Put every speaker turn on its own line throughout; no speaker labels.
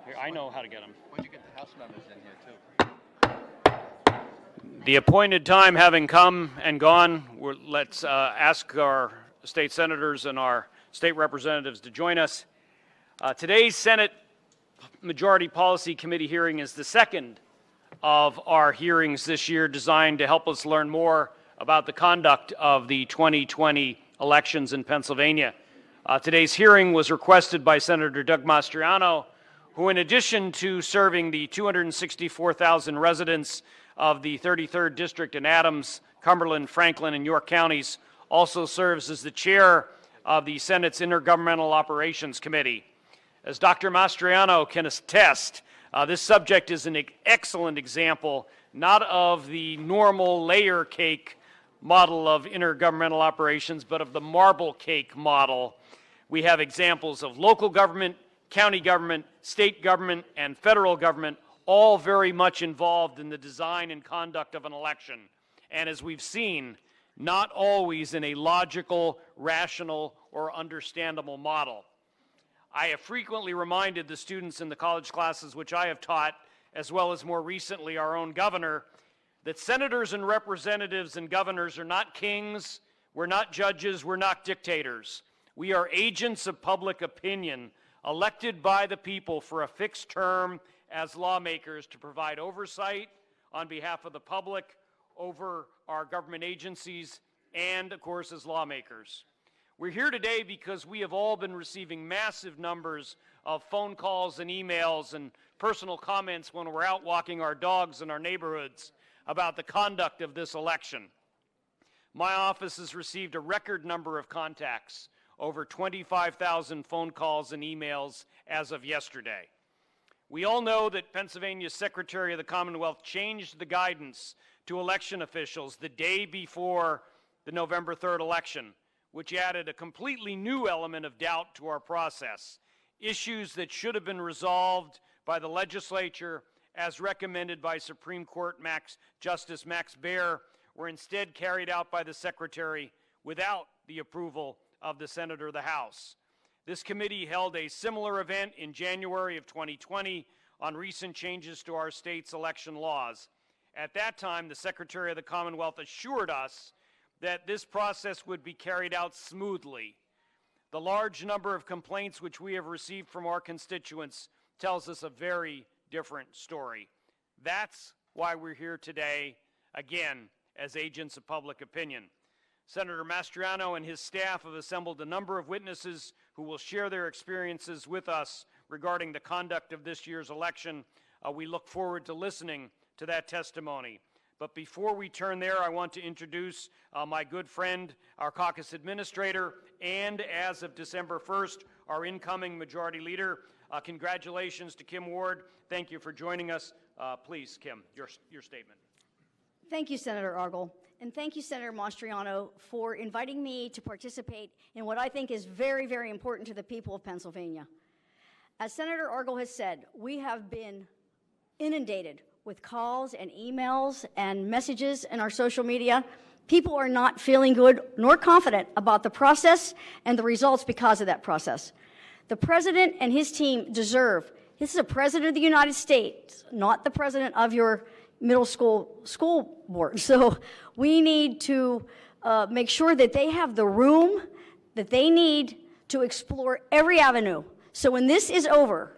Here, I know how to get them.
Why'd you get the House members in here, too?
The appointed time having come and gone, let's ask our state senators and our state representatives to join us. Today's Senate Majority Policy Committee hearing is the second of our hearings this year designed to help us learn more about the conduct of the 2020 elections in Pennsylvania. Today's hearing was requested by Senator Doug Mastriano, who, in addition to serving the 264,000 residents of the 33rd District in Adams, Cumberland, Franklin, and York counties, also serves as the chair of the Senate's Intergovernmental Operations Committee. As Dr. Mastriano can attest, this subject is an excellent example not of the normal layer cake model of intergovernmental operations, but of the marble cake model. We have examples of local government, county government, state government, and federal government, all very much involved in the design and conduct of an election. And as we've seen, not always in a logical, rational, or understandable model. I have frequently reminded the students in the college classes which I have taught, as well as more recently our own governor, that senators and representatives and governors are not kings, we're not judges, we're not dictators. We are agents of public opinion, elected by the people for a fixed term as lawmakers to provide oversight on behalf of the public over our government agencies and, of course, as lawmakers. We're here today because we have all been receiving massive numbers of phone calls and emails and personal comments when we're out walking our dogs in our neighborhoods about the conduct of this election. My office has received a record number of contacts, over 25,000 phone calls and emails as of yesterday. We all know that Pennsylvania's Secretary of the Commonwealth changed the guidance to election officials the day before the November 3rd election, which added a completely new element of doubt to our process. Issues that should have been resolved by the legislature as recommended by Supreme Court Justice Max Baer were instead carried out by the Secretary without the approval of the Senate or the House. This committee held a similar event in January of 2020 on recent changes to our state's election laws. At that time, the Secretary of the Commonwealth assured us that this process would be carried out smoothly. The large number of complaints which we have received from our constituents tells us a very different story. That's why we're here today, again, as agents of public opinion. Senator Mastriano and his staff have assembled a number of witnesses who will share their experiences with us regarding the conduct of this year's election. We look forward to listening to that testimony. But before we turn there, I want to introduce my good friend, our caucus administrator, and as of December 1st, our incoming majority leader. Congratulations to Kim Ward. Thank you for joining us. Please, Kim, your statement.
Thank you, Senator Argyle, and thank you, Senator Mastriano, for inviting me to participate in what I think is very, very important to the people of Pennsylvania. As Senator Argyle has said, we have been inundated with calls and emails and messages in our social media. People are not feeling good nor confident about the process and the results because of that process. The president and his team deserve, this is a president of the United States, not the president of your middle school board. So we need to make sure that they have the room that they need to explore every avenue. So when this is over,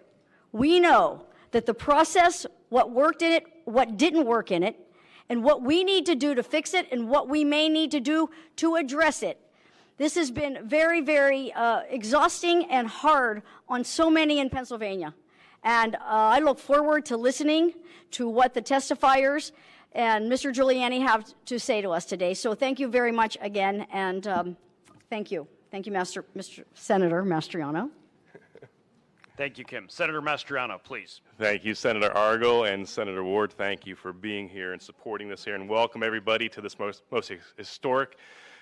we know that the process, what worked in it, what didn't work in it, and what we need to do to fix it, and what we may need to do to address it. This has been very, very exhausting and hard on so many in Pennsylvania. And I look forward to listening to what the testifiers and Mr. Giuliani have to say to us today. So thank you very much again, and thank you. Thank you, Mr. Senator Mastriano.
Thank you, Kim. Senator Mastriano, please.
Thank you, Senator Argyle, and Senator Ward, thank you for being here and supporting this here, and welcome everybody to this most historic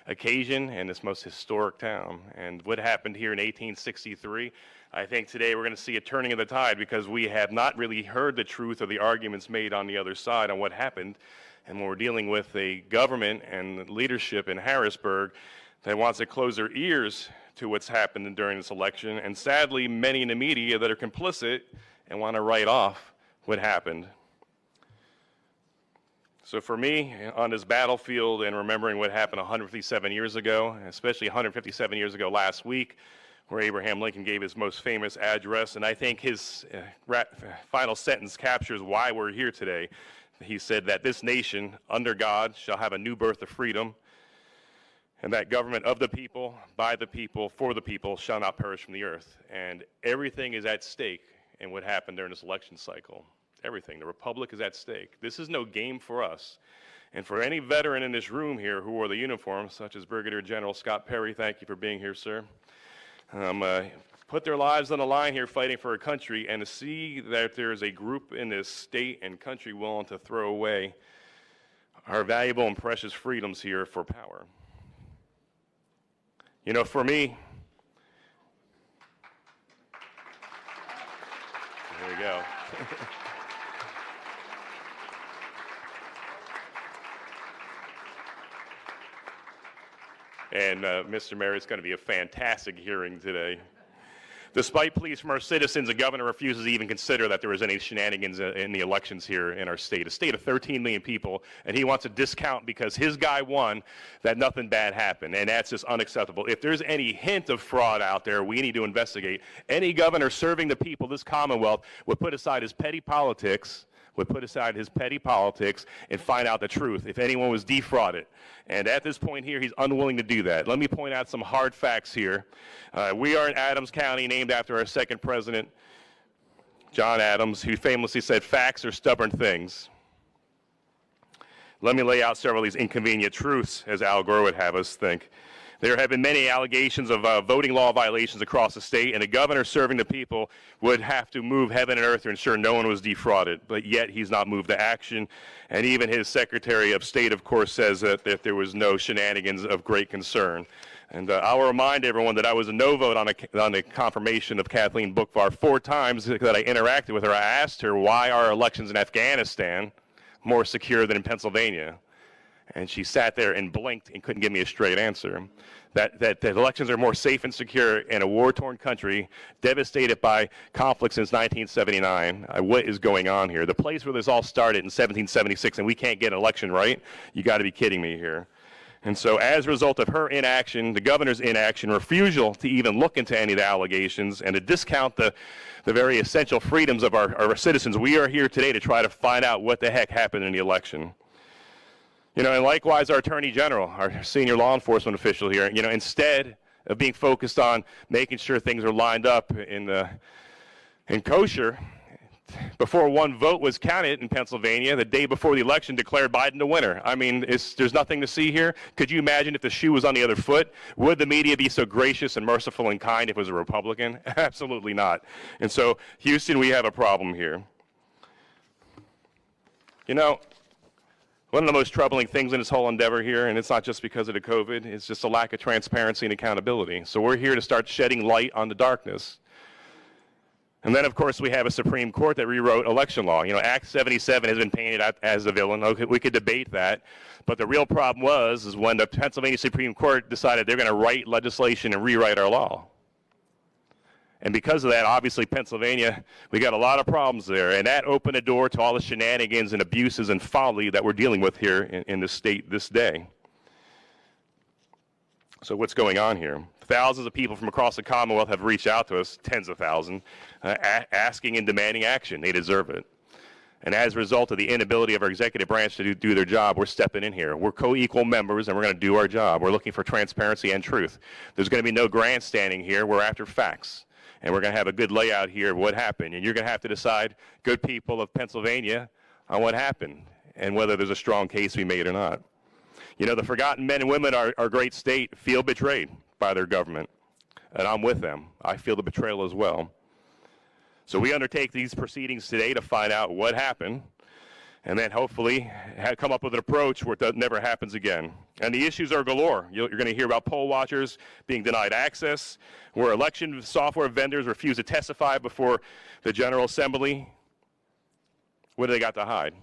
occasion and this most historic town. And what happened here in 1863, I think today we're going to see a turning of the tide, because we have not really heard the truth or the arguments made on the other side on what happened. And when we're dealing with a government and leadership in Harrisburg that wants to close their ears to what's happened during this election, and sadly many in the media that are complicit and want to write off what happened. So for me, on this battlefield and remembering what happened 157 years ago, especially 157 years ago last week, where Abraham Lincoln gave his most famous address, and I think his final sentence captures why we're here today. He said that this nation, under God, shall have a new birth of freedom, and that government of the people, by the people, for the people, shall not perish from the earth. And everything is at stake in what happened during this election cycle. Everything. The republic is at stake. This is no game for us. And for any veteran in this room here who wore the uniform, such as Brigadier General Scott Perry, thank you for being here, sir. Put their lives on the line here fighting for a country, and to see that there is a group in this state and country willing to throw away our valuable and precious freedoms here for power. You know, for me, there we go. And Mr. Mayor, it's going to be a fantastic hearing today. Despite pleas from our citizens, the governor refuses to even consider that there was any shenanigans in the elections here in our state, a state of 13 million people, and he wants to discount because his guy won that nothing bad happened, and that's just unacceptable. If there's any hint of fraud out there, we need to investigate. Any governor serving the people, this Commonwealth, would put aside his petty politics, and find out the truth, if anyone was defrauded. And at this point here, he's unwilling to do that. Let me point out some hard facts here. We are in Adams County, named after our second president, John Adams, who famously said, "Facts are stubborn things." Let me lay out several of these inconvenient truths, as Al Gore would have us think. There have been many allegations of voting law violations across the state, and the governor serving the people would have to move heaven and earth to ensure no one was defrauded, but yet he's not moved to action. And even his Secretary of State, of course, says that there was no shenanigans of great concern. And I'll remind everyone that I was a no vote on the confirmation of Kathleen Boockvar 4 times that I interacted with her. I asked her, why are elections in Afghanistan more secure than in Pennsylvania? And she sat there and blinked and couldn't give me a straight answer. That the elections are more safe and secure in a war-torn country devastated by conflict since 1979. What is going on here? The place where this all started in 1776, and we can't get an election right? You got to be kidding me here. And so as a result of her inaction, the governor's inaction, refusal to even look into any of the allegations, and to discount the very essential freedoms of our citizens, we are here today to try to find out what the heck happened in the election. You know, and likewise, our Attorney General, our senior law enforcement official here, you know, instead of being focused on making sure things are lined up in kosher, before one vote was counted in Pennsylvania, the day before the election declared Biden the winner. I mean, there's nothing to see here. Could you imagine if the shoe was on the other foot? Would the media be so gracious and merciful and kind if it was a Republican? Absolutely not. And so, Houston, we have a problem here. You know, one of the most troubling things in this whole endeavor here, and it's not just because of the COVID, it's just a lack of transparency and accountability. So we're here to start shedding light on the darkness. And then, of course, we have a Supreme Court that rewrote election law. You know, Act 77 has been painted as a villain. Okay, we could debate that. But the real problem is when the Pennsylvania Supreme Court decided they're going to write legislation and rewrite our law. And because of that, obviously, Pennsylvania, we got a lot of problems there. And that opened the door to all the shenanigans and abuses and folly that we're dealing with here in this state this day. So what's going on here? Thousands of people from across the Commonwealth have reached out to us, tens of thousands, asking and demanding action. They deserve it. And as a result of the inability of our executive branch to do their job, we're stepping in here. We're co-equal members, and we're going to do our job. We're looking for transparency and truth. There's going to be no grandstanding here. We're after facts. And we're going to have a good layout here of what happened. And you're going to have to decide, good people of Pennsylvania, on what happened and whether there's a strong case to be made or not. You know, the forgotten men and women of our great state feel betrayed by their government. And I'm with them. I feel the betrayal as well. So we undertake these proceedings today to find out what happened and then hopefully come up with an approach where it never happens again. And the issues are galore. You're going to hear about poll watchers being denied access, where election software vendors refuse to testify before the General Assembly. What do they got to hide?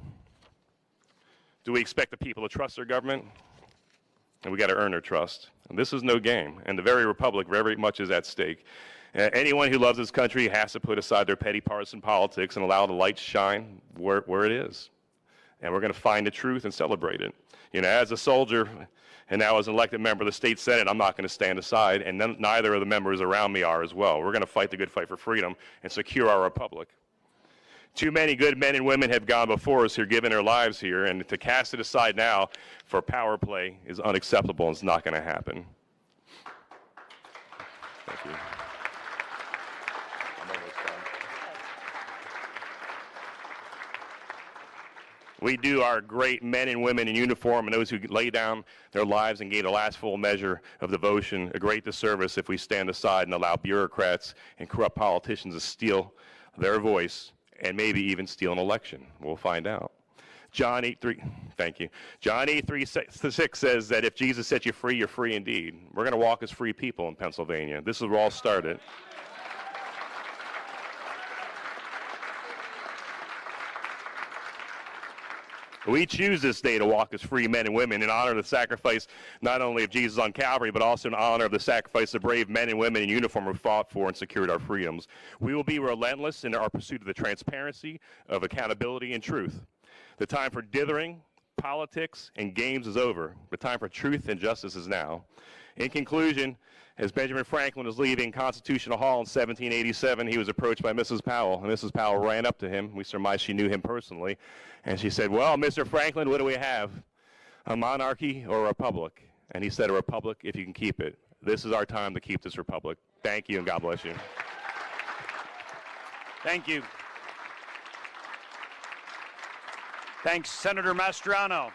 Do we expect the people to trust their government? And we got to earn their trust. And this is no game. And the very republic very much is at stake. Anyone who loves this country has to put aside their petty partisan politics and allow the light to shine where it is. And we're going to find the truth and celebrate it. You know, as a soldier and now as an elected member of the state Senate, I'm not going to stand aside, and neither of the members around me are as well. We're going to fight the good fight for freedom and secure our republic. Too many good men and women have gone before us here, given their lives here, and to cast it aside now for power play is unacceptable and it's not going to happen. Thank you. We do our great men and women in uniform and those who lay down their lives and gave the last full measure of devotion a great disservice if we stand aside and allow bureaucrats and corrupt politicians to steal their voice and maybe even steal an election. We'll find out. John 8:3, thank you. John 8:3-6 says that if Jesus set you free, you're free indeed. We're going to walk as free people in Pennsylvania. This is where it all started. We choose this day to walk as free men and women in honor of the sacrifice not only of Jesus on Calvary, but also in honor of the sacrifice of brave men and women in uniform who fought for and secured our freedoms. We will be relentless in our pursuit of the transparency, of accountability, and truth. The time for dithering, politics, and games is over. The time for truth and justice is now. In conclusion, as Benjamin Franklin was leaving Constitutional Hall in 1787, he was approached by Mrs. Powell, and Mrs. Powell ran up to him. We surmise she knew him personally, and she said, "Well, Mr. Franklin, what do we have, a monarchy or a republic?" And he said, "A republic if you can keep it." This is our time to keep this republic. Thank you, and God bless you.
Thank you. Thanks, Senator Mastriano.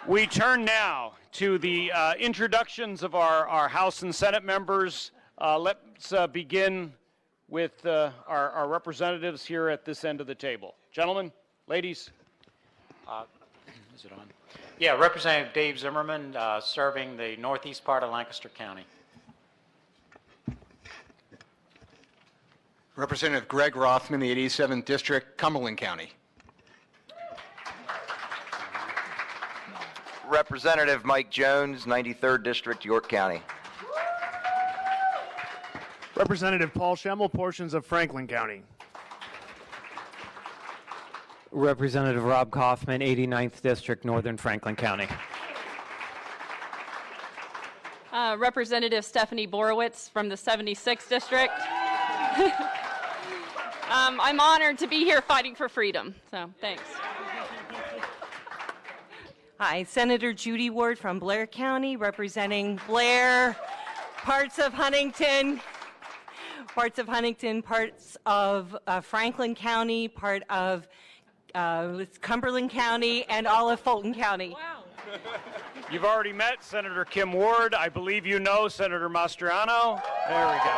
We turn now to the introductions of our House and Senate members. Let's begin with our representatives here at this end of the table. Gentlemen, ladies.
Is it on? Yeah, Representative Dave Zimmerman, serving the northeast part of Lancaster County.
Representative Greg Rothman, the 87th District, Cumberland County.
Representative Mike Jones, 93rd District, York County.
Representative Paul Schemmel, portions of Franklin County.
Representative Rob Kaufman, 89th District, Northern Franklin County.
Representative Stephanie Borowitz from the 76th District. I'm honored to be here fighting for freedom, so thanks.
Hi, Senator Judy Ward from Blair County, representing Blair, parts of Huntington, parts of Franklin County, part of Cumberland County, and all of Fulton County.
Wow.
You've already met Senator Kim Ward. I believe you know Senator Mastriano. There we go.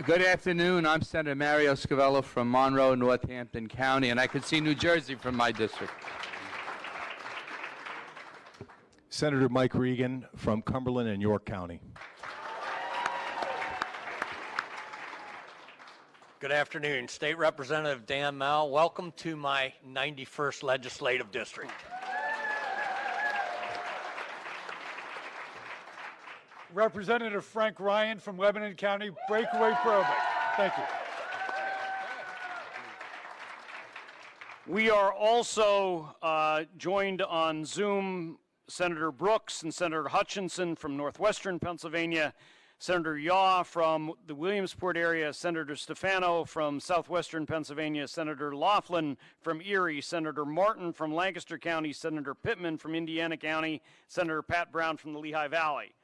Good afternoon. I'm Senator Mario Scavello from Monroe, Northampton County, and I can see New Jersey from my district.
Senator Mike Regan from Cumberland and York County.
Good afternoon. State Representative Dan Mell. Welcome to my 91st Legislative District.
Representative Frank Ryan from Lebanon County, Breakaway Probate. Thank you.
We are also joined on Zoom Senator Brooks and Senator Hutchinson from northwestern Pennsylvania, Senator Yaw from the Williamsport area, Senator Stefano from southwestern Pennsylvania, Senator Laughlin from Erie, Senator Martin from Lancaster County, Senator Pittman from Indiana County, Senator Pat Brown from the Lehigh Valley.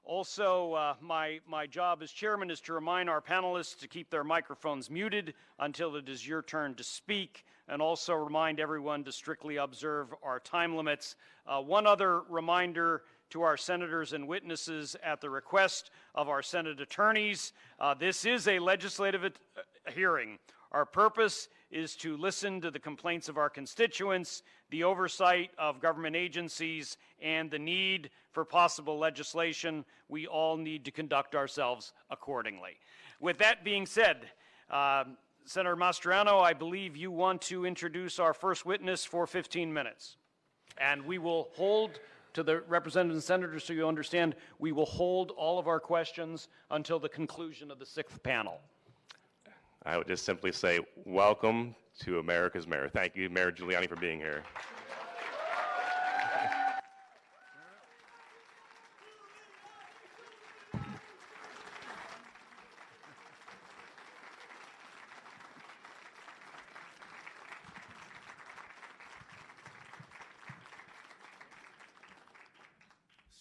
Also, my job as chairman is to remind our panelists to keep their microphones muted until it is your turn to speak, and also remind everyone to strictly observe our time limits. One other reminder to our senators and witnesses at the request of our Senate attorneys. This is a legislative hearing. Our purpose is to listen to the complaints of our constituents, the oversight of government agencies, and the need for possible legislation. We all need to conduct ourselves accordingly. With that being said, Senator Mastriano, I believe you want to introduce our first witness for 15 minutes. And we will hold, to the representatives and senators so you understand, we will hold all of our questions until the conclusion of the sixth panel.
I would just simply say, welcome to America's Mayor. Thank you, Mayor Giuliani, for being here.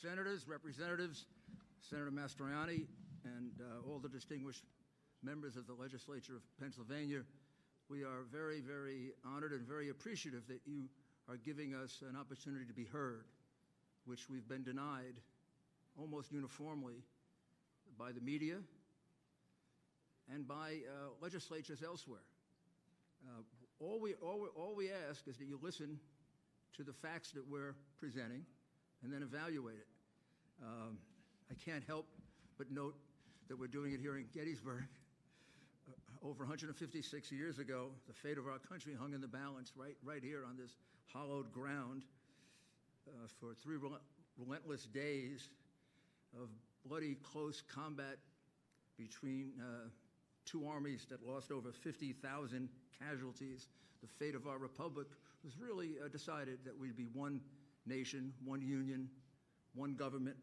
Senators, representatives, Senator Mastriani, and all the distinguished members of the legislature of Pennsylvania, we are very, very honored and very appreciative that you are giving us an opportunity to be heard, which we've been denied almost uniformly by the media and by legislatures elsewhere. All we ask is that you listen to the facts that we're presenting and then evaluate it. I can't help but note that we're doing it here in Gettysburg. Over 156 years ago, the fate of our country hung in the balance right here on this hallowed ground for 3 relentless days of bloody close combat between 2 armies that lost over 50,000 casualties. The fate of our republic was really decided that we'd be one nation, one union, one government,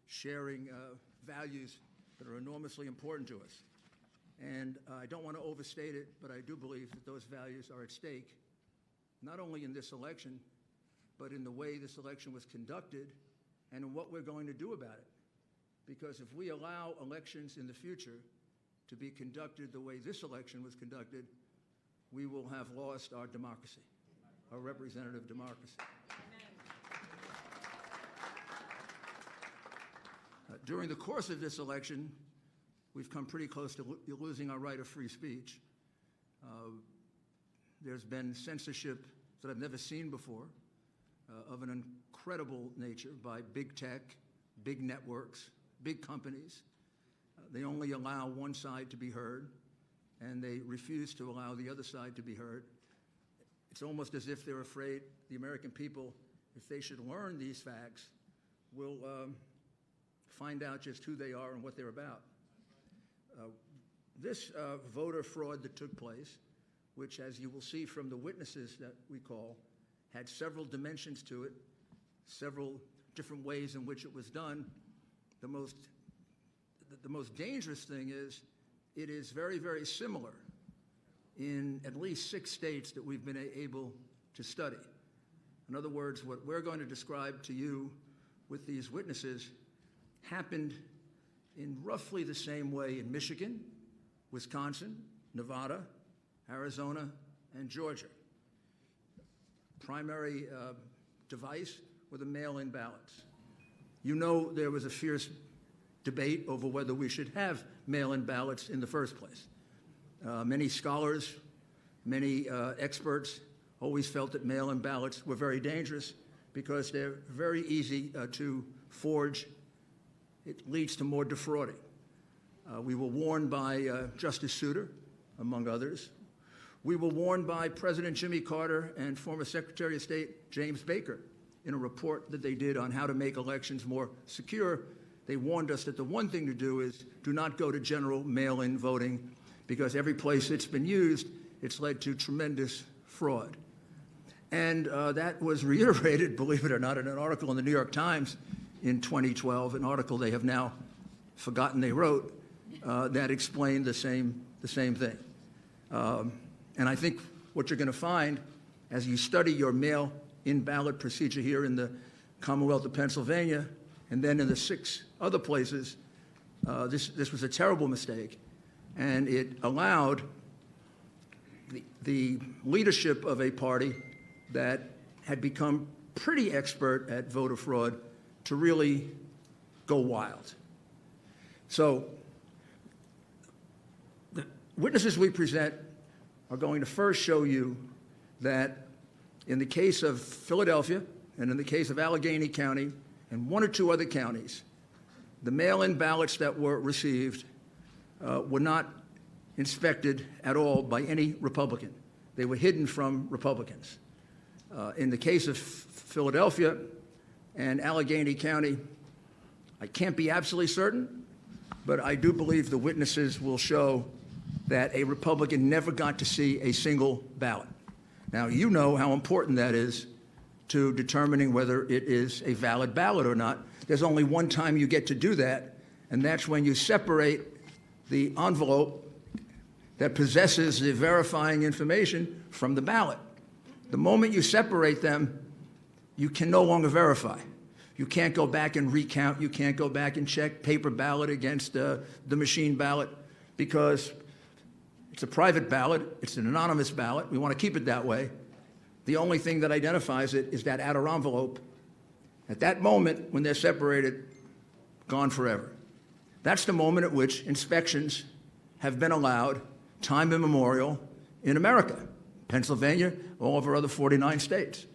sharing values that are enormously important to us. And I don't want to overstate it, but I do believe that those values are at stake, not only in this election, but in the way this election was conducted and in what we're going to do about it. Because if we allow elections in the future to be conducted the way this election was conducted, we will have lost our democracy, our representative democracy. During the course of this election, we've come pretty close to losing our right of free speech. There's been censorship that I've never seen before of an incredible nature by big tech, big networks, big companies. They only allow one side to be heard, and they refuse to allow the other side to be heard. It's almost as if they're afraid the American people, if they should learn these facts, will find out just who they are and what they're about. This voter fraud that took place, which, as you will see from the witnesses that we call, had several dimensions to it, several different ways in which it was done. The most dangerous thing is it is very, very similar in at least 6 states that we've been able to study. In other words, what we're going to describe to you with these witnesses happened in roughly the same way in Michigan, Wisconsin, Nevada, Arizona, and Georgia. Primary device were the mail-in ballots. You know there was a fierce debate over whether we should have mail-in ballots in the first place. Many scholars, many experts always felt that mail-in ballots were very dangerous because they're very easy to forge. It leads to more defrauding. We were warned by Justice Souter, among others. We were warned by President Jimmy Carter and former Secretary of State James Baker in a report that they did on how to make elections more secure. They warned us that the one thing to do is do not go to general mail-in voting, because every place it's been used, it's led to tremendous fraud. And that was reiterated, believe it or not, in an article in the New York Times in 2012, an article they have now forgotten they wrote, that explained the same thing. And I think what you're going to find as you study your mail-in ballot procedure here in the Commonwealth of Pennsylvania and then in the 6 other places, this was a terrible mistake. And it allowed the leadership of a party that had become pretty expert at voter fraud to really go wild. So the witnesses we present are going to first show you that in the case of Philadelphia and in the case of Allegheny County and one or two other counties, the mail-in ballots that were received were not inspected at all by any Republican. They were hidden from Republicans. In the case of Philadelphia and Allegheny County, I can't be absolutely certain, but I do believe the witnesses will show that a Republican never got to see a single ballot. Now, you know how important that is to determining whether it is a valid ballot or not. There's only one time you get to do that, and that's when you separate the envelope that possesses the verifying information from the ballot. The moment you separate them, you can no longer verify. You can't go back and recount. You can't go back and check paper ballot against the machine ballot because it's a private ballot. It's an anonymous ballot. We want to keep it that way. The only thing that identifies it is that outer envelope. At that moment, when they're separated, gone forever. That's the moment at which inspections have been allowed, time immemorial, in America, Pennsylvania, all of our other 49 states.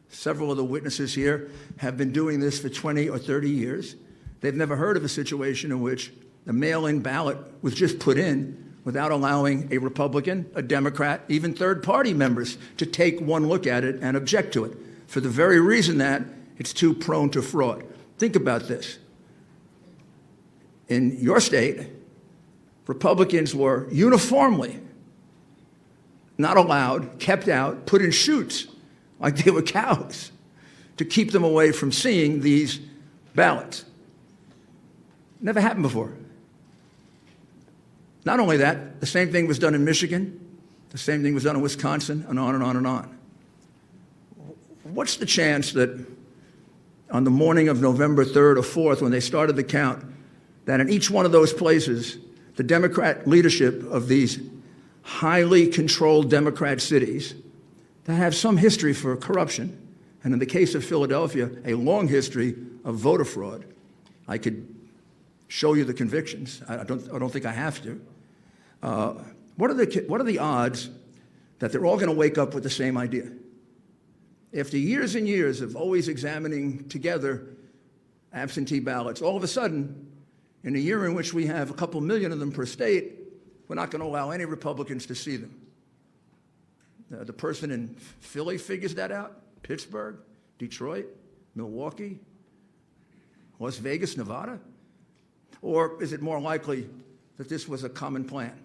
Several of the witnesses here have been doing this for 20 or 30 years. They've never heard of a situation in which a mail-in ballot was just put in without allowing a Republican, a Democrat, even third-party members to take one look at it and object to it, for the very reason that it's too prone to fraud. Think about this. In your state, Republicans were uniformly not allowed, kept out, put in chutes like they were cows to keep them away from seeing these ballots. Never happened before. Not only that, the same thing was done in Michigan, the same thing was done in Wisconsin, and on and on and on. What's the chance that on the morning of November 3rd or 4th, when they started the count, that in each one of those places, the Democrat leadership of these highly controlled Democrat cities that have some history for corruption, and in the case of Philadelphia, a long history of voter fraud. I could show you the convictions. I don't think I have to. What are the odds that they're all going to wake up with the same idea? After years and years of always examining together absentee ballots, all of a sudden, in a year in which we have a couple million of them per state, we're not going to allow any Republicans to see them. The person in Philly figures that out, Pittsburgh, Detroit, Milwaukee, Las Vegas, Nevada? Or is it more likely that this was a common plan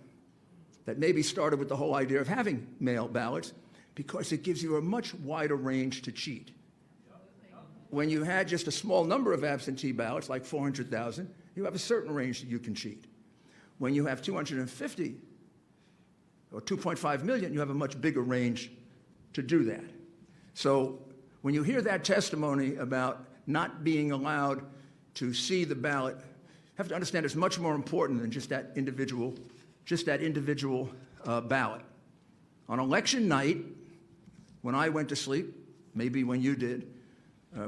that maybe started with the whole idea of having mail ballots because it gives you a much wider range to cheat? When you had just a small number of absentee ballots, like 400,000, you have a certain range that you can cheat. When you have 250 or 2.5 million, you have a much bigger range to do that. So when you hear that testimony about not being allowed to see the ballot, you have to understand it's much more important than just that individual ballot. On election night, when I went to sleep, maybe when you did,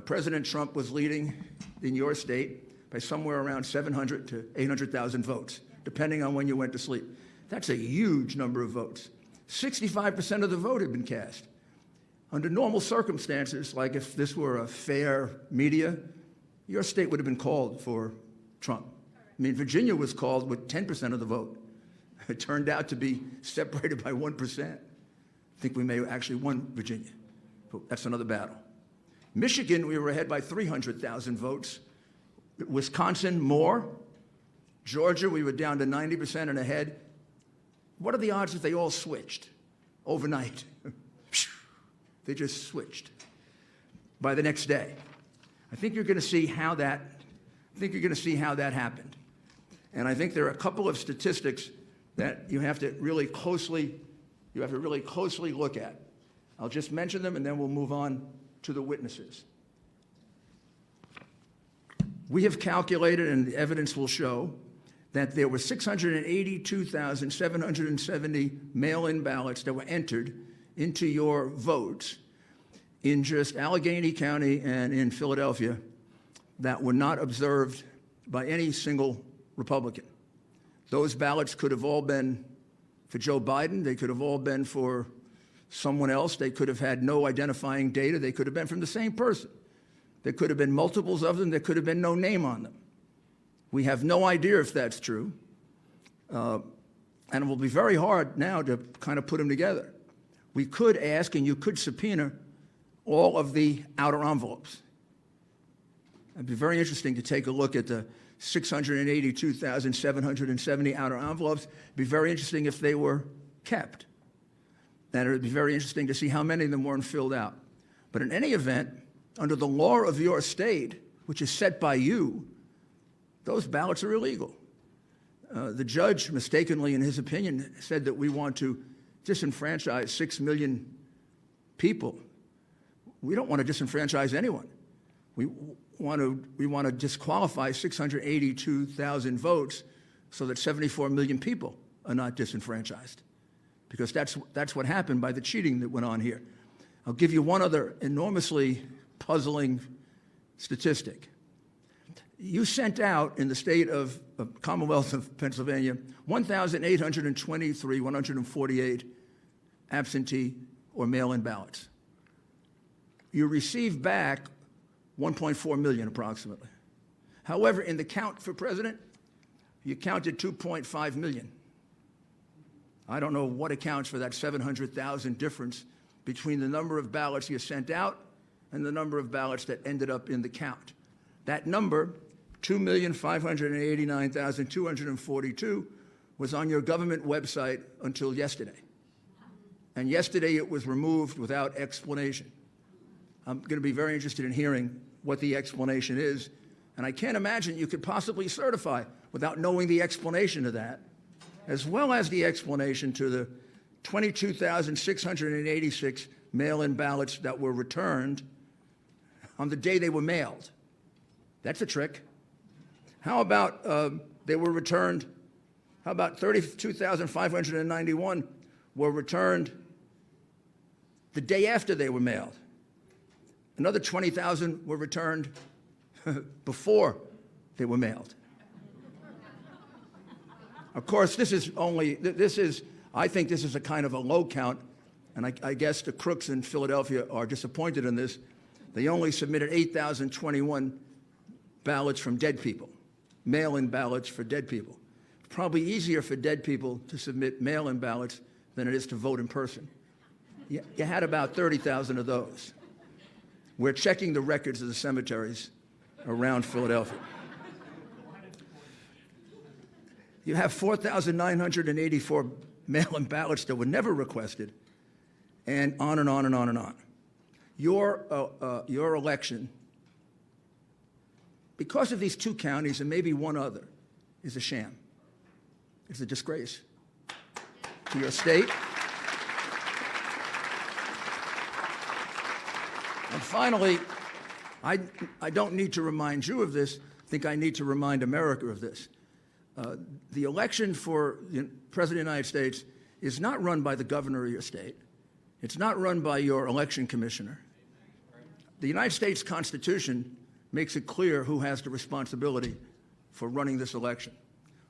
President Trump was leading in your state by somewhere around 700 to 800,000 votes, depending on when you went to sleep. That's a huge number of votes. 65% of the vote had been cast. Under normal circumstances, like if this were a fair media, your state would have been called for Trump. I mean, Virginia was called with 10% of the vote. It turned out to be separated by 1%. I think we may have actually won Virginia, but that's another battle. Michigan, we were ahead by 300,000 votes. Wisconsin, more. Georgia, we were down to 90% and ahead. What are the odds that they all switched overnight? They just switched by the next day. I think you're going to see how that happened. And I think there are a couple of statistics that you have to really closely look at. I'll just mention them and then we'll move on to the witnesses. We have calculated, and the evidence will show, that there were 682,770 mail-in ballots that were entered into your votes in just Allegheny County and in Philadelphia that were not observed by any single Republican. Those ballots could have all been for Joe Biden. They could have all been for someone else. They could have had no identifying data. They could have been from the same person. There could have been multiples of them. There could have been no name on them. We have no idea if that's true. And it will be very hard now to kind of put them together. We could ask, and you could subpoena all of the outer envelopes. It'd be very interesting to take a look at the 682,770 outer envelopes. It'd be very interesting if they were kept. And it would be very interesting to see how many of them weren't filled out. But in any event, under the law of your state, which is set by you, those ballots are illegal. The judge, mistakenly in his opinion, said that we want to disenfranchise 6 million people. We don't want to disenfranchise anyone. We want to disqualify 682,000 votes so that 74 million people are not disenfranchised, because that's what happened by the cheating that went on here. I'll give you one other enormously puzzling statistic. You sent out in the state of Commonwealth of Pennsylvania 148 absentee or mail-in ballots. You received back 1.4 million approximately. However, in the count for president, you counted 2.5 million. I don't know what accounts for that 700,000 difference between the number of ballots you sent out and the number of ballots that ended up in the count. That number, 2,589,242, was on your government website until yesterday. And yesterday it was removed without explanation. I'm going to be very interested in hearing what the explanation is. And I can't imagine you could possibly certify without knowing the explanation of that, as well as the explanation to the 22,686 mail-in ballots that were returned on the day they were mailed. That's a trick. How about they were returned? How about 32,591 were returned the day after they were mailed? Another 20,000 were returned before they were mailed. Of course, I think this is a kind of a low count, and I guess the crooks in Philadelphia are disappointed in this. They only submitted 8,021 ballots from dead people, mail-in ballots for dead people. It's probably easier for dead people to submit mail-in ballots than it is to vote in person. You had about 30,000 of those. We're checking the records of the cemeteries around Philadelphia. You have 4,984 mail-in ballots that were never requested, and on and on and on and on. Your election, because of these two counties and maybe one other, is a sham. It's a disgrace to your state. And finally, I don't need to remind you of this. I think I need to remind America of this. The election for the President of the United States is not run by the governor of your state. It's not run by your election commissioner. The United States Constitution makes it clear who has the responsibility for running this election.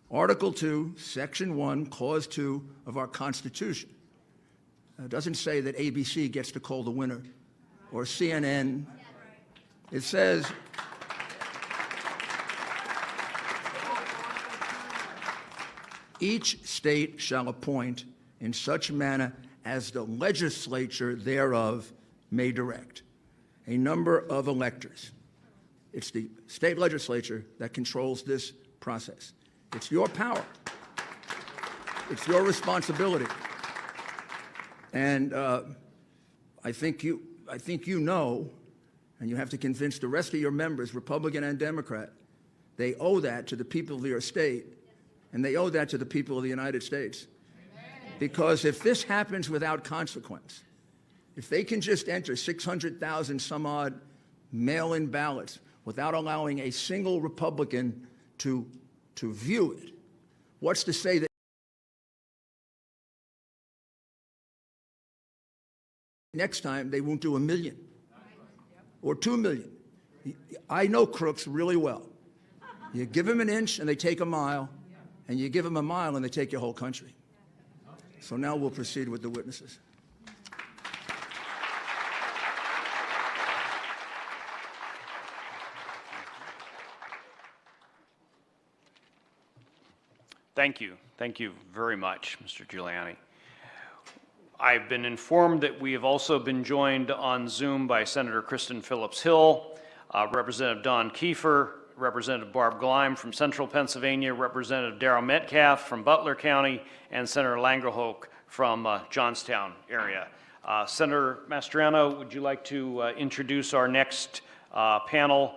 Article 2, Section 1, Clause 2 of our Constitution doesn't say that ABC gets to call the winner or CNN. It says each state shall appoint in such manner as the legislature thereof may direct a number of electors. It's the state legislature that controls this process. It's your power. It's your responsibility. And I think you know, and you have to convince the rest of your members, Republican and Democrat, they owe that to the people of your state, and they owe that to the people of the United States. Because if this happens without consequence, if they can just enter 600,000 some odd mail-in ballots without allowing a single Republican to view it, what's to say that next time they won't do 1 million or 2 million I know crooks really well. You give them an inch and they take a mile, and you give them a mile and they take your whole country. So now we'll proceed with the witnesses.
Thank you. Thank you very much, Mr. Giuliani. I've been informed that we have also been joined on Zoom by Senator Kristen Phillips Hill, Representative Don Kiefer, Representative Barb Gleim from Central Pennsylvania, Representative Darrell Metcalf from Butler County, and Senator Langerhoek from Johnstown area. Senator Mastriano, would you like to introduce our next panel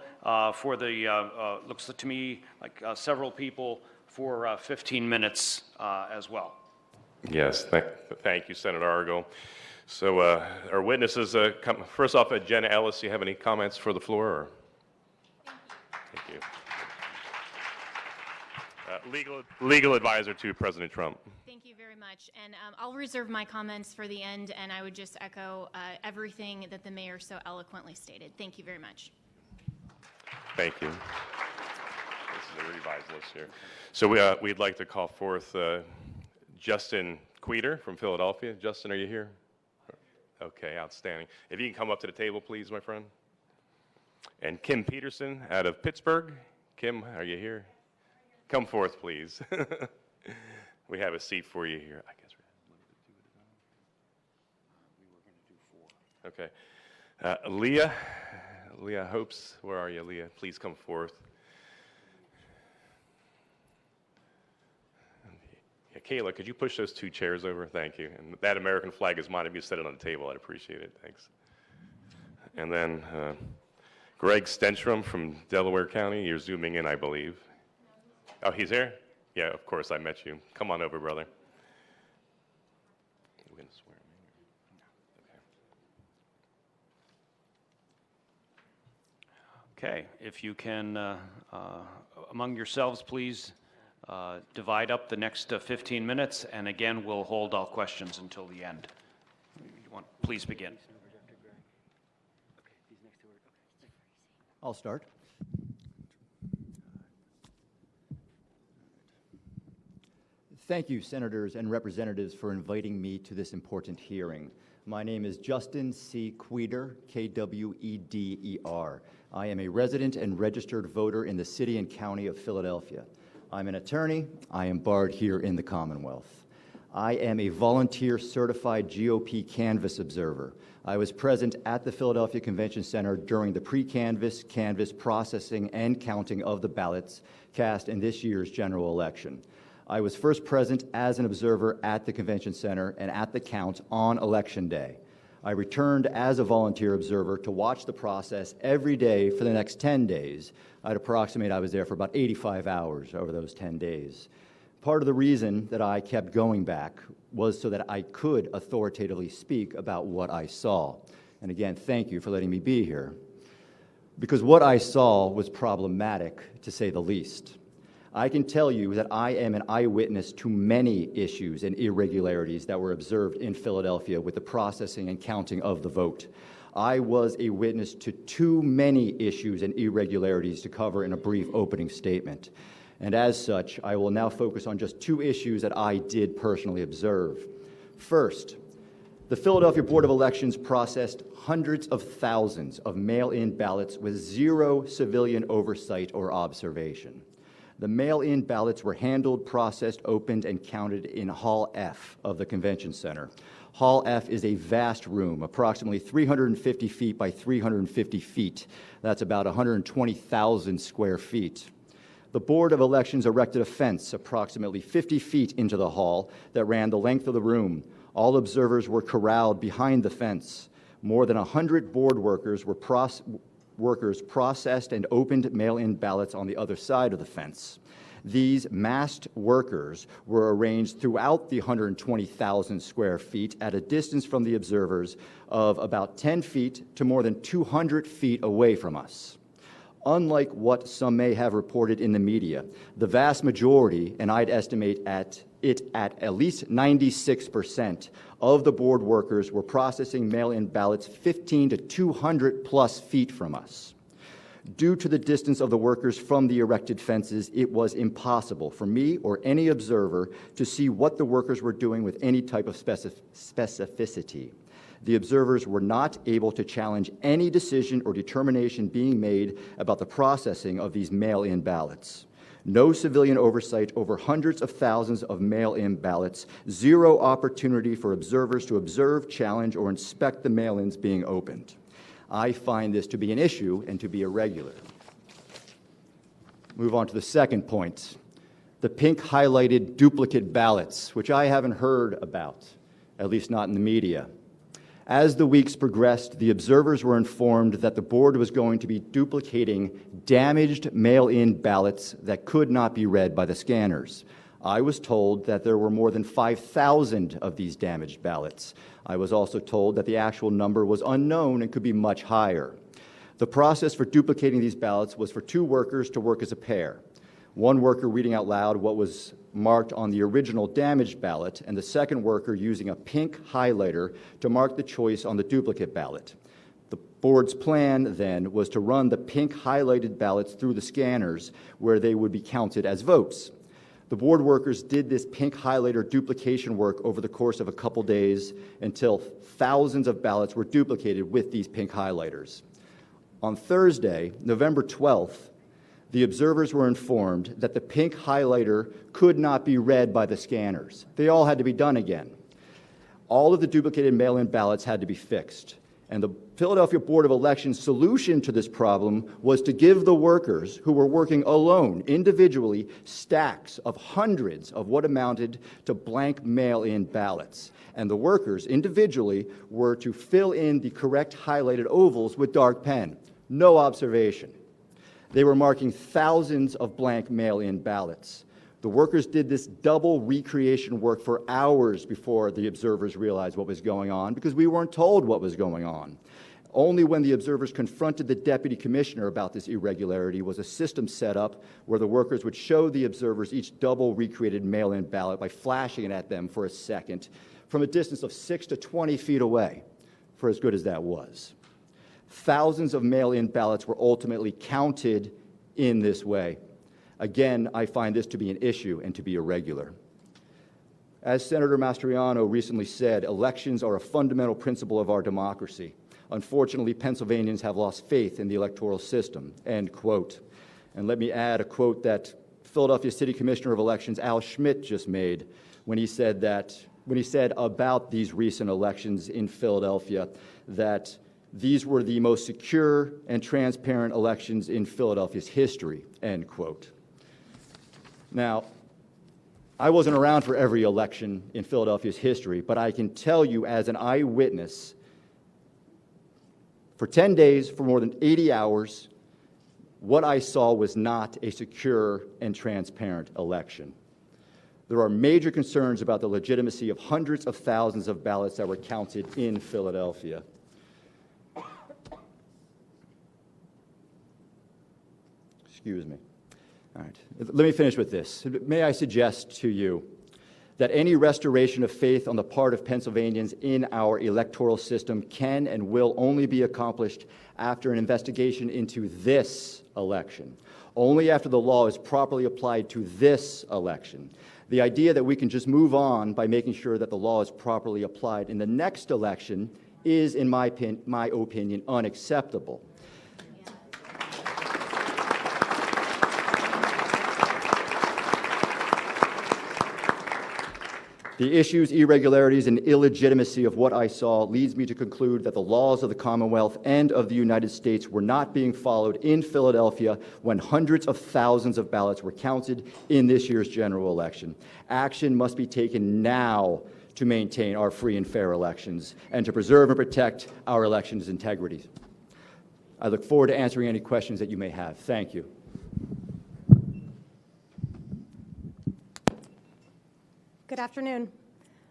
for the, looks to me like several people for 15 minutes as well?
Yes, thank you, Senator Argo. So our witnesses, first off, Jenna Ellis, do you have any comments for the floor? Or? Thank you. Legal advisor to President Trump.
Thank you very much. And I'll reserve my comments for the end, and I would just echo everything that the mayor so eloquently stated. Thank you very much.
Thank you. This is a revised list here. So we'd like to call forth Justin Queter from Philadelphia. Justin, are you here? Okay, outstanding. If you can come up to the table, please, my friend. And Kim Peterson out of Pittsburgh. Kim, are you here? Come forth, please. We have a seat for you here. I guess we're okay. Leah Hopes, where are you, Leah? Please come forth. Yeah, Kayla, could you push those two chairs over? Thank you. And that American flag is mine. If you set it on the table, I'd appreciate it. Thanks. And then Greg Stenstrom from Delaware County. You're zooming in, I believe. Oh, he's here? Yeah, of course, I met you. Come on over, brother. We're going to swear him in.
Okay, if you can, among yourselves, please divide up the next 15 minutes, and again, we'll hold all questions until the end. Please begin.
I'll start. Thank you, senators and representatives, for inviting me to this important hearing. My name is Justin C. Queter, Kweder. I am a resident and registered voter in the city and county of Philadelphia. I'm an attorney. I am barred here in the Commonwealth. I am a volunteer certified GOP canvass observer. I was present at the Philadelphia Convention Center during the pre-canvass, canvass processing, and counting of the ballots cast in this year's general election. I was first present as an observer at the Convention Center and at the count on Election Day. I returned as a volunteer observer to watch the process every day for the next 10 days. I'd approximate I was there for about 85 hours over those 10 days. Part of the reason that I kept going back was so that I could authoritatively speak about what I saw. And again, thank you for letting me be here. Because what I saw was problematic, to say the least. I can tell you that I am an eyewitness to many issues and irregularities that were observed in Philadelphia with the processing and counting of the vote. I was a witness to too many issues and irregularities to cover in a brief opening statement. And as such, I will now focus on just two issues that I did personally observe. First, the Philadelphia Board of Elections processed hundreds of thousands of mail-in ballots with zero civilian oversight or observation. The mail-in ballots were handled, processed, opened, and counted in Hall F of the Convention Center. Hall F is a vast room, approximately 350 feet by 350 feet. That's about 120,000 square feet. The Board of Elections erected a fence approximately 50 feet into the hall that ran the length of the room. All observers were corralled behind the fence. More than 100 board workers processed and opened mail-in ballots on the other side of the fence. These masked workers were arranged throughout the 120,000 square feet at a distance from the observers of about 10 feet to more than 200 feet away from us. Unlike what some may have reported in the media, the vast majority, and I'd estimate at least 96% of the board workers were processing mail-in ballots 15 to 200 plus feet from us. Due to the distance of the workers from the erected fences, it was impossible for me or any observer to see what the workers were doing with any type of specificity. The observers were not able to challenge any decision or determination being made about the processing of these mail-in ballots. No civilian oversight over hundreds of thousands of mail-in ballots, zero opportunity for observers to observe, challenge, or inspect the mail-ins being opened. I find this to be an issue and to be irregular. Move on to the second point, the pink highlighted duplicate ballots, which I haven't heard about, at least not in the media. As the weeks progressed, the observers were informed that the board was going to be duplicating damaged mail-in ballots that could not be read by the scanners. I was told that there were more than 5,000 of these damaged ballots. I was also told that the actual number was unknown and could be much higher. The process for duplicating these ballots was for two workers to work as a pair. One worker reading out loud what was marked on the original damaged ballot, and the second worker using a pink highlighter to mark the choice on the duplicate ballot. The board's plan then was to run the pink highlighted ballots through the scanners where they would be counted as votes. The board workers did this pink highlighter duplication work over the course of a couple days until thousands of ballots were duplicated with these pink highlighters. On Thursday, November 12th, the observers were informed that the pink highlighter could not be read by the scanners. They all had to be done again. All of the duplicated mail-in ballots had to be fixed. And the Philadelphia Board of Elections' solution to this problem was to give the workers who were working alone, individually, stacks of hundreds of what amounted to blank mail-in ballots. And the workers, individually, were to fill in the correct highlighted ovals with dark pen. No observation. They were marking thousands of blank mail-in ballots. The workers did this double recreation work for hours before the observers realized what was going on, because we weren't told what was going on. Only when the observers confronted the deputy commissioner about this irregularity was a system set up where the workers would show the observers each double recreated mail-in ballot by flashing it at them for a second from a distance of 6 to 20 feet away, for as good as that was. Thousands of mail-in ballots were ultimately counted in this way. Again, I find this to be an issue and to be irregular. As Senator Mastriano recently said, elections are a fundamental principle of our democracy. Unfortunately, Pennsylvanians have lost faith in the electoral system, end quote. And let me add a quote that Philadelphia City Commissioner of Elections Al Schmidt just made when he said about these recent elections in Philadelphia that these were the most secure and transparent elections in Philadelphia's history, end quote. Now, I wasn't around for every election in Philadelphia's history, but I can tell you as an eyewitness, for 10 days, for more than 80 hours, what I saw was not a secure and transparent election. There are major concerns about the legitimacy of hundreds of thousands of ballots that were counted in Philadelphia. Excuse me. All right. Let me finish with this. May I suggest to you that any restoration of faith on the part of Pennsylvanians in our electoral system can and will only be accomplished after an investigation into this election, only after the law is properly applied to this election. The idea that we can just move on by making sure that the law is properly applied in the next election is, in my opinion, unacceptable. The issues, irregularities, and illegitimacy of what I saw leads me to conclude that the laws of the Commonwealth and of the United States were not being followed in Philadelphia when hundreds of thousands of ballots were counted in this year's general election. Action must be taken now to maintain our free and fair elections and to preserve and protect our elections' integrity. I look forward to answering any questions that you may have. Thank you.
Good afternoon.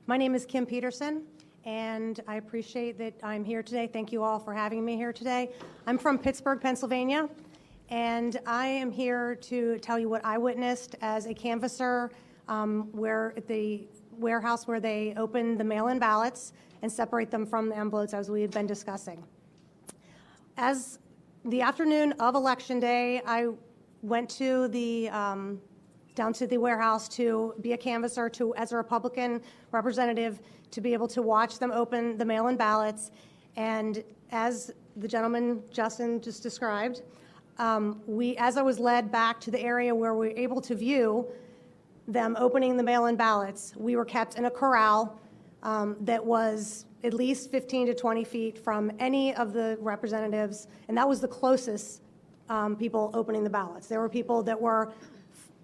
My name is Kim Peterson, and I appreciate that I'm here today. Thank you all for having me here today. I'm from Pittsburgh, Pennsylvania, and I am here to tell you what I witnessed as a canvasser where at the warehouse where they open the mail-in ballots and separate them from the envelopes as we had been discussing. As the afternoon of Election Day, I went to the down to the warehouse to be a canvasser, as a Republican representative, to be able to watch them open the mail-in ballots. And as the gentleman Justin just described, as I was led back to the area where we were able to view them opening the mail-in ballots, we were kept in a corral that was at least 15 to 20 feet from any of the representatives, and that was the closest people opening the ballots. There were people that were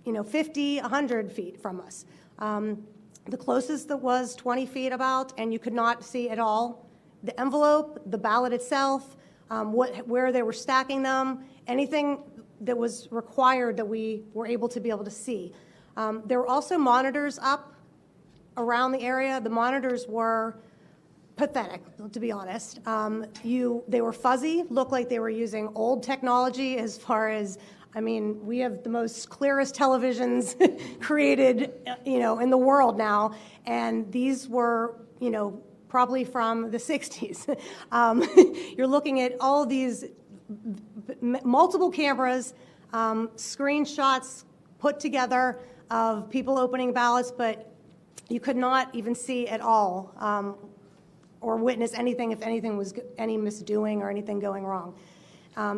50, 100 feet from us. The closest that was 20 feet about, and you could not see at all the envelope, the ballot itself, where they were stacking them, anything that was required that we were able to see. There were also monitors up around the area. The monitors were pathetic, to be honest. They were fuzzy, looked like they were using old technology as far as, we have the most clearest televisions created, in the world now, and these were, probably from the 60s. You're looking at all these multiple cameras, screenshots put together of people opening ballots, but you could not even see at all or witness anything if anything was any misdoing or anything going wrong.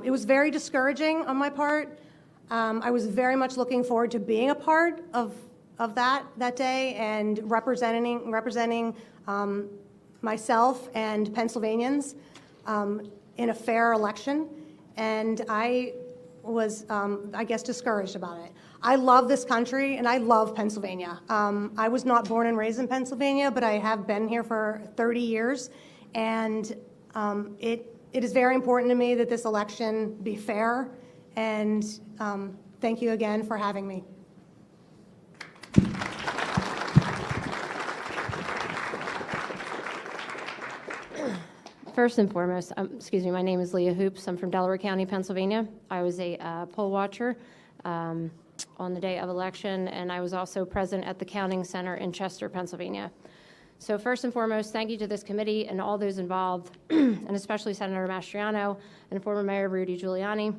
It was very discouraging on my part. I was very much looking forward to being a part of that day and representing myself and Pennsylvanians in a fair election, and I was, discouraged about it. I love this country, and I love Pennsylvania. I was not born and raised in Pennsylvania, but I have been here for 30 years, and it is very important to me that this election be fair, and thank you again for having me.
First and foremost, my name is Leah Hoops. I'm from Delaware County, Pennsylvania. I was a poll watcher on the day of election, and I was also present at the counting center in Chester, Pennsylvania. So first and foremost, thank you to this committee and all those involved, and especially Senator Mastriano and former Mayor Rudy Giuliani.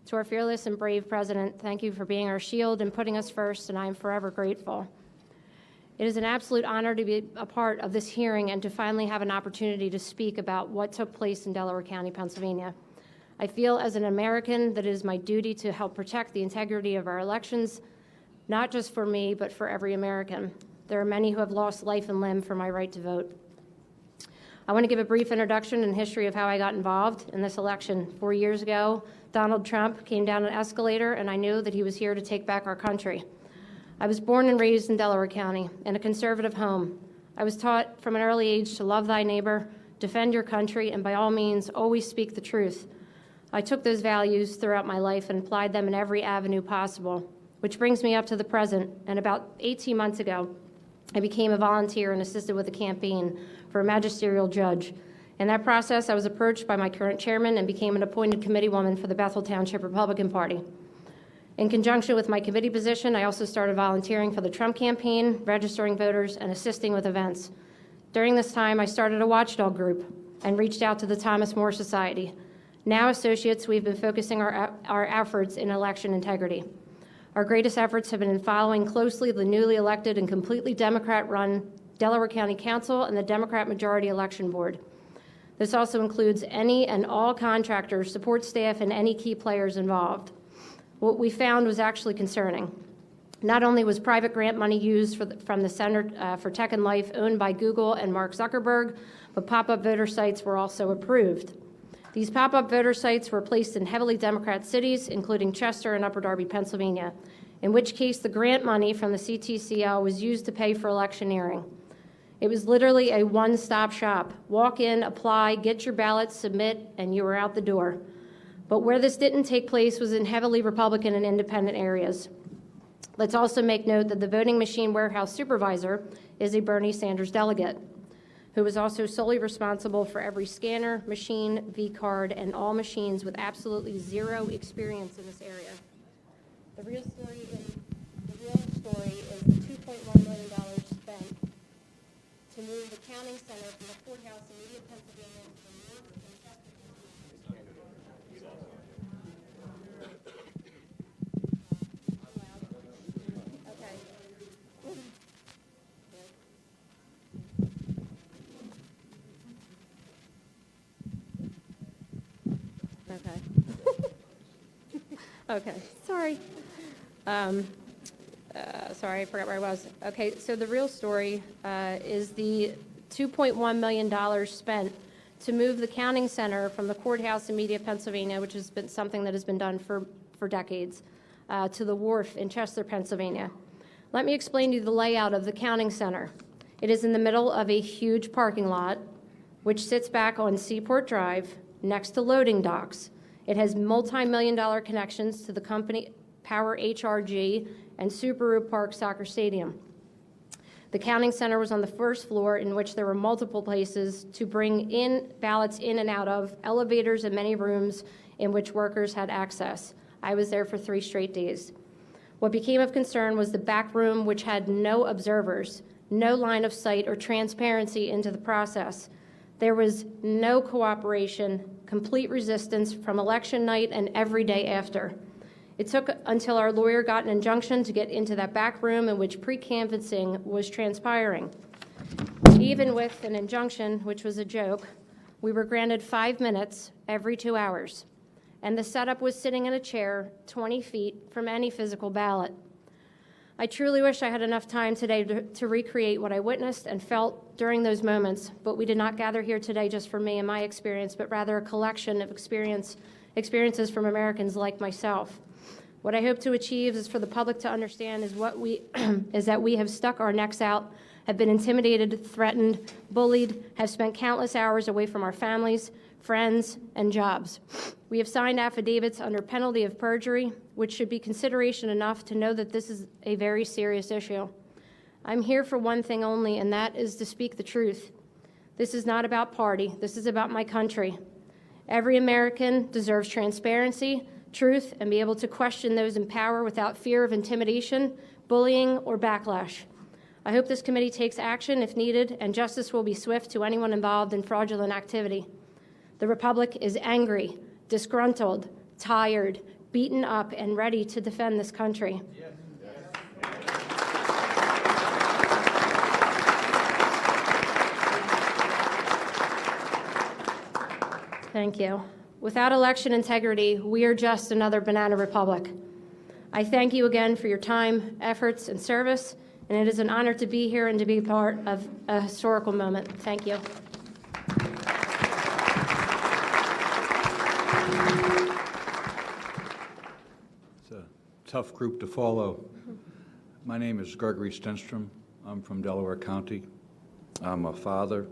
To our fearless and brave president, thank you for being our shield and putting us first, and I am forever grateful. It is an absolute honor to be a part of this hearing and to finally have an opportunity to speak about what took place in Delaware County, Pennsylvania. I feel as an American that it is my duty to help protect the integrity of our elections, not just for me, but for every American. There are many who have lost life and limb for my right to vote. I want to give a brief introduction and history of how I got involved in this election. 4 years ago, Donald Trump came down an escalator, and I knew that he was here to take back our country. I was born and raised in Delaware County in a conservative home. I was taught from an early age to love thy neighbor, defend your country, and by all means, always speak the truth. I took those values throughout my life and applied them in every avenue possible, which brings me up to the present. And about 18 months ago, I became a volunteer and assisted with a campaign for a magisterial judge. In that process, I was approached by my current chairman and became an appointed committeewoman for the Bethel Township Republican Party. In conjunction with my committee position, I also started volunteering for the Trump campaign, registering voters, and assisting with events. During this time, I started a watchdog group and reached out to the Thomas More Society. Now, associates, we've been focusing our efforts in election integrity. Our greatest efforts have been in following closely the newly elected and completely Democrat-run Delaware County Council and the Democrat Majority Election Board. This also includes any and all contractors, support staff, and any key players involved. What we found was actually concerning. Not only was private grant money used from the Center for Tech and Life owned by Google and Mark Zuckerberg, but pop-up voter sites were also approved. These pop-up voter sites were placed in heavily Democrat cities, including Chester and Upper Darby, Pennsylvania, in which case the grant money from the CTCL was used to pay for electioneering. It was literally a one-stop shop. Walk in, apply, get your ballot, submit, and you were out the door. But where this didn't take place was in heavily Republican and independent areas. Let's also make note that the voting machine warehouse supervisor is a Bernie Sanders delegate, who was also solely responsible for every scanner, machine, V-card, and all machines with absolutely zero experience in this area. The real story is the $2.1 million spent to move the counting center from the courthouse in Media, Pennsylvania, to the north and Chester County. Okay, sorry. Sorry, I forgot where I was. Okay, so the real story is the $2.1 million spent to move the counting center from the courthouse in Media, Pennsylvania, which has been something that has been done for decades, to the wharf in Chester, Pennsylvania. Let me explain to you the layout of the counting center. It is in the middle of a huge parking lot, which sits back on Seaport Drive next to loading docks. It has multi-million-dollar connections to the company Power HRG and Subaru Park Soccer Stadium. The counting center was on the first floor, in which there were multiple places to bring in ballots in and out of, elevators and many rooms in which workers had access. I was there for 3 straight days. What became of concern was the back room, which had no observers, no line of sight or transparency into the process. There was no cooperation, complete resistance from election night and every day after. It took until our lawyer got an injunction to get into that back room in which pre-canvassing was transpiring. Even with an injunction, which was a joke, we were granted 5 minutes every 2 hours, and the setup was sitting in a chair 20 feet from any physical ballot. I truly wish I had enough time today to recreate what I witnessed and felt during those moments, but we did not gather here today just for me and my experience, but rather a collection of experiences from Americans like myself. What I hope to achieve is for the public to understand is that we have stuck our necks out, have been intimidated, threatened, bullied, have spent countless hours away from our families, friends, and jobs. We have signed affidavits under penalty of perjury, which should be consideration enough to know that this is a very serious issue. I'm here for one thing only, and that is to speak the truth. This is not about party. This is about my country. Every American deserves transparency, truth, and be able to question those in power without fear of intimidation, bullying, or backlash. I hope this committee takes action if needed, and justice will be swift to anyone involved in fraudulent activity. The Republic is angry, disgruntled, tired, beaten up, and ready to defend this country. Thank you. Without election integrity, we are just another banana republic. I thank you again for your time, efforts, and service, and it is an honor to be here and to be part of a historical moment. Thank you.
It's a tough group to follow. My name is Gregory Stenstrom. I'm from Delaware County. I'm a father,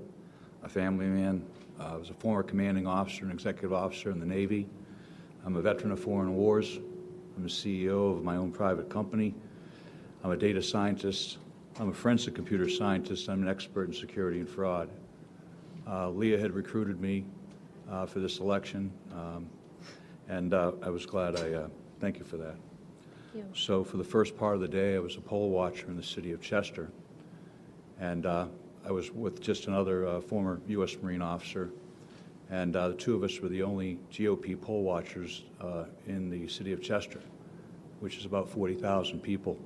a family man. I was a former commanding officer and executive officer in the Navy. I'm a veteran of foreign wars. I'm a CEO of my own private company. I'm a data scientist. I'm a forensic computer scientist. I'm an expert in security and fraud. Leah had recruited me for this election, and I was glad. Thank you for that.
Thank you.
So for the first part of the day, I was a poll watcher in the city of Chester, and I was with just another former U.S. Marine officer, and the two of us were the only GOP poll watchers in the city of Chester, which is about 40,000 people.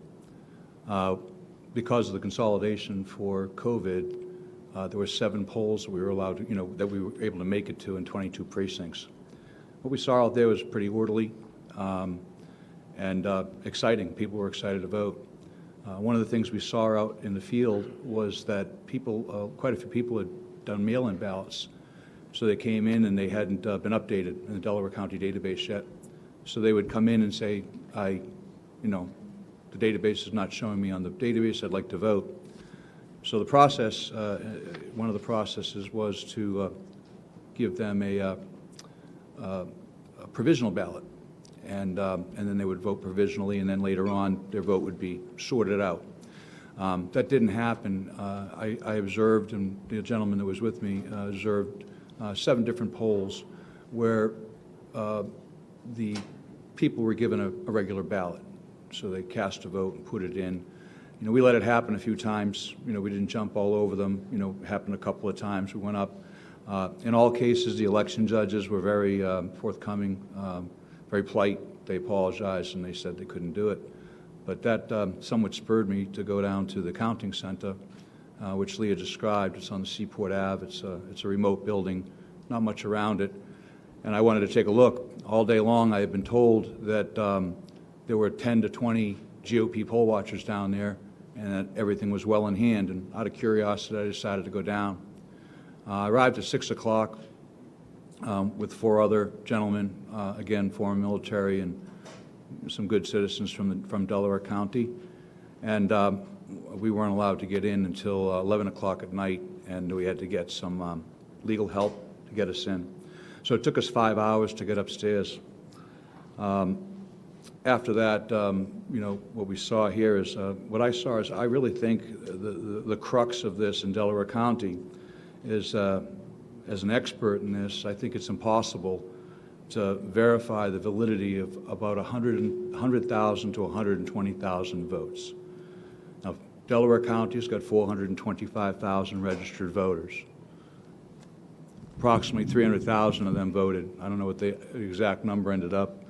Because of the consolidation for COVID, there were 7 polls that we were allowed to, that we were able to make it to in 22 precincts. What we saw out there was pretty orderly and exciting. People were excited to vote. One of the things we saw out in the field was that people, quite a few people had done mail-in ballots. So they came in and they hadn't been updated in the Delaware County database yet. So they would come in and say, the database is not showing me on the database, I'd like to vote. So the process, one of the processes was to give them a provisional ballot. And then they would vote provisionally, and then later on their vote would be sorted out. That didn't happen. I observed, and the gentleman that was with me observed 7 different polls where the people were given a regular ballot. So they cast a vote and put it in. We let it happen a few times. We didn't jump all over them. It happened a couple of times. We went up. In all cases, the election judges were very forthcoming, very polite. They apologized and they said they couldn't do it. But that somewhat spurred me to go down to the counting center, which Leah described. It's on the Seaport Ave. It's a remote building, not much around it. and I wanted to take a look. All day long, I had been told that there were 10 to 20 GOP poll watchers down there, and that everything was well in hand. And out of curiosity, I decided to go down. I arrived at 6 o'clock with 4 other gentlemen, again, former military and some good citizens from Delaware County. And we weren't allowed to get in until 11 o'clock at night, and we had to get some legal help to get us in. So it took us 5 hours to get upstairs. After that, you know, what we saw here is, what I saw is I really think the crux of this in Delaware County is, as an expert in this, I think it's impossible to verify the validity of about 100,000 to 120,000 votes. Now, Delaware County's got 425,000 registered voters. Approximately 300,000 of them voted. I don't know what the exact number ended up.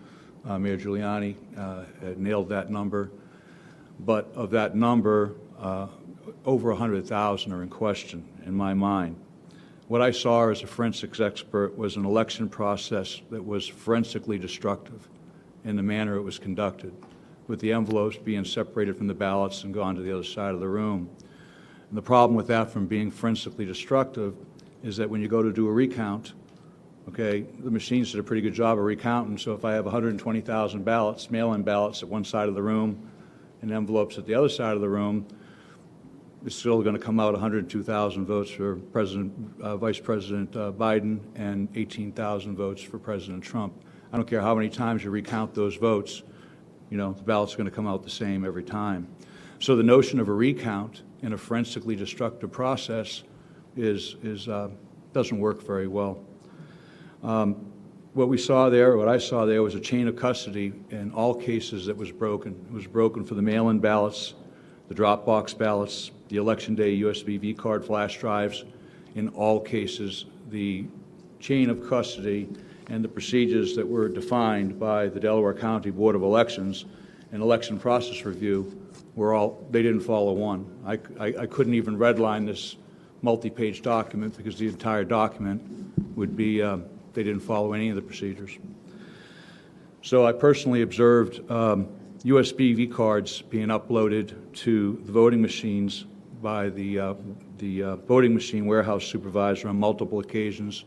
Mayor Giuliani nailed that number. But of that number, over 100,000 are in question in my mind. What I saw as a forensics expert was an election process that was forensically destructive in the manner it was conducted, with the envelopes being separated from the ballots and gone to the other side of the room. And the problem with that from being forensically destructive is that when you go to do a recount, okay, the machines did a pretty good job of recounting, so if I have 120,000 ballots, mail-in ballots at one side of the room and envelopes at the other side of the room, it's still going to come out 102,000 votes for Vice President Biden and 18,000 votes for President Trump. I don't care how many times you recount those votes, you know, the ballot's going to come out the same every time. So the notion of a recount in a forensically destructive process doesn't work very well. What we saw there, what I saw there, was a chain of custody in all cases that was broken. It was broken for the mail-in ballots, the drop box ballots, the Election Day USB V-card flash drives. In all cases, the chain of custody and the procedures that were defined by the Delaware County Board of Elections and Election Process Review they didn't follow one. I couldn't even redline this multi-page document because the entire document would be, they didn't follow any of the procedures. So I personally observed USB V-cards being uploaded to the voting machines by the voting machine warehouse supervisor on multiple occasions.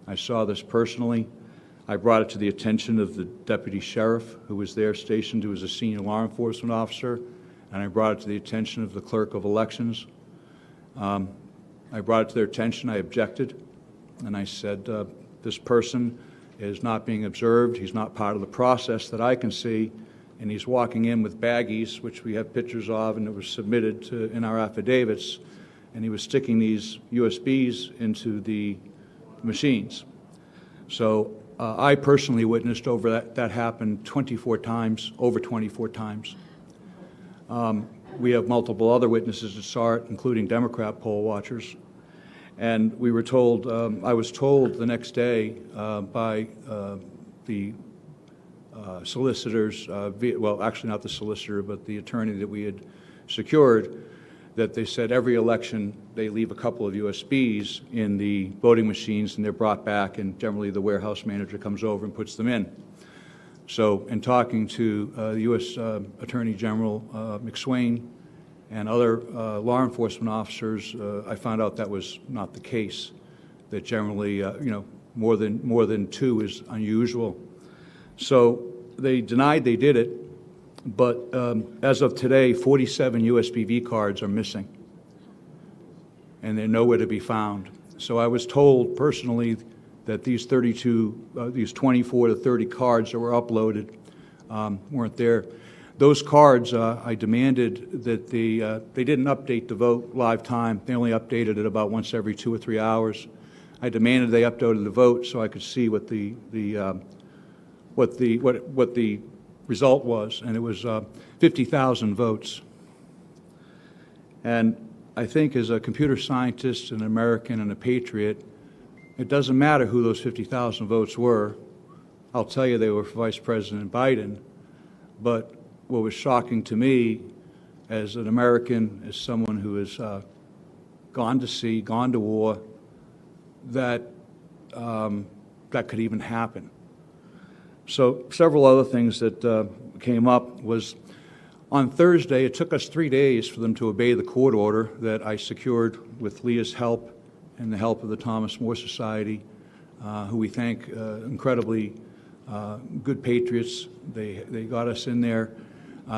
I saw this personally. I brought it to the attention of the deputy sheriff who was there stationed, who was a senior law enforcement officer, and I brought it to the attention of the clerk of elections. I brought it to their attention. I objected, and I said, this person is not being observed. He's not part of the process that I can see, and he's walking in with baggies, which we have pictures of, and it was submitted in our affidavits, and he was sticking these USBs into the machines. So I personally witnessed that happen 24 times, over 24 times. We have multiple other witnesses that saw it, including Democrat poll watchers. And we were told, I was told the next day by the solicitors, well, actually not the solicitor, but the attorney that we had secured, that they said every election they leave a couple of USBs in the voting machines and they're brought back, and generally the warehouse manager comes over and puts them in. So in talking to the U.S. Attorney General McSwain and other law enforcement officers, I found out that was not the case, that generally, you know, more than 2 is unusual. So they denied they did it, but as of today, 47 USB V-cards are missing, and they're nowhere to be found. So I was told personally that these 24 to 30 cards that were uploaded weren't there. Those cards, I demanded that they didn't update the vote live time. They only updated it about once every 2 or 3 hours. I demanded they uploaded the vote so I could see what the result was, and it was 50,000 votes. And I think as a computer scientist, an American, and a patriot, it doesn't matter who those 50,000 votes were. I'll tell you they were for Vice President Biden. But what was shocking to me as an American, as someone who has gone to sea, gone to war, that that could even happen. So several other things that came up was on Thursday, it took us 3 days for them to obey the court order that I secured with Leah's help and the help of the Thomas More Society, who we thank incredibly good patriots. They got us in there.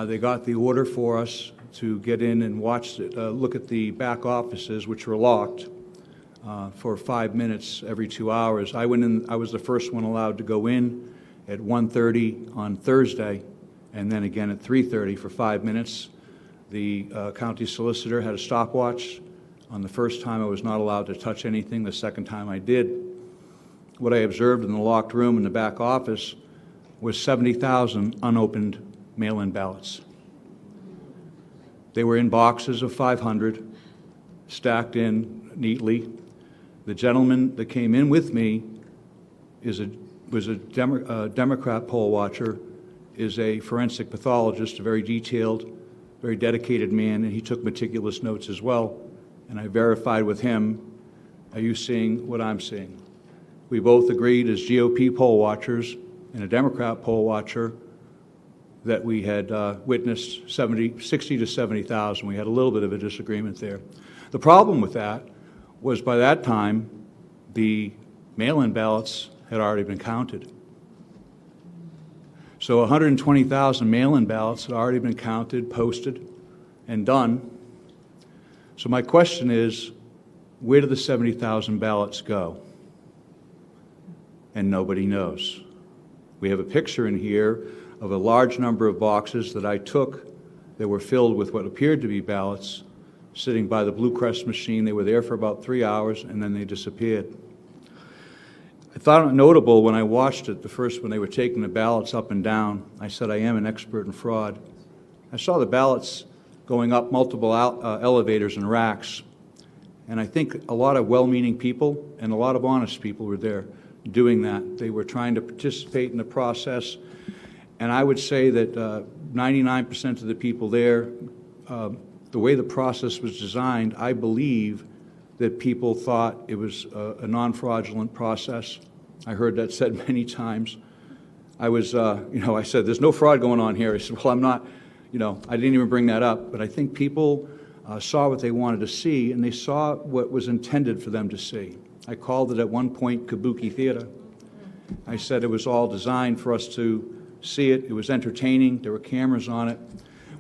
They got the order for us to get in and watch it, look at the back offices, which were locked, for 5 minutes every 2 hours. I went in. I was the first one allowed to go in at 1:30 on Thursday, and then again at 3:30 for 5 minutes. The county solicitor had a stopwatch. On the first time, I was not allowed to touch anything. The second time, I did. What I observed in the locked room in the back office was 70,000 unopened mail-in ballots. They were in boxes of 500, stacked in neatly. The gentleman that came in with me was a Democrat poll watcher, is a forensic pathologist, a very detailed, very dedicated man, and he took meticulous notes as well. And I verified with him, are you seeing what I'm seeing? We both agreed as GOP poll watchers and a Democrat poll watcher that we had witnessed 60 to 70,000. We had a little bit of a disagreement there. The problem with that was by that time, the mail-in ballots had already been counted. So 120,000 mail-in ballots had already been counted, posted, and done. So my question is, where do the 70,000 ballots go? And nobody knows. We have a picture in here of a large number of boxes that I took that were filled with what appeared to be ballots, sitting by the Blue Crest machine. They were there for about 3 hours, and then they disappeared. I thought it notable when I watched it, the first when they were taking the ballots up and down. I said, I am an expert in fraud. I saw the ballots going up multiple elevators and racks, and I think a lot of well-meaning people and a lot of honest people were there doing that. They were trying to participate in the process, and I would say that 99% of the people there, the way the process was designed, I believe that people thought it was a non-fraudulent process. I heard that said many times. I was, I said, there's no fraud going on here. I said, well, I'm not, I didn't even bring that up. But I think people saw what they wanted to see, and they saw what was intended for them to see. I called it at one point Kabuki Theater. I said it was all designed for us to see it. It was entertaining. There were cameras on it.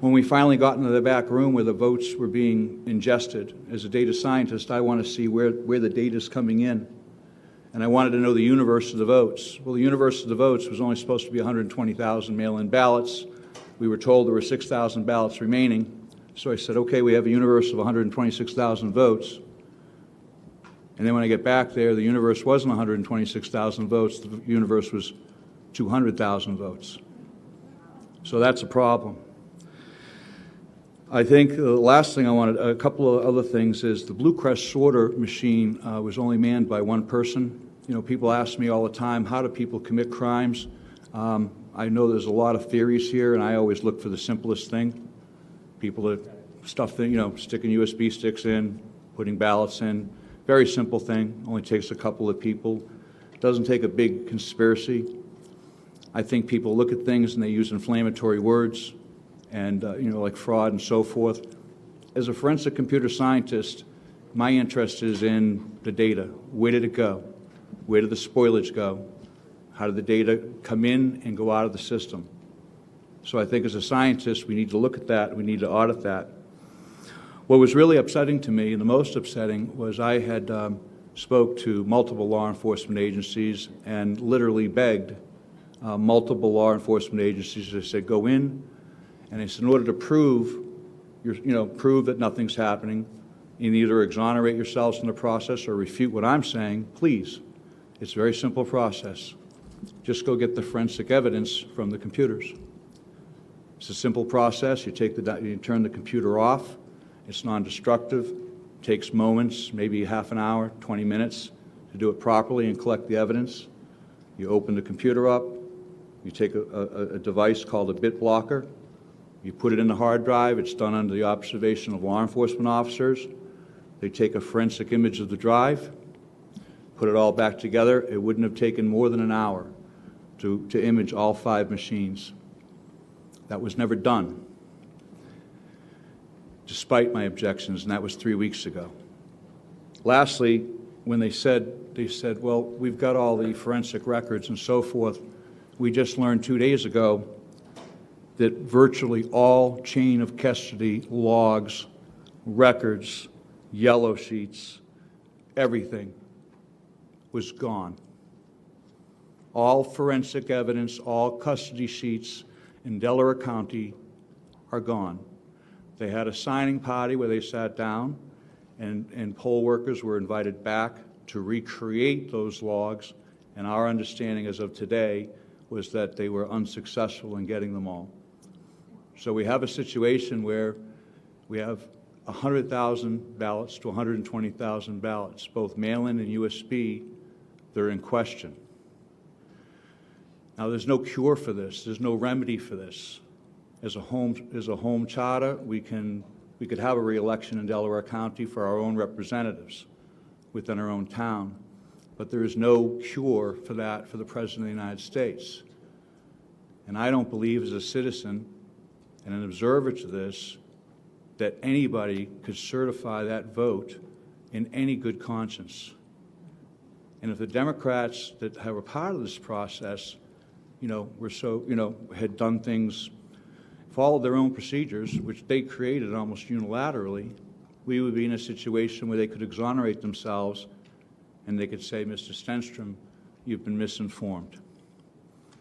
When we finally got into the back room where the votes were being ingested, as a data scientist, I want to see where the data is coming in. And I wanted to know the universe of the votes. Well, the universe of the votes was only supposed to be 120,000 mail-in ballots. We were told there were 6,000 ballots remaining. So I said, okay, we have a universe of 126,000 votes. And then when I get back there, the universe wasn't 126,000 votes. The universe was 200,000 votes. So that's a problem. I think the last thing I wanted, a couple of other things, is the Blue Crest sorter machine was only manned by one person. People ask me all the time, how do people commit crimes? I know there's a lot of theories here, and I always look for the simplest thing. People that sticking USB sticks in, putting ballots in. Very simple thing, only takes a couple of people. Doesn't take a big conspiracy. I think people look at things and they use inflammatory words and, like fraud and so forth. As a forensic computer scientist, my interest is in the data. Where did it go? Where did the spoilage go? How did the data come in and go out of the system? So I think as a scientist, we need to look at that. We need to audit that. What was really upsetting to me, and the most upsetting, was I had spoke to multiple law enforcement agencies and literally begged multiple law enforcement agencies. I said, go in, and I said, in order to prove that nothing's happening, you can either exonerate yourselves in the process or refute what I'm saying, please. It's a very simple process. Just go get the forensic evidence from the computers. It's a simple process. You turn the computer off. It's non-destructive. It takes moments, maybe half an hour, 20 minutes to do it properly and collect the evidence. You open the computer up. You take a device called a bit blocker. You put it in the hard drive. It's done under the observation of law enforcement officers. They take a forensic image of the drive. put it all back together. It wouldn't have taken more than an hour to image all 5 machines. That was never done, despite my objections, and that was 3 weeks ago. Lastly, when they said, well, we've got all the forensic records and so forth. We just learned 2 days ago that virtually all chain of custody logs, records, yellow sheets, everything was gone. All forensic evidence, all custody sheets in Delaware County are gone. They had a signing party where they sat down, and poll workers were invited back to recreate those logs, and our understanding as of today was that they were unsuccessful in getting them all. So we have a situation where we have 100,000 ballots to 120,000 ballots, both mail-in and USB, they're in question. Now, there's no cure for this. There's no remedy for this. As a home charter, we could have a re-election in Delaware County for our own representatives within our own town, but there is no cure for that for the President of the United States. And I don't believe, as a citizen and an observer to this, that anybody could certify that vote in any good conscience. And if the Democrats that were part of this process, had done things, followed their own procedures, which they created almost unilaterally, we would be in a situation where they could exonerate themselves and they could say, Mr. Stenstrom, you've been misinformed.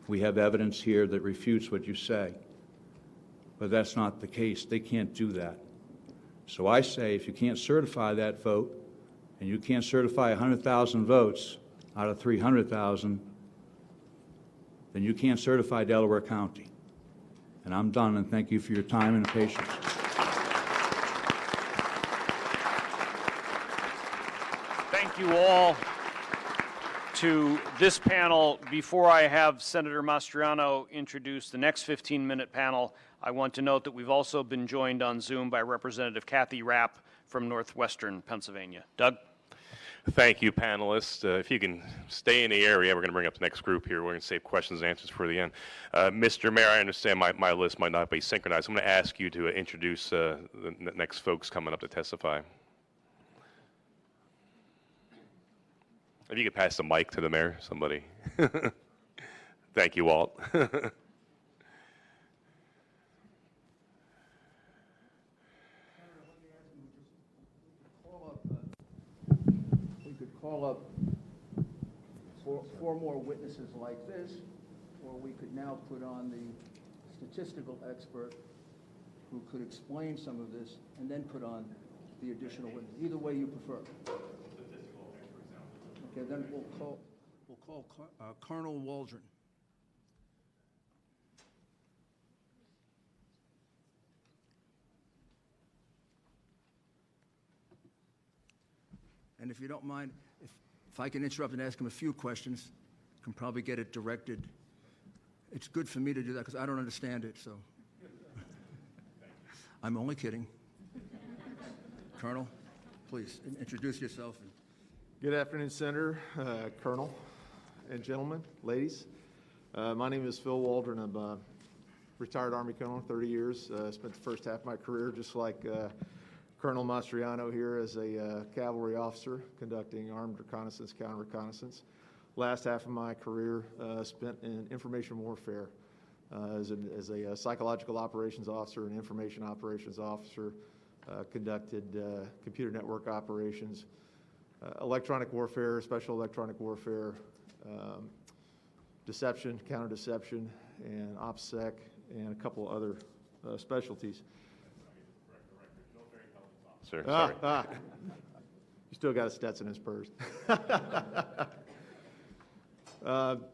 We have evidence here that refutes what you say. But that's not the case. They can't do that. So I say, if you can't certify that vote, and you can't certify 100,000 votes out of 300,000, then you can't certify Delaware County. And I'm done, and thank you for your time and patience.
Thank you all. To this panel, before I have Senator Mastriano introduce the next 15-minute panel, I want to note that we've also been joined on Zoom by Representative Kathy Rapp from Northwestern Pennsylvania. Doug?
Thank you, panelists. If you can stay in the area, we're going to bring up the next group here. We're going to save questions and answers for the end. Mr. Mayor, I understand my list might not be synchronized. I'm going to ask you to introduce the next folks coming up to testify. If you could pass the mic to the mayor, somebody. Thank you, Walt.
We could call up four more witnesses like this, or we could now put on the statistical expert who could explain some of this, and then put on the additional witness. Either way you prefer. Okay, then we'll call Colonel Waldron. And if you don't mind, if I can interrupt and ask him a few questions, I can probably get it directed. It's good for me to do that because I don't understand it, so. I'm only kidding. Colonel, please introduce yourself.
Good afternoon, Senator, Colonel, and gentlemen, ladies. My name is Phil Waldron. I'm a retired Army Colonel, 30 years. Spent the first half of my career just like Colonel Mastriano here as a cavalry officer conducting armed reconnaissance, counter-reconnaissance. Last half of my career spent in information warfare as a psychological operations officer and information operations officer, conducted computer network operations, electronic warfare, special electronic warfare, deception, counter-deception, and OPSEC, and a couple other specialties.
Sir, sorry.
You still got a Stetson in his purse.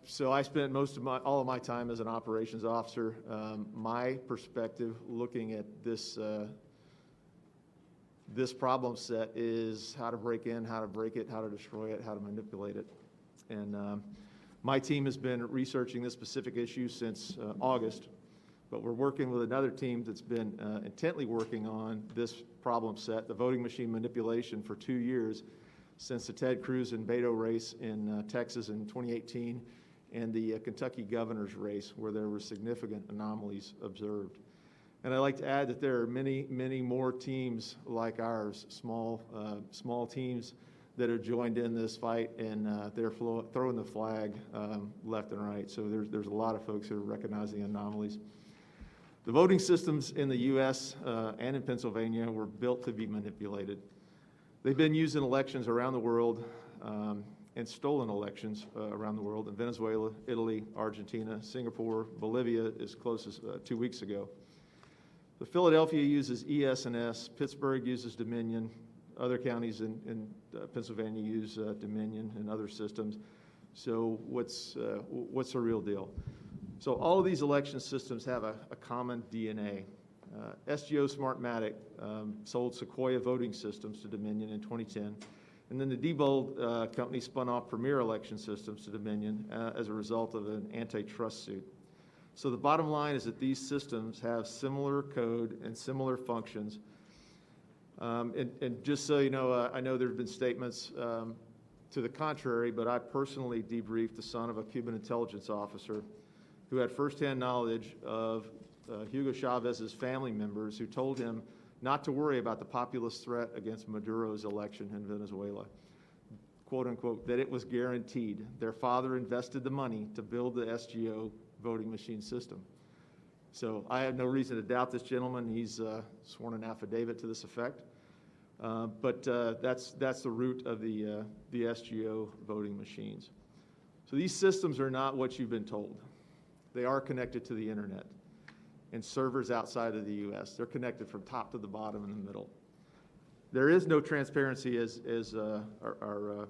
So I spent all of my time as an operations officer. My perspective looking at this this problem set is how to break in, how to break it, how to destroy it, how to manipulate it. And my team has been researching this specific issue since August, but we're working with another team that's been intently working on this problem set, the voting machine manipulation, for 2 years. since the Ted Cruz and Beto race in Texas in 2018 and the Kentucky governor's race, where there were significant anomalies observed. And I'd like to add that there are many, many more teams like ours, small teams that have joined in this fight, and they're throwing the flag left and right. So there's a lot of folks who are recognizing anomalies. The voting systems in the U.S. And in Pennsylvania were built to be manipulated. They've been used in elections around the world and stolen elections around the world in Venezuela, Italy, Argentina, Singapore, Bolivia as close as 2 weeks ago. The Philadelphia uses ES&S, Pittsburgh uses Dominion, other counties in Pennsylvania use Dominion and other systems. So what's the real deal? So all of these election systems have a common DNA. SGO Smartmatic sold Sequoia voting systems to Dominion in 2010, and then the Diebold company spun off Premier Election Systems to Dominion as a result of an antitrust suit. So the bottom line is that these systems have similar code and similar functions. And just so you know, I know there have been statements to the contrary, but I personally debriefed the son of a Cuban intelligence officer who had firsthand knowledge of Hugo Chavez's family members who told him not to worry about the populist threat against Maduro's election in Venezuela, quote unquote, that it was guaranteed. Their father invested the money to build the SGO voting machine system. So I have no reason to doubt this gentleman. He's sworn an affidavit to this effect. But that's the root of the SGO voting machines. So these systems are not what you've been told. They are connected to the internet and servers outside of the U.S. They're connected from top to the bottom in the middle. There is no transparency, as our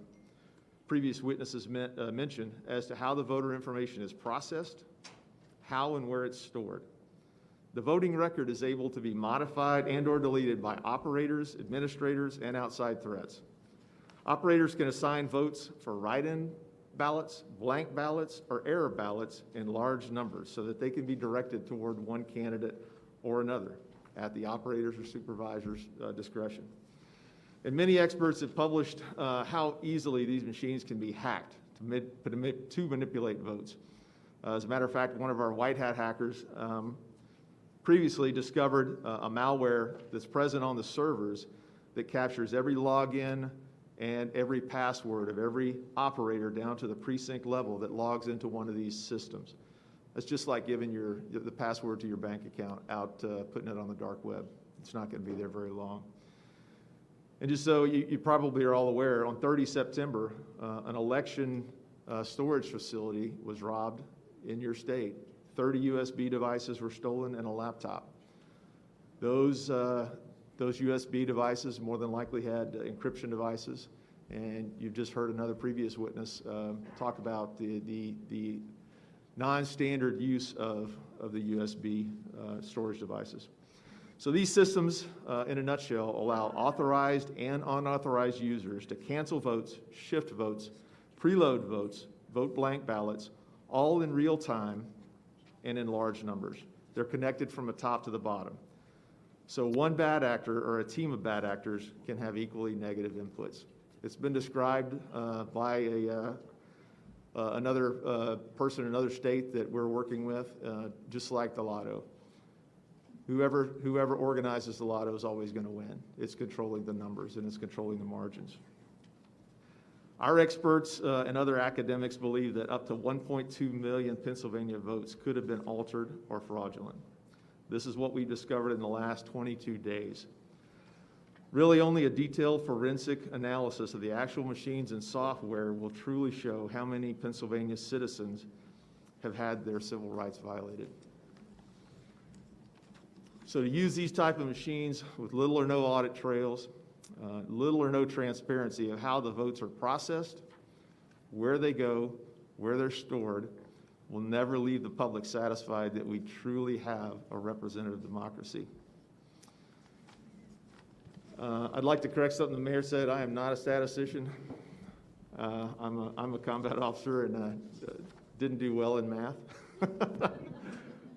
previous witnesses mentioned, as to how the voter information is processed, how and where it's stored. The voting record is able to be modified and or deleted by operators, administrators, and outside threats. Operators can assign votes for write-in ballots, blank ballots, or error ballots in large numbers so that they can be directed toward one candidate or another at the operator's or supervisor's discretion. And many experts have published how easily these machines can be hacked to manipulate votes. As a matter of fact, one of our white hat hackers previously discovered a malware that's present on the servers that captures every login and every password of every operator down to the precinct level that logs into one of these systems. That's just like giving the password to your bank account out, putting it on the dark web. It's not going to be there very long. And just so you probably are all aware, on 30 September, an election storage facility was robbed in your state. 30 USB devices were stolen and a laptop. Those USB devices more than likely had encryption devices, and you've just heard another previous witness talk about the non-standard use of the USB storage devices. So these systems, in a nutshell, allow authorized and unauthorized users to cancel votes, shift votes, preload votes, vote blank ballots, all in real time and in large numbers. They're connected from the top to the bottom. So one bad actor or a team of bad actors can have equally negative inputs. It's been described by another person in another state that we're working with, just like the lotto. Whoever organizes the lotto is always going to win. It's controlling the numbers and it's controlling the margins. Our experts and other academics believe that up to 1.2 million Pennsylvania votes could have been altered or fraudulent. This is what we discovered in the last 22 days. Really, only a detailed forensic analysis of the actual machines and software will truly show how many Pennsylvania citizens have had their civil rights violated. So to use these type of machines with little or no audit trails, little or no transparency of how the votes are processed, where they go, where they're stored, will never leave the public satisfied that we truly have a representative democracy. I'd like to correct something the mayor said. I am not a statistician. I'm a combat officer and didn't do well in math.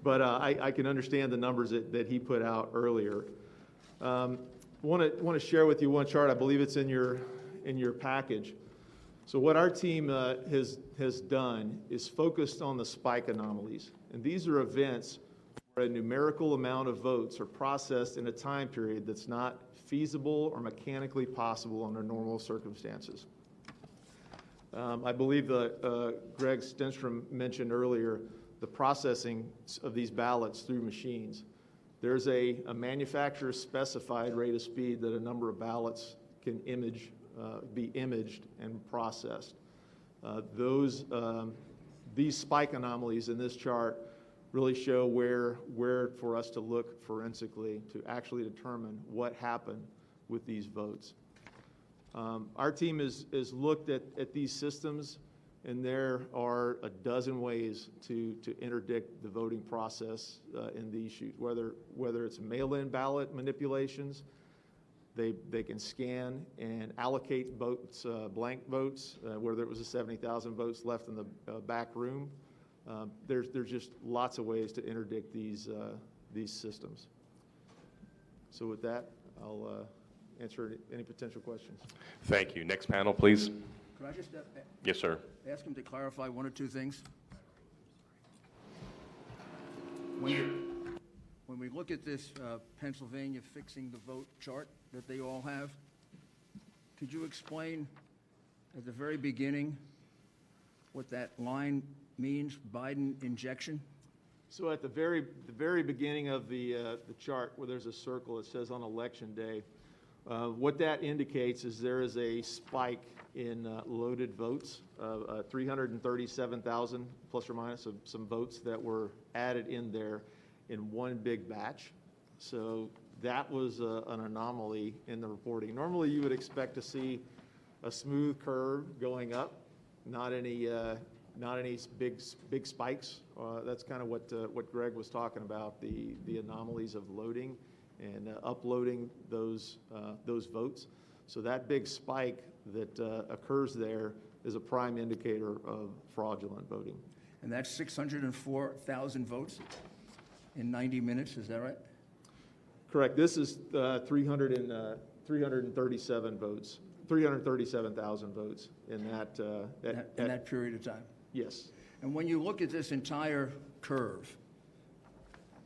But I can understand the numbers that he put out earlier. Want to share with you one chart. I believe it's in your in your package. So what our team has done is focused on the spike anomalies. And these are events where a numerical amount of votes are processed in a time period that's not feasible or mechanically possible under normal circumstances. I believe Greg Stenstrom mentioned earlier the processing of these ballots through machines. There's a manufacturer specified rate of speed that a number of ballots can be imaged and processed. These spike anomalies in this chart really show where for us to look forensically to actually determine what happened with these votes. Our team has looked at these systems, and there are a dozen ways to interdict the voting process in these shoots, whether it's mail-in ballot manipulations. They can scan and allocate votes, blank votes, whether it was 70,000 votes left in the back room. There's just lots of ways to interdict these systems. So with that, I'll answer any potential questions.
Thank you. Next panel, please.
Could I just
Yes, sir.
ask him to clarify one or two things? When we look at this Pennsylvania fixing the vote chart that they all have, could you explain at the very beginning what that line means, Biden injection?
So at the very beginning of the chart, where there's a circle, it says on election day. What that indicates is there is a spike in loaded votes, 337,000 plus or minus of some votes that were added in there in one big batch. So that was an anomaly in the reporting. Normally you would expect to see a smooth curve going up, not any big spikes. That's kind of what Greg was talking about, the anomalies of loading and uploading those votes. So that big spike that occurs there is a prime indicator of fraudulent voting.
And that's 604,000 votes in 90 minutes, is that right?
Correct. This is 337 votes, 337,000 votes in that
in that period of time.
Yes.
And when you look at this entire curve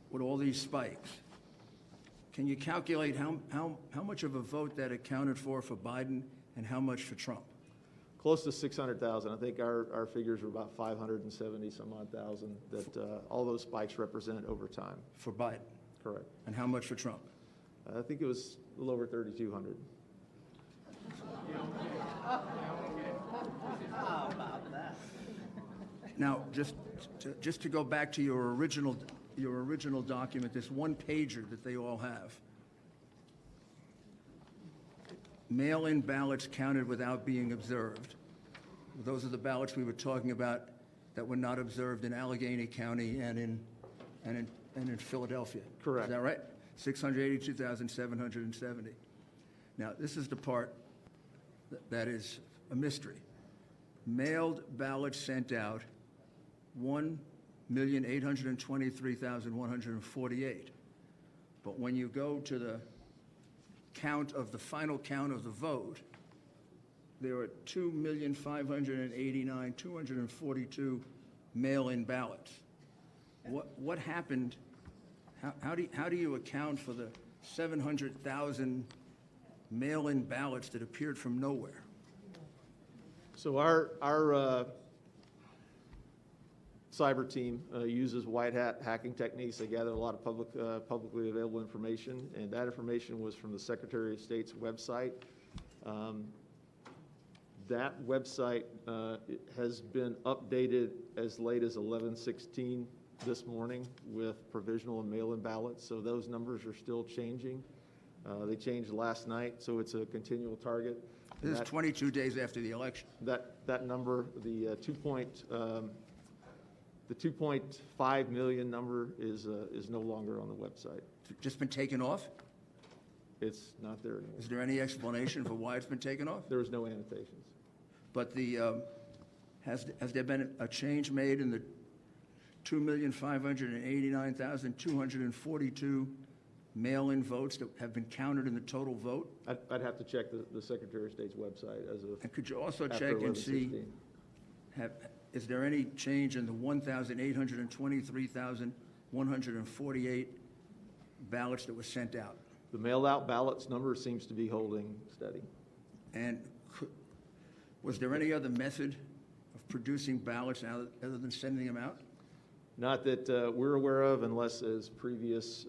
with all these spikes, can you calculate how much of a vote that accounted for Biden and how much for Trump?
Close to 600,000. I think our figures were about 570 some odd thousand that all those spikes represent over time.
For Biden?
Correct.
And how much for Trump?
I think it was a little over 3,200.
Now, just to go back to your original document, this one pager that they all have. Mail-in ballots counted without being observed. Those are the ballots we were talking about that were not observed in Allegheny County and in Philadelphia.
Correct.
Is that right? 682,770. Now, this is the part that is a mystery. Mailed ballots sent out, 1,823,148. But when you go to the final count of the vote, there are 2,589,242 mail-in ballots. What happened? How do you account for the 700,000 mail-in ballots that appeared from nowhere?
So our cyber team uses white hat hacking techniques. They gather a lot of publicly available information, and that information was from the Secretary of State's website. That website has been updated as late as 11/16 this morning with provisional and mail-in ballots, so those numbers are still changing. They changed last night, so it's a continual target.
This is 22 days after the election.
That number, the 2.5 million number is no longer on the website.
Just been taken off?
It's not there anymore.
Is there any explanation for why it's been taken off?
There was no annotations.
But has there been a change made in the 2,589,242 mail-in votes that have been counted in the total vote?
I'd have to check the Secretary of State's website as of.
And could you also
after
check and see,
11/16.
is there any change in the 1,823,148 ballots that were sent out?
The mailed-out ballots number seems to be holding steady.
And was there any other method of producing ballots other than sending them out?
Not that we're aware of, unless as previous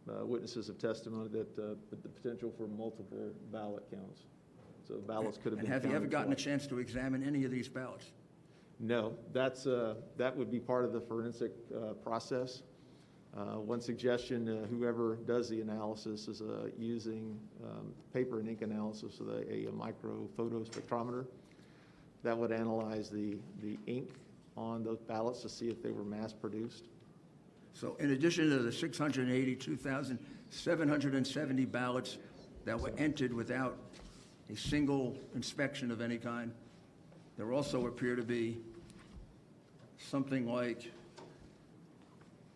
witnesses have testified that the potential for multiple ballot counts. So ballots could have been
And have you ever
counted
gotten a
twice.
chance to examine any of these ballots?
No, that would be part of the forensic process. One suggestion, whoever does the analysis is using paper and ink analysis with a micro photo spectrometer that would analyze the ink on those ballots to see if they were mass produced.
So in addition to the 682,770 ballots that were entered without a single inspection of any kind, there also appear to be something like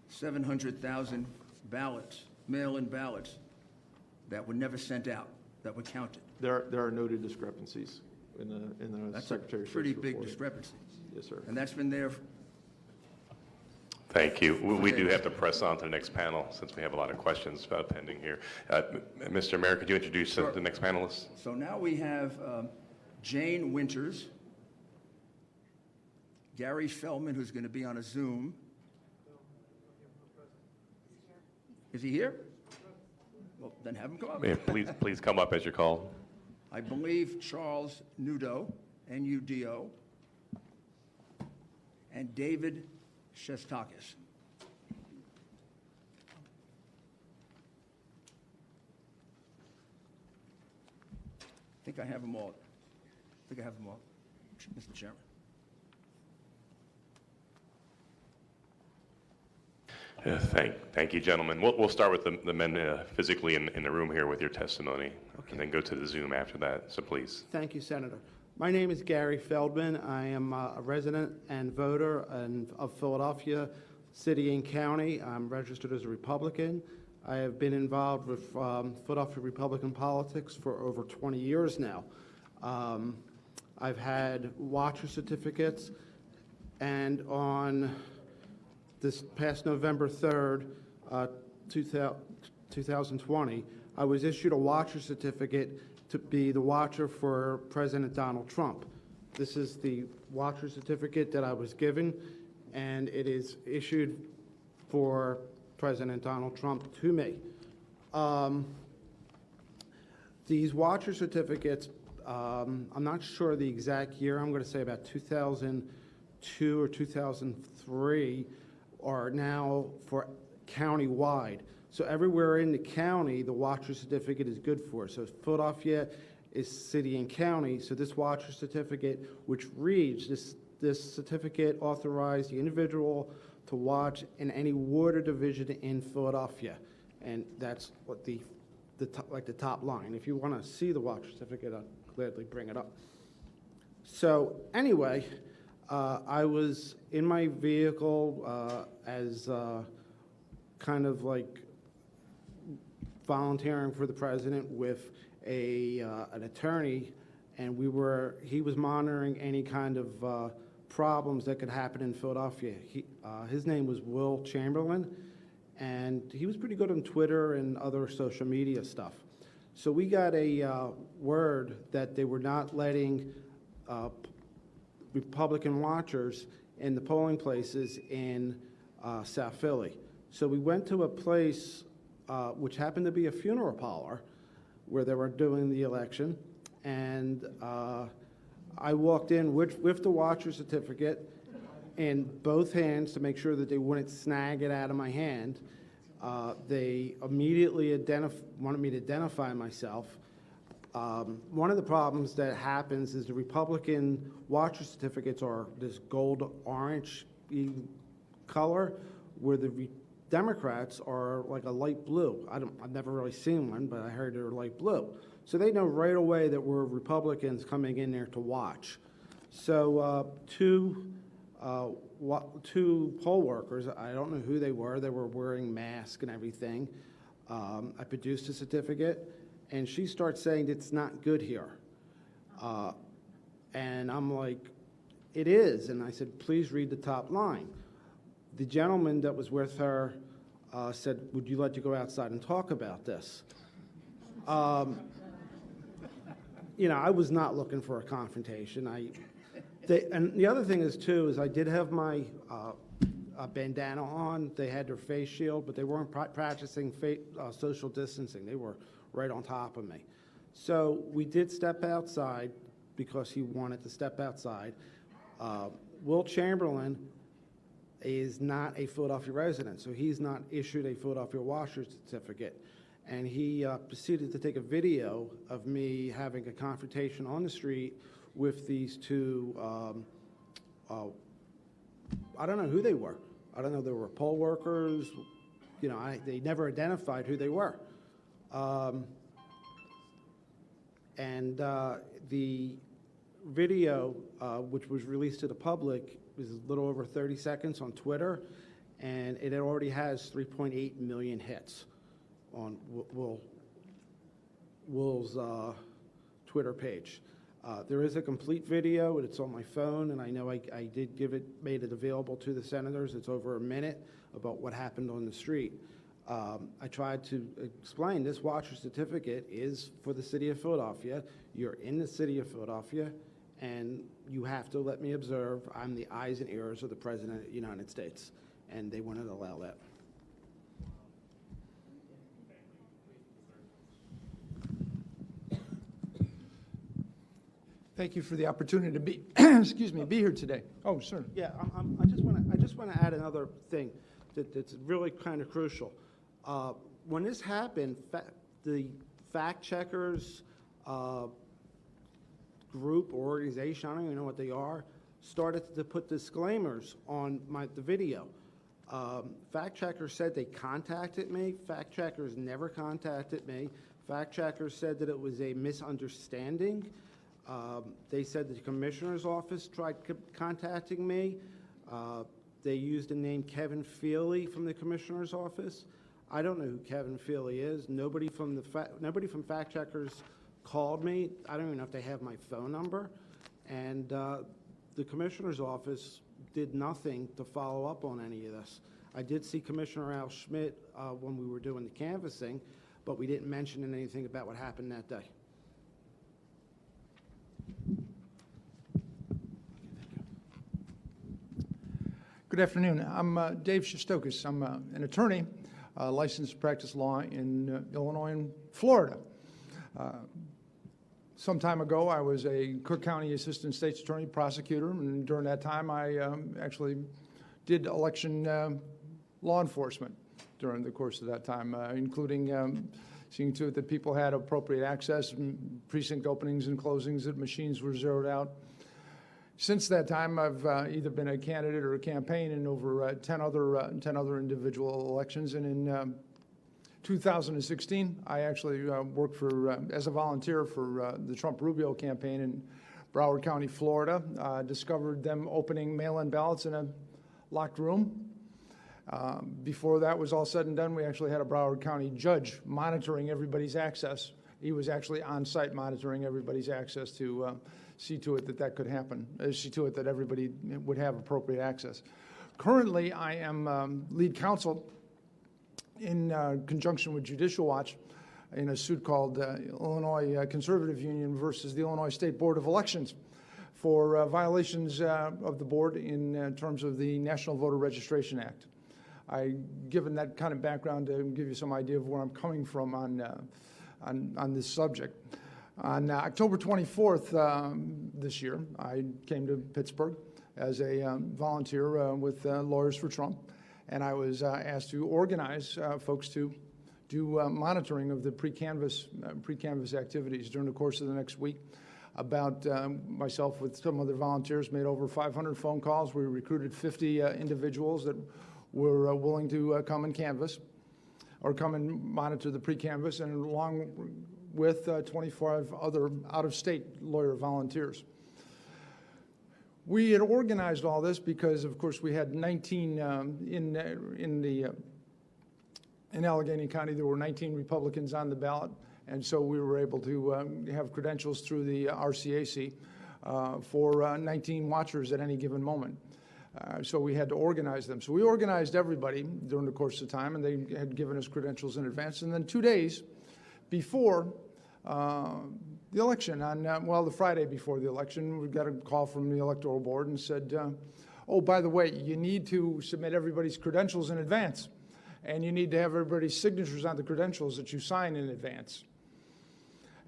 700,000 ballots, mail-in ballots, that were never sent out, that were counted.
There are noted discrepancies in the
That's a
Secretary of State's
pretty big
report.
discrepancy.
Yes, sir.
And that's been there.
Thank you. We do have to press on to the next panel since we have a lot of questions pending here. Mr. Mayor, could you introduce the next panelist?
So now we have Jane Winters, Gary Feldman, who's going to be on a Zoom. Is he here? Well, then have him come up.
Yeah, please come up as you're called.
I believe Charles Nudo, N-U-D-O, and David Shestakis. I think I have them all. Mr. Chairman.
Thank you, gentlemen. We'll start with the men physically in the room here with your testimony, and then go to the Zoom after that. So please.
Thank you, Senator. My name is Gary Feldman. I am a resident and voter of Philadelphia City and County. I'm registered as a Republican. I have been involved with Philadelphia Republican politics for over 20 years now. I've had watcher certificates, and on this past November 3rd, 2020, I was issued a watcher certificate to be the watcher for President Donald Trump. This is the watcher certificate that I was given, and it is issued for President Donald Trump to me. These watcher certificates, I'm not sure the exact year, I'm going to say about 2002 or 2003, are now for county-wide. So everywhere in the county, the watcher certificate is good for. So Philadelphia is city and county, so this watcher certificate, which reads, this certificate authorized the individual to watch in any ward or division in Philadelphia. And that's what the top line. If you want to see the watcher certificate, I'll gladly bring it up. So anyway, I was in my vehicle as kind of like volunteering for the president with an attorney, and he was monitoring any kind of problems that could happen in Philadelphia. His name was Will Chamberlain, and he was pretty good on Twitter and other social media stuff. So we got a word that they were not letting Republican watchers in the polling places in South Philly. So we went to a place which happened to be a funeral parlor where they were doing the election, and I walked in with the watcher certificate in both hands to make sure that they wouldn't snag it out of my hand. They immediately wanted me to identify myself. One of the problems that happens is the Republican watcher certificates are this gold-orange color, where the Democrats are like a light blue. I've never really seen one, but I heard they're light blue. So they know right away that we're Republicans coming in there to watch. So two two poll workers, I don't know who they were wearing masks and everything. I produced a certificate, and she starts saying it's not good here. And I'm like, it is. And I said, please read the top line. The gentleman that was with her said, would you like to go outside and talk about this? You know, I was not looking for a confrontation. And the other thing is, too, is I did have my bandana on. They had their face shield, but they weren't practicing social distancing. They were right on top of me. So we did step outside because he wanted to step outside. Will Chamberlain is not a Philadelphia resident, so he's not issued a Philadelphia washer certificate. And he proceeded to take a video of me having a confrontation on the street with these two, I don't know who they were. I don't know if they were poll workers. You know, they never identified who they were. The video, which was released to the public, was a little over 30 seconds on Twitter, and it already has 3.8 million hits on Will's Twitter page. There is a complete video, and it's on my phone, and I know I made it available to the senators. It's over a minute about what happened on the street. I tried to explain this watcher certificate is for the city of Philadelphia. You're in the city of Philadelphia, and you have to let me observe. I'm the eyes and ears of the President of the United States, and they wouldn't allow that.
Thank you for the opportunity to be, excuse me, be here today. Oh, sir.
Yeah, I just want to add another thing that's really kind of crucial. When this happened, the fact checkers group or organization, I don't even know what they are, started to put disclaimers on the video. Fact checkers said they contacted me. Fact checkers never contacted me. Fact checkers said that it was a misunderstanding. They said the commissioner's office tried contacting me. They used the name Kevin Feely from the commissioner's office. I don't know who Kevin Feely is. Nobody from fact checkers called me. I don't even know if they have my phone number. And the commissioner's office did nothing to follow up on any of this. I did see Commissioner Al Schmidt when we were doing the canvassing, but we didn't mention anything about what happened that day.
Good afternoon. I'm Dave Shostokis. I'm an attorney, licensed to practice law in Illinois and Florida. Some time ago, I was a Cook County Assistant State's Attorney prosecutor, and during that time, I actually did election law enforcement during the course of that time, including seeing to it that people had appropriate access, precinct openings and closings, that machines were zeroed out. Since that time, I've either been a candidate or a campaign in over 10 other individual elections. And in 2016, I actually worked as a volunteer for the Trump-Rubio campaign in Broward County, Florida. Discovered them opening mail-in ballots in a locked room. Before that was all said and done, we actually had a Broward County judge monitoring everybody's access. He was actually on site monitoring everybody's access to see to it that that could happen, see to it that everybody would have appropriate access. Currently, I am lead counsel in conjunction with Judicial Watch in a suit called Illinois Conservative Union versus the Illinois State Board of Elections for violations of the board in terms of the National Voter Registration Act. Given that kind of background to give you some idea of where I'm coming from on this subject. On October 24th this year, I came to Pittsburgh as a volunteer with Lawyers for Trump, and I was asked to organize folks to do monitoring of the pre-canvass activities during the course of the next week. About myself with some other volunteers made over 500 phone calls. We recruited 50 individuals that were willing to come and canvass or come and monitor the pre-canvass, and along with 25 other out-of-state lawyer volunteers. We had organized all this because, of course, we had 19 in Allegheny County. There were 19 Republicans on the ballot, and so we were able to have credentials through the RCAC for 19 watchers at any given moment. So we had to organize them. So we organized everybody during the course of time, and they had given us credentials in advance. And then 2 days before the election, the Friday before the election, we got a call from the Electoral Board and said, oh, by the way, you need to submit everybody's credentials in advance, and you need to have everybody's signatures on the credentials that you sign in advance.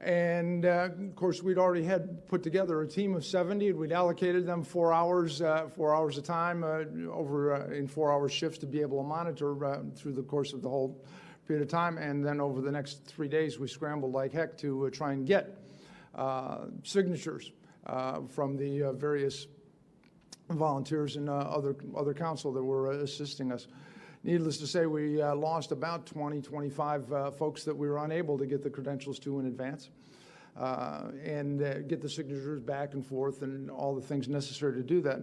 And, of course, we'd already had put together a team of 70, and we'd allocated them 4 hours a time in 4-hour shifts to be able to monitor through the course of the whole period of time. And then over the next 3 days, we scrambled like heck to try and get signatures from the various volunteers and other council that were assisting us. Needless to say, we lost about 20, 25 folks that we were unable to get the credentials to in advance and get the signatures back and forth and all the things necessary to do that.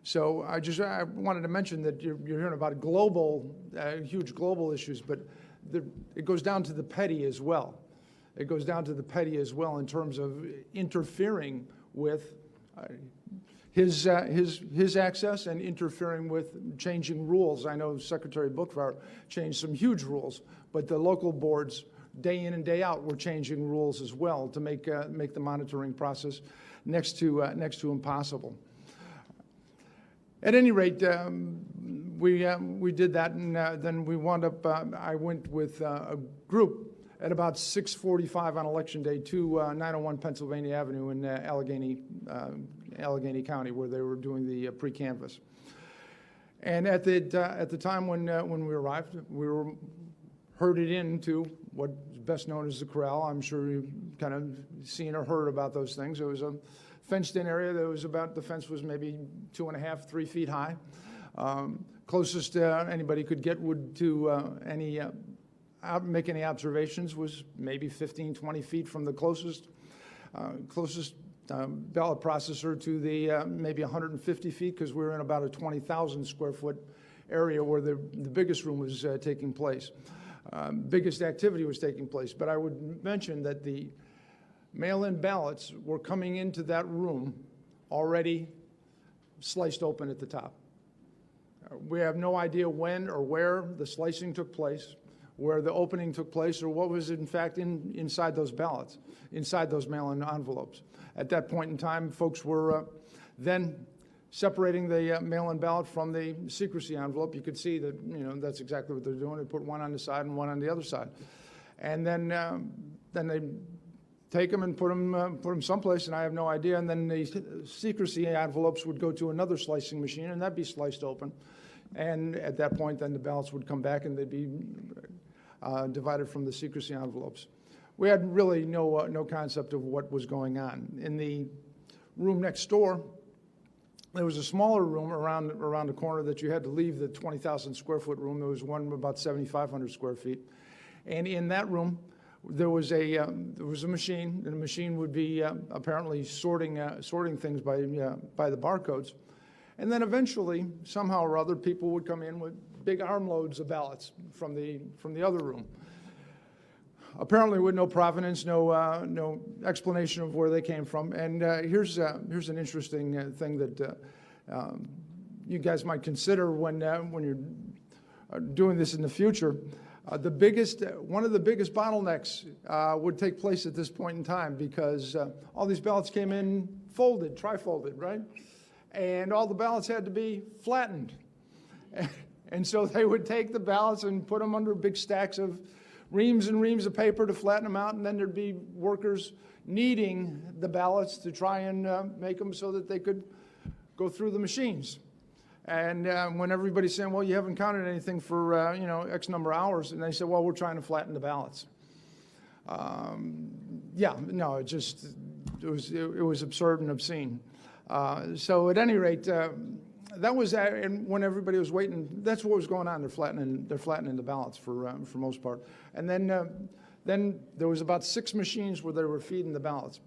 So I wanted to mention that you're hearing about global, huge global issues, but it goes down to the petty as well. It goes down to the petty as well in terms of interfering with his access and interfering with changing rules. I know Secretary Bookvar changed some huge rules, but the local boards, day in and day out, were changing rules as well to make the monitoring process next to impossible. At any rate, we did that, and then we wound up. I went with a group at about 6:45 on Election Day to 901 Pennsylvania Avenue in Allegheny County, where they were doing the pre-canvass. And at the time when we arrived, we were herded into what's best known as the corral. I'm sure you've kind of seen or heard about those things. It was a fenced-in area that was the fence was maybe 2.5, 3 feet high. Closest anybody could get to make any observations was maybe 15, 20 feet from the closest ballot processor to the maybe 150 feet, because we were in about a 20,000 square foot area where the biggest room was taking place. Biggest activity was taking place. But I would mention that the mail-in ballots were coming into that room already sliced open at the top. We have no idea when or where the slicing took place, where the opening took place, or what was in fact inside those ballots, inside those mail-in envelopes. At that point in time, folks were then separating the mail-in ballot from the secrecy envelope. You could see that that's exactly what they're doing. They put one on the side and one on the other side, and then they take them and put them someplace, and I have no idea. And then the secrecy envelopes would go to another slicing machine, and that'd be sliced open. And at that point, then the ballots would come back, and they'd be divided from the secrecy envelopes. We had really no concept of what was going on. In the room next door, there was a smaller room around the corner that you had to leave the 20,000 square foot room. There was one about 7,500 square feet, and in that room there was a machine, and the machine would be apparently sorting things by the barcodes. And then eventually, somehow or other, people would come in with big armloads of ballots from the other room. Apparently with no provenance, no explanation of where they came from. And here's an interesting thing that you guys might consider when you're doing this in the future. One of the biggest bottlenecks would take place at this point in time, because all these ballots came in folded, tri-folded, right? And all the ballots had to be flattened. And so they would take the ballots and put them under big stacks of reams and reams of paper to flatten them out, and then there'd be workers kneading the ballots to try and make them so that they could go through the machines. And when everybody's saying, well, you haven't counted anything for X number of hours, and they said, well, we're trying to flatten the ballots. It was absurd and obscene. So at any rate, that was and when everybody was waiting, that's what was going on. They're flattening the ballots for most part. And then there was about 6 machines where they were feeding the ballots.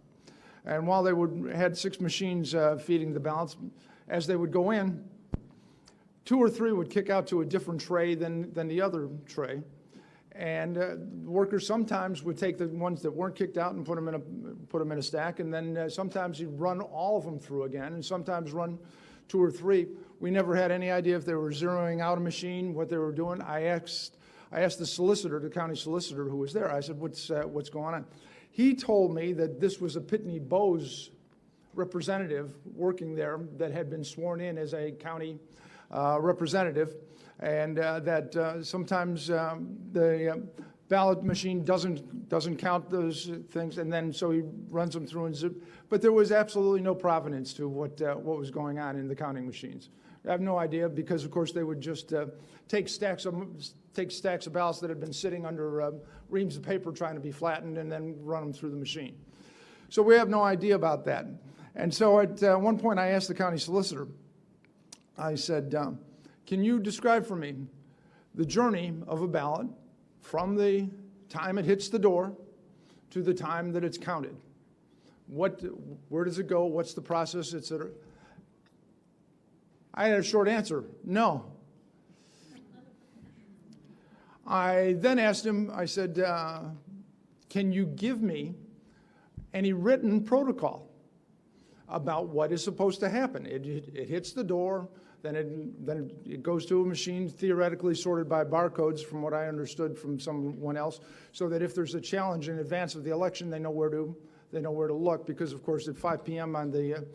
And while they had 6 machines feeding the ballots, as they would go in, 2 or 3 would kick out to a different tray than the other tray. And workers sometimes would take the ones that weren't kicked out and put them in a stack, and then sometimes you'd run all of them through again, and sometimes run 2 or 3. We never had any idea if they were zeroing out a machine, what they were doing. I asked the solicitor, the county solicitor who was there. I said, "What's going on?" He told me that this was a Pitney Bowes representative working there that had been sworn in as a county representative, and that sometimes the ballot machine doesn't count those things, and then so he runs them through and zip. But there was absolutely no provenance to what was going on in the counting machines. I have no idea, because of course they would just take stacks of ballots that had been sitting under reams of paper trying to be flattened and then run them through the machine. So we have no idea about that. And so at one point I asked the county solicitor, I said, "Can you describe for me the journey of a ballot from the time it hits the door to the time that it's counted? Where does it go? What's the process, et cetera?" I had a short answer: no. I then asked him, I said, "Can you give me any written protocol about what is supposed to happen? It hits the door, then it goes to a machine theoretically sorted by barcodes, from what I understood from someone else, so that if there's a challenge in advance of the election, they know where to look, because of course at 5 p.m. on the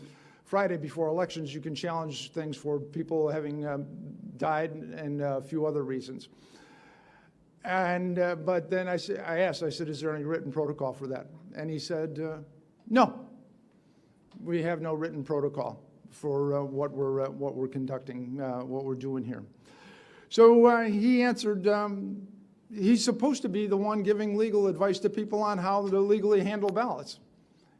Friday before elections, you can challenge things for people having died and a few other reasons." And but then I asked, I said, "Is there any written protocol for that?" And he said, "No, we have no written protocol for what we're conducting, what we're doing here." So he answered, he's supposed to be the one giving legal advice to people on how to legally handle ballots.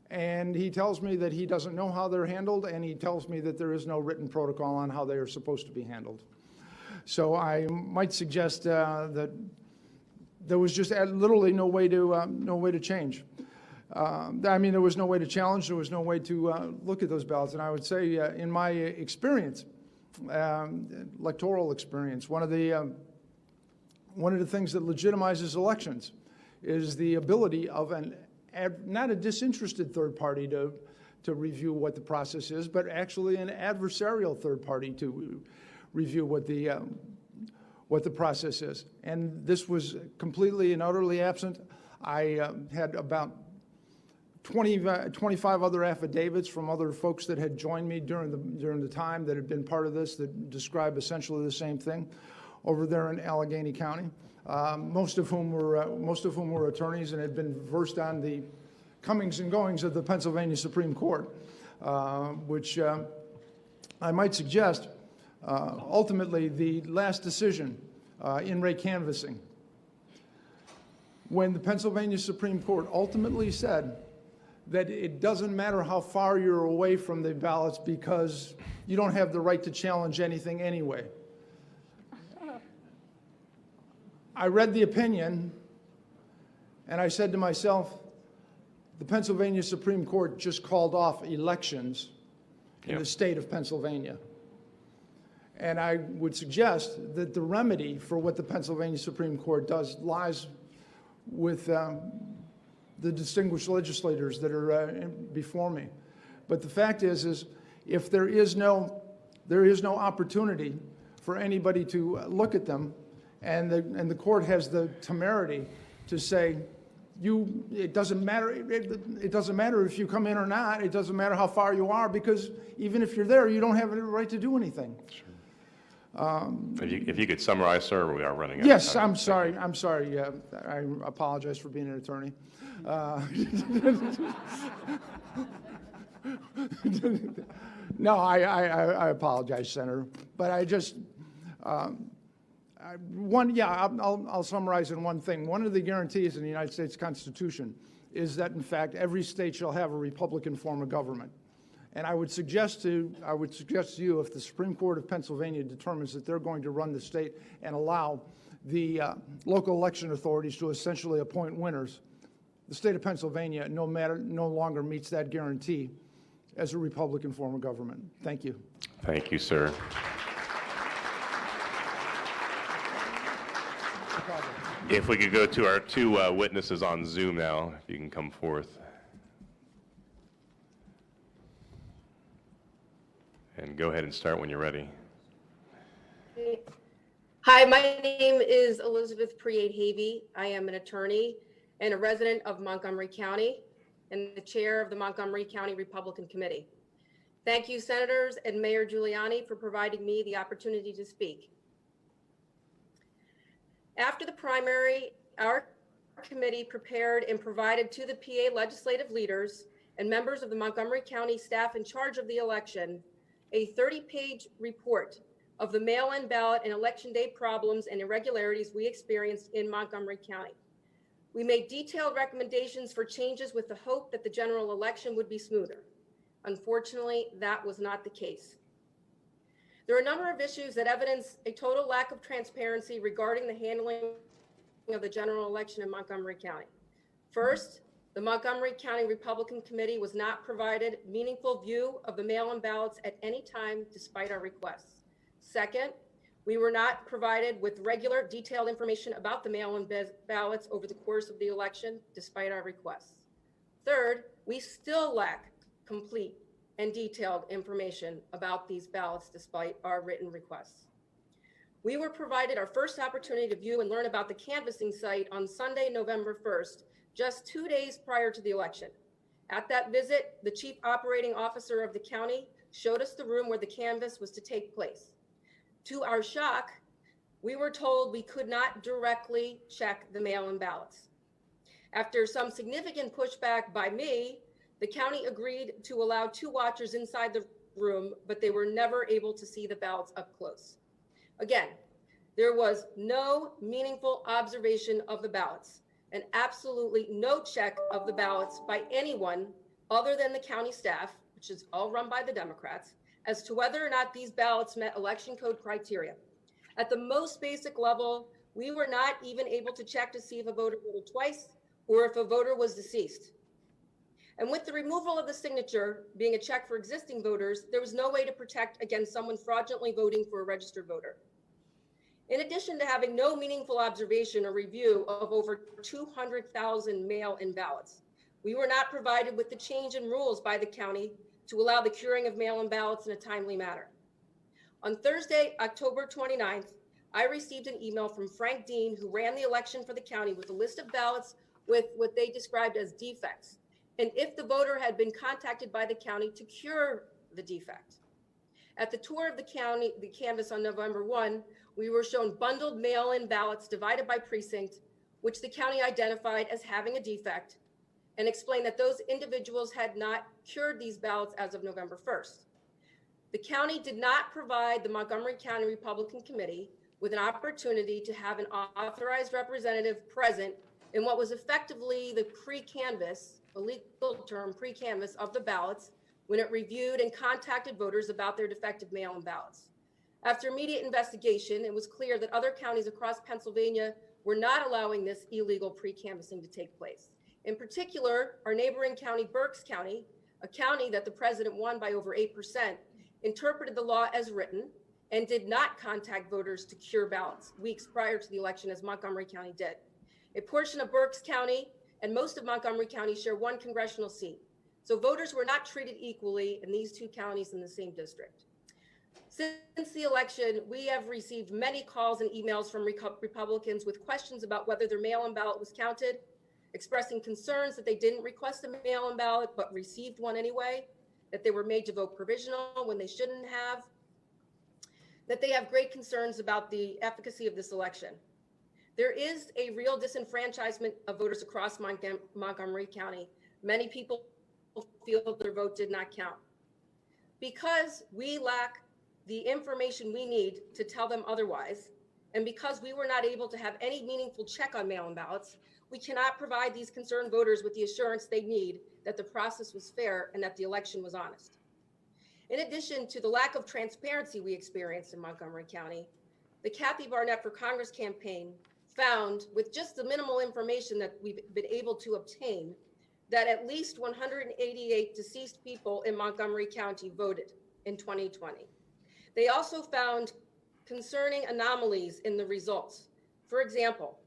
And he tells me that he doesn't know how they're handled, and he tells me that there is no written protocol on how they are supposed to be handled. So I might suggest that there was just literally no way to change. I mean, there was no way to challenge. There was no way to look at those ballots. And I would say, in my experience, electoral experience, one of the things that legitimizes elections is the ability of not a disinterested third party to review what the process is, but actually an adversarial third party to review what the process is. And this was completely and utterly absent. I had about 25 other affidavits from other folks that had joined me during the time that had been part of this that describe essentially the same thing over there in Allegheny County. Most of whom were attorneys and had been versed on the comings and goings of the Pennsylvania Supreme Court, which I might suggest ultimately the last decision in Ray canvassing, when the Pennsylvania Supreme Court ultimately said that it doesn't matter how far you're away from the ballots because you don't have the right to challenge anything anyway. I read the opinion and I said to myself, the Pennsylvania Supreme Court just called off elections in the state of Pennsylvania. And I would suggest that the remedy for what the Pennsylvania Supreme Court does lies with the distinguished legislators that are before me. But the fact is if there is no opportunity for anybody to look at them, and the court has the temerity to say, it doesn't matter. It doesn't matter if you come in or not. It doesn't matter how far you are, because even if you're there, you don't have the right to do anything.
If you could summarize, sir, we are running out of
Yes,
time.
I'm sorry. I apologize for being an attorney. No, I apologize, Senator. But I just, I'll summarize in one thing. One of the guarantees in the United States Constitution is that, in fact, every state shall have a Republican form of government. And I would suggest to you, if the Supreme Court of Pennsylvania determines that they're going to run the state and allow the local election authorities to essentially appoint winners, the state of Pennsylvania no longer meets that guarantee as a Republican form of government. Thank you.
Thank you, sir. If we could go to our two witnesses on Zoom now, if you can come forth. And go ahead and start when you're ready.
Hi, my name is Elizabeth Priate-Havey. I am an attorney and a resident of Montgomery County and the chair of the Montgomery County Republican Committee. Thank you, Senators and Mayor Giuliani, for providing me the opportunity to speak. After the primary, our committee prepared and provided to the PA legislative leaders and members of the Montgomery County staff in charge of the election a 30-page report of the mail-in ballot and election day problems and irregularities we experienced in Montgomery County. We made detailed recommendations for changes with the hope that the general election would be smoother. Unfortunately, that was not the case. There are a number of issues that evidence a total lack of transparency regarding the handling of the general election in Montgomery County. First, the Montgomery County Republican Committee was not provided meaningful view of the mail-in ballots at any time despite our requests. Second, we were not provided with regular detailed information about the mail-in ballots over the course of the election despite our requests. Third, we still lack complete and detailed information about these ballots despite our written requests. We were provided our first opportunity to view and learn about the canvassing site on Sunday, November 1st, just 2 days prior to the election. At that visit, the chief operating officer of the county showed us the room where the canvass was to take place. To our shock, we were told we could not directly check the mail-in ballots. After some significant pushback by me, the county agreed to allow 2 watchers inside the room, but they were never able to see the ballots up close. Again, there was no meaningful observation of the ballots and absolutely no check of the ballots by anyone other than the county staff, which is all run by the Democrats, as to whether or not these ballots met election code criteria. At the most basic level, we were not even able to check to see if a voter voted twice or if a voter was deceased. And with the removal of the signature being a check for existing voters, there was no way to protect against someone fraudulently voting for a registered voter. In addition to having no meaningful observation or review of over 200,000 mail-in ballots, we were not provided with the change in rules by the county to allow the curing of mail-in ballots in a timely manner. On Thursday, October 29th, I received an email from Frank Dean, who ran the election for the county, with a list of ballots with what they described as defects, and if the voter had been contacted by the county to cure the defect. At the tour of the county, the canvass on November 1, we were shown bundled mail-in ballots divided by precinct, which the county identified as having a defect, and explained that those individuals had not cured these ballots as of November 1st. The county did not provide the Montgomery County Republican Committee with an opportunity to have an authorized representative present in what was effectively the pre-canvass, a legal term, pre-canvass of the ballots, when it reviewed and contacted voters about their defective mail-in ballots. After immediate investigation, it was clear that other counties across Pennsylvania were not allowing this illegal pre-canvassing to take place. In particular, our neighboring county, Berks County, a county that the president won by over 8%, interpreted the law as written and did not contact voters to cure ballots weeks prior to the election, as Montgomery County did. A portion of Berks County and most of Montgomery County share one congressional seat. So voters were not treated equally in these 2 counties in the same district. Since the election, we have received many calls and emails from Republicans with questions about whether their mail-in ballot was counted, expressing concerns that they didn't request a mail-in ballot but received one anyway, that they were made to vote provisional when they shouldn't have, that they have great concerns about the efficacy of this election. There is a real disenfranchisement of voters across Montgomery County. Many people feel their vote did not count. Because we lack the information we need to tell them otherwise, and because we were not able to have any meaningful check on mail-in ballots, we cannot provide these concerned voters with the assurance they need that the process was fair and that the election was honest. In addition to the lack of transparency we experienced in Montgomery County, the Kathy Barnett for Congress campaign found, with just the minimal information that we've been able to obtain, that at least 188 deceased people in Montgomery County voted in 2020. They also found concerning anomalies in the results. For example,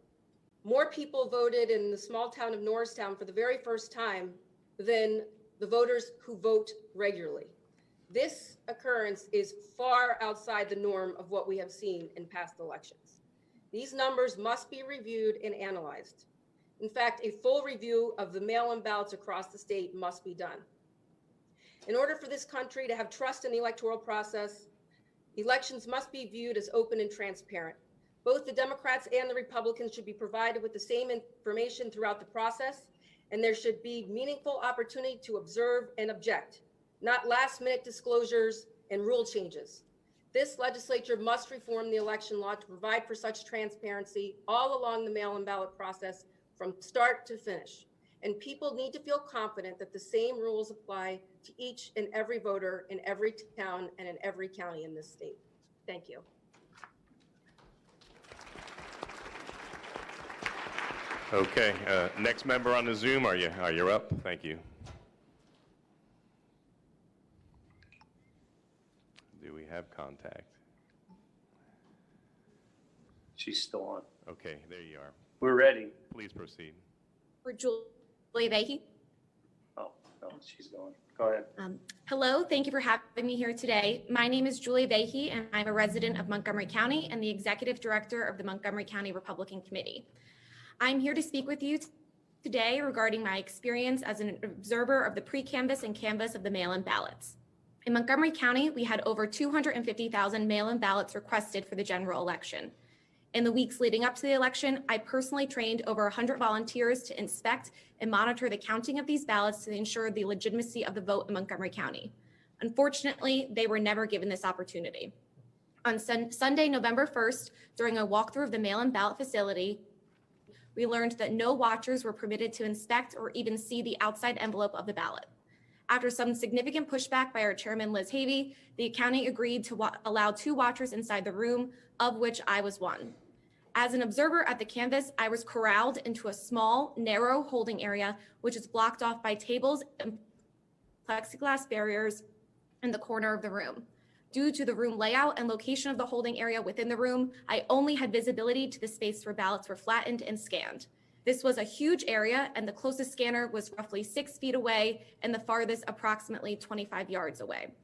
more people voted in the small town of Norristown for the very first time than the voters who vote regularly. This occurrence is far outside the norm of what we have seen in past elections. These numbers must be reviewed and analyzed. In fact, a full review of the mail-in ballots across the state must be done. In order for this country to have trust in the electoral process, elections must be viewed as open and transparent. Both the Democrats and the Republicans should be provided with the same information throughout the process, and there should be meaningful opportunity to observe and object, not last-minute disclosures and rule changes. This legislature must reform the election law to provide for such transparency all along the mail-in ballot process from start to finish. And people need to feel confident that the same rules apply to each and every voter in every town and in every county in this state. Thank you.
Okay, next member on the Zoom, are you up? Thank you. Do we have contact?
She's still on.
Okay, there you are.
We're ready.
Please proceed.
For Julie Vahey.
Oh, no, she's going. Go ahead.
Hello, thank you for having me here today. My name is Julie Vahey, and I'm a resident of Montgomery County and the executive director of the Montgomery County Republican Committee. I'm here to speak with you today regarding my experience as an observer of the pre-canvass and canvass of the mail-in ballots. In Montgomery County, we had over 250,000 mail-in ballots requested for the general election. In the weeks leading up to the election, I personally trained over 100 volunteers to inspect and monitor the counting of these ballots to ensure the legitimacy of the vote in Montgomery County. Unfortunately, they were never given this opportunity. On Sunday, November 1st, during a walkthrough of the mail-in ballot facility, we learned that no watchers were permitted to inspect or even see the outside envelope of the ballot. After some significant pushback by our chairman, Liz Havey, the county agreed to allow 2 watchers inside the room, of which I was one. As an observer at the canvass, I was corralled into a small, narrow holding area, which is blocked off by tables and plexiglass barriers in the corner of the room. Due to the room layout and location of the holding area within the room, I only had visibility to the space where ballots were flattened and scanned. This was a huge area, and the closest scanner was roughly 6 feet away and the farthest approximately 25 yards away.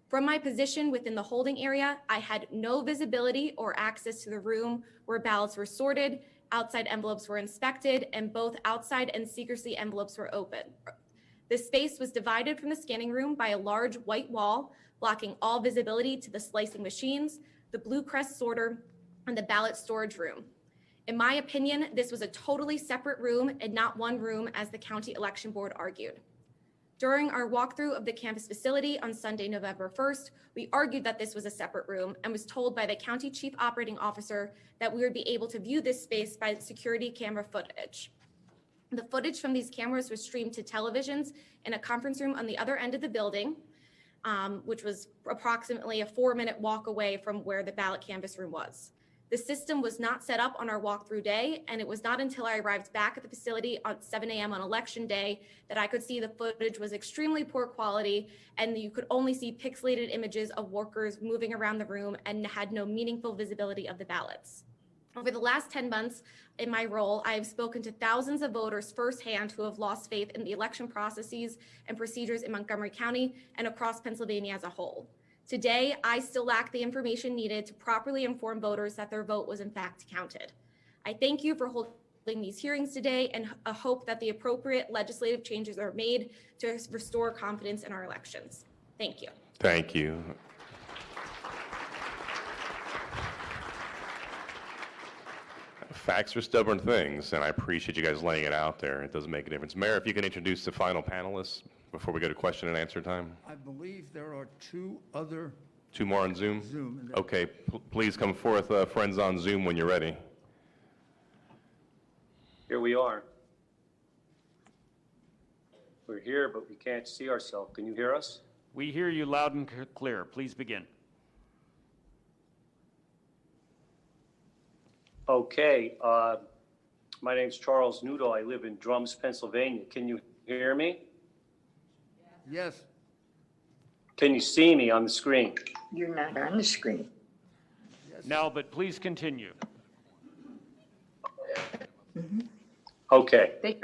From my position within the holding area, I had no visibility or access to the room where ballots were sorted, outside envelopes were inspected, and both outside and secrecy envelopes were open. The space was divided from the scanning room by a large white wall, blocking all visibility to the slicing machines, the Blue Crest sorter, and the ballot storage room. In my opinion, this was a totally separate room and not one room, as the county election board argued. During our walkthrough of the campus facility on Sunday, November 1st, we argued that this was a separate room and was told by the county chief operating officer that we would be able to view this space by security camera footage. The footage from these cameras was streamed to televisions in a conference room on the other end of the building, which was approximately a 4-minute walk away from where the ballot canvass room was. The system was not set up on our walkthrough day, and it was not until I arrived back at the facility at 7 a.m. on election day that I could see the footage was extremely poor quality, and you could only see pixelated images of workers moving around the room and had no meaningful visibility of the ballots. Over the last 10 months in my role, I have spoken to thousands of voters firsthand who have lost faith in the election processes and procedures in Montgomery County and across Pennsylvania as a whole. Today, I still lack the information needed to properly inform voters that their vote was in fact counted. I thank you for holding these hearings today and hope that the appropriate legislative changes are made to restore confidence in our elections. Thank you.
Thank you. Facts are stubborn things, and I appreciate you guys laying it out there. It does make a difference. Mayor, if you can introduce the final panelists before we go to question and answer time.
I believe there are 2 other.
2 more on Zoom?
Zoom.
Okay, please come forth, friends on Zoom, when you're ready.
Here we are. We're here, but we can't see ourselves. Can you hear us?
We hear you loud and clear. Please begin.
Okay, my name's Charles Nudo. I live in Drums, Pennsylvania. Can you hear me?
Yes.
Can you see me on the screen?
You're not on the screen.
No, but please continue.
Okay.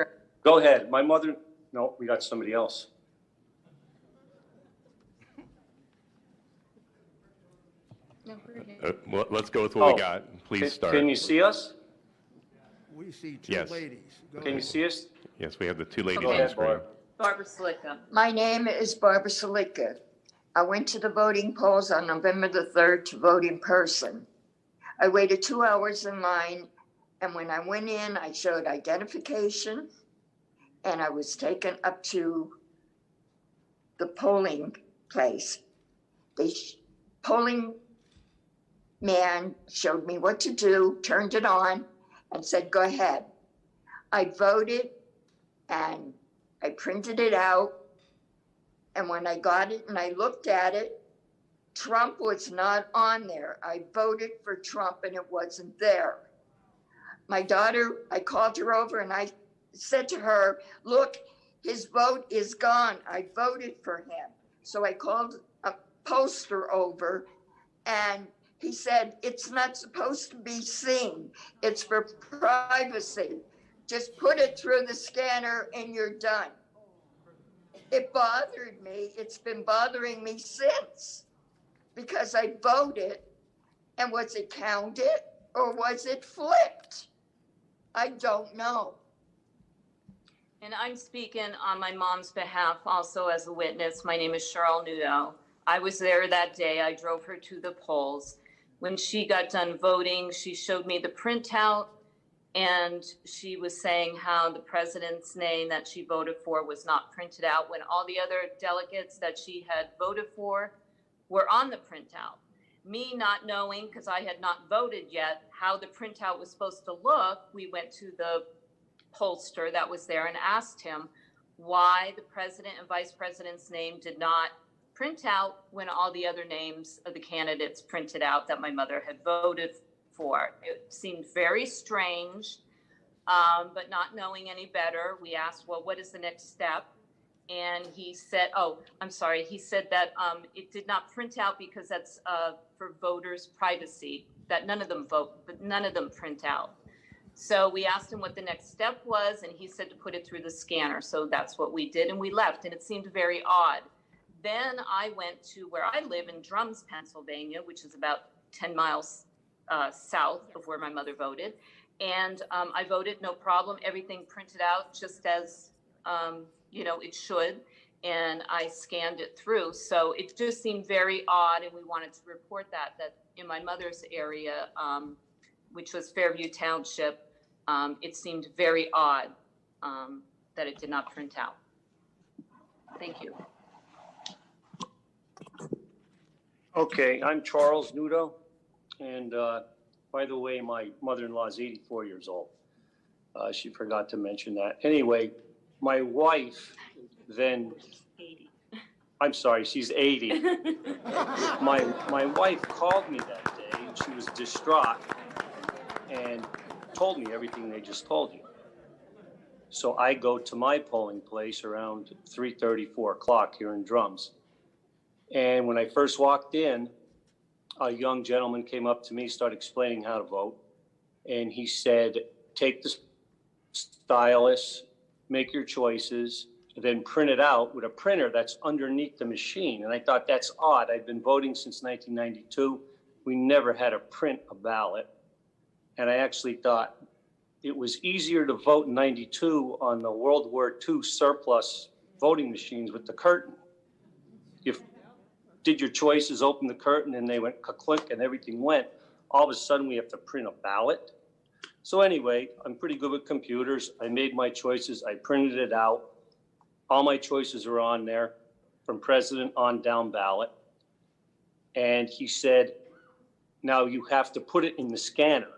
Go ahead. My mother, no, we got somebody else.
Well, let's go with what we got. Please
can,
start.
Can you see us?
We see two
Yes.
ladies. Go
Can you
ahead.
see us?
Yes, we have the two ladies
Go
on the
ahead,
screen.
Barb.
Barbara Slicka. My name is Barbara Slicka. I went to the voting polls on November the 3rd to vote in person. I waited 2 hours in line, and when I went in, I showed identification, and I was taken up to the polling place. The polling man showed me what to do, turned it on, and said, "Go ahead." I voted, and I printed it out. And when I got it and I looked at it, Trump was not on there. I voted for Trump and it wasn't there. My daughter, I called her over and I said to her, "Look, his vote is gone. I voted for him." So I called a poster over and he said, "It's not supposed to be seen. It's for privacy. Just put it through the scanner and you're done." It bothered me. It's been bothering me since because I voted, and was it counted or was it flipped? I don't know.
And I'm speaking on my mom's behalf also as a witness. My name is Cheryl Nudo. I was there that day. I drove her to the polls. When she got done voting, she showed me the printout, and she was saying how the president's name that she voted for was not printed out when all the other delegates that she had voted for were on the printout. Me not knowing, because I had not voted yet, how the printout was supposed to look, we went to the pollster that was there and asked him why the president and vice president's name did not print out when all the other names of the candidates printed out that my mother had voted for. It seemed very strange, but not knowing any better, we asked, well, what is the next step? And he said, he said that it did not print out because that's for voters' privacy, that none of them vote, but none of them print out. So we asked him what the next step was, and he said to put it through the scanner. So that's what we did, and we left, and it seemed very odd. Then I went to where I live in Drums, Pennsylvania, which is about 10 miles south of where my mother voted. And I voted, no problem. Everything printed out just as, it should. And I scanned it through. So it just seemed very odd. And we wanted to report that in my mother's area, which was Fairview Township, it seemed very odd that it did not print out. Thank you.
Okay, I'm Charles Nudo. And by the way, my mother-in-law is 84 years old. She forgot to mention that. Anyway, my wife then, I'm sorry, she's 80. My wife called me that day and she was distraught and told me everything they just told you. So I go to my polling place around 3:30, 4 o'clock here in Drums. And when I first walked in, a young gentleman came up to me, started explaining how to vote. And he said, take the stylus, make your choices, and then print it out with a printer that's underneath the machine. And I thought, that's odd. I've been voting since 1992. We never had to print a ballot. And I actually thought it was easier to vote in 92 on the World War II surplus voting machines with the curtain. You did your choices, opened the curtain, and they went ka-clink and everything went. All of a sudden, we have to print a ballot. So anyway, I'm pretty good with computers. I made my choices. I printed it out. All my choices are on there, from president on down ballot. And he said, now you have to put it in the scanner.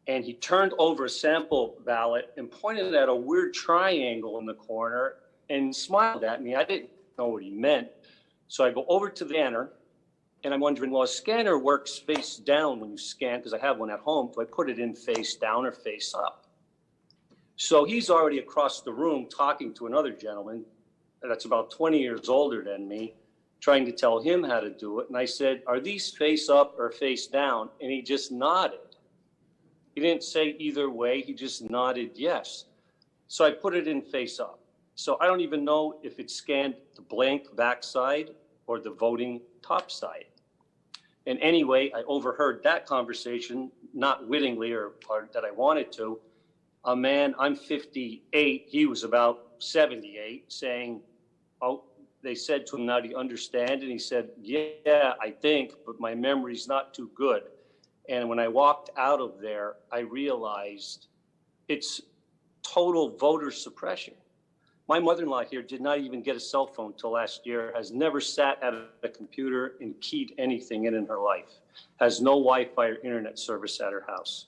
And he turned over a sample ballot and pointed at a weird triangle in the corner and smiled at me. I didn't know what he meant. So I go over to the scanner And I'm wondering, well, a scanner works face down when you scan, because I have one at home. Do I put it in face down or face up? So he's already across the room talking to another gentleman that's about 20 years older than me, trying to tell him how to do it. And I said, are these face up or face down? And he just nodded. He didn't say either way. He just nodded yes. So I put it in face up. So I don't even know if it scanned the blank backside or the voting top side. And anyway, I overheard that conversation, not wittingly or that I wanted to. A man, I'm 58, he was about 78, saying, oh, they said to him, now do you understand? And he said, yeah, I think, but my memory's not too good. And when I walked out of there, I realized it's total voter suppression. My mother-in-law here did not even get a cell phone till last year, has never sat at a computer and keyed anything in her life, has no Wi-Fi or internet service at her house.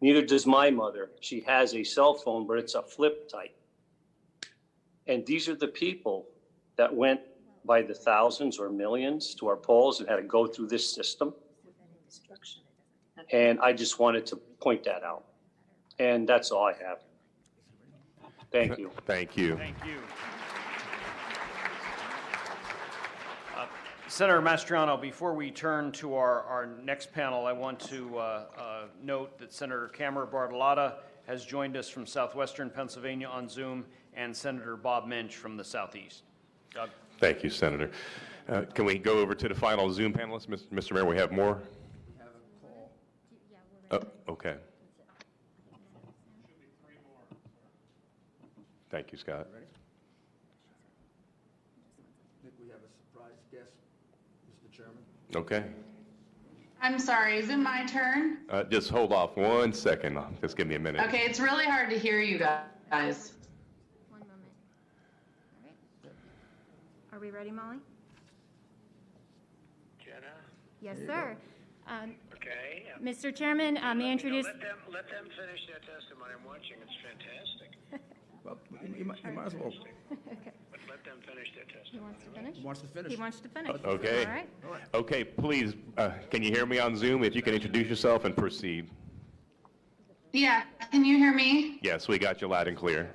Neither does my mother. She has a cell phone, but it's a flip type. And these are the people that went by the thousands or millions to our polls and had to go through this system. And I just wanted to point that out. And that's all I have. Thank you.
Thank you.
Thank you. Senator Mastriano, before we turn to our next panel, I want to note that Senator Camera Bartolotta has joined us from southwestern Pennsylvania on Zoom, and Senator Bob Mensch from the southeast. Doug.
Thank you, Senator. Can we go over to the final Zoom panelists? Mr. Mayor, we have more? Oh, okay. Thank you, Scott.
I think we have a surprise guest, Mr. Chairman.
Okay.
I'm sorry, is it my turn?
Just hold off 1 second. Just give me a minute.
Okay, it's really hard to hear you guys.
One moment. All right. Are we ready, Molly?
Jenna?
Yes, sir.
Okay.
Mr. Chairman, may I introduce...
Let them finish their testimony. I'm watching. It's fantastic.
Well, you might as well.
Okay.
But let them finish their testimony.
He wants to finish?
He wants to finish.
He wants to finish.
Okay.
All right.
Okay, please, can you hear me on Zoom? If you can introduce yourself and proceed.
Yeah, can you hear me?
Yes, we got you loud and clear.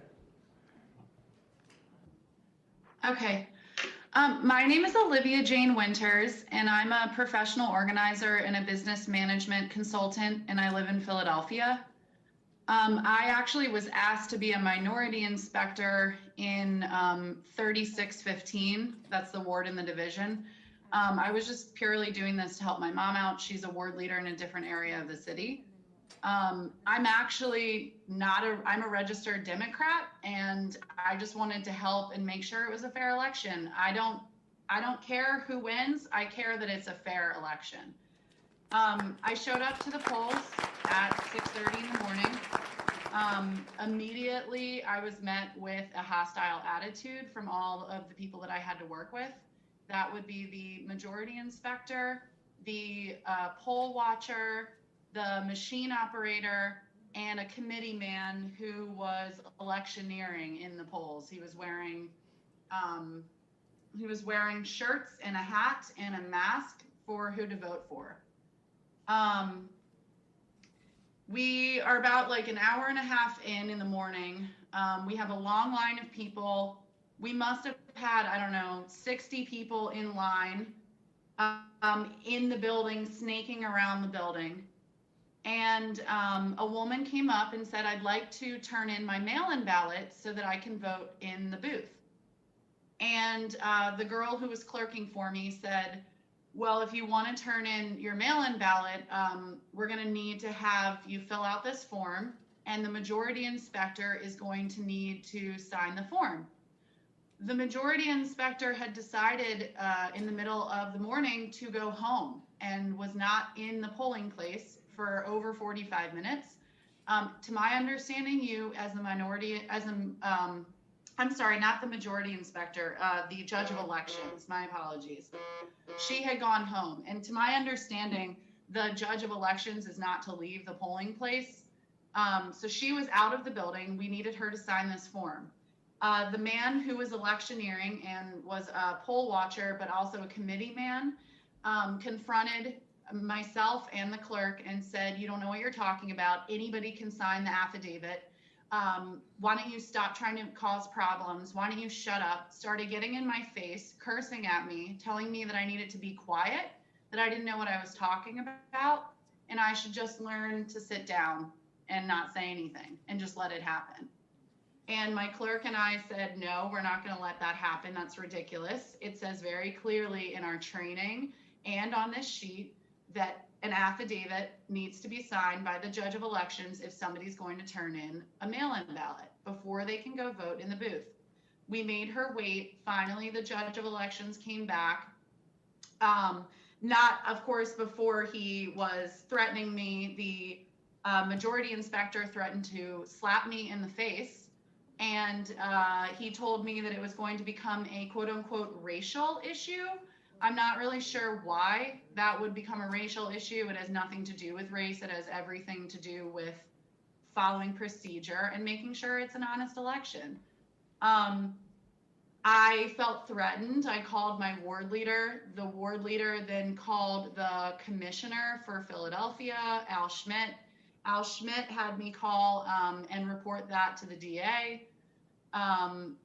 Okay. My name is Olivia Jane Winters, and I'm a professional organizer and a business management consultant, and I live in Philadelphia. I actually was asked to be a minority inspector in 3615. That's the ward in the division. I was just purely doing this to help my mom out. She's a ward leader in a different area of the city. I'm actually I'm a registered Democrat, and I just wanted to help and make sure it was a fair election. I don't care who wins. I care that it's a fair election. I showed up to the polls at 6:30 in the morning. Immediately, I was met with a hostile attitude from all of the people that I had to work with. That would be the majority inspector, the poll watcher, the machine operator, and a committee man who was electioneering in the polls. He was wearing shirts and a hat and a mask for who to vote for. We are about like an hour and a half in the morning. We have a long line of people. We must have had, I don't know, 60 people in line in the building, snaking around the building. And a woman came up and said, I'd like to turn in my mail-in ballot so that I can vote in the booth. And the girl who was clerking for me said, well, if you want to turn in your mail-in ballot, we're going to need to have you fill out this form, and the majority inspector is going to need to sign the form. The majority inspector had decided in the middle of the morning to go home and was not in the polling place for over 45 minutes. To my understanding, you as the minority, I'm sorry, not the majority inspector, the judge of elections, my apologies. She had gone home. And to my understanding, the judge of elections is not to leave the polling place. So she was out of the building. We needed her to sign this form. The man who was electioneering and was a poll watcher, but also a committee man, confronted myself and the clerk and said, "You don't know what you're talking about. Anybody can sign the affidavit. Why don't you stop trying to cause problems? Why don't you shut up?" Started getting in my face, cursing at me, telling me that I needed to be quiet, that I didn't know what I was talking about, and I should just learn to sit down and not say anything and just let it happen. And my clerk and I said, "No, we're not going to let that happen. That's ridiculous. It says very clearly in our training and on this sheet that an affidavit needs to be signed by the judge of elections if somebody's going to turn in a mail-in ballot before they can go vote in the booth." We made her wait. Finally, the judge of elections came back. Not, of course, before he was threatening me. The majority inspector threatened to slap me in the face. And he told me that it was going to become a quote unquote racial issue. I'm not really sure why that would become a racial issue. It has nothing to do with race. It has everything to do with following procedure and making sure it's an honest election. I felt threatened. I called my ward leader. The ward leader then called the commissioner for Philadelphia, Al Schmidt. Al Schmidt had me call and report that to the DA. And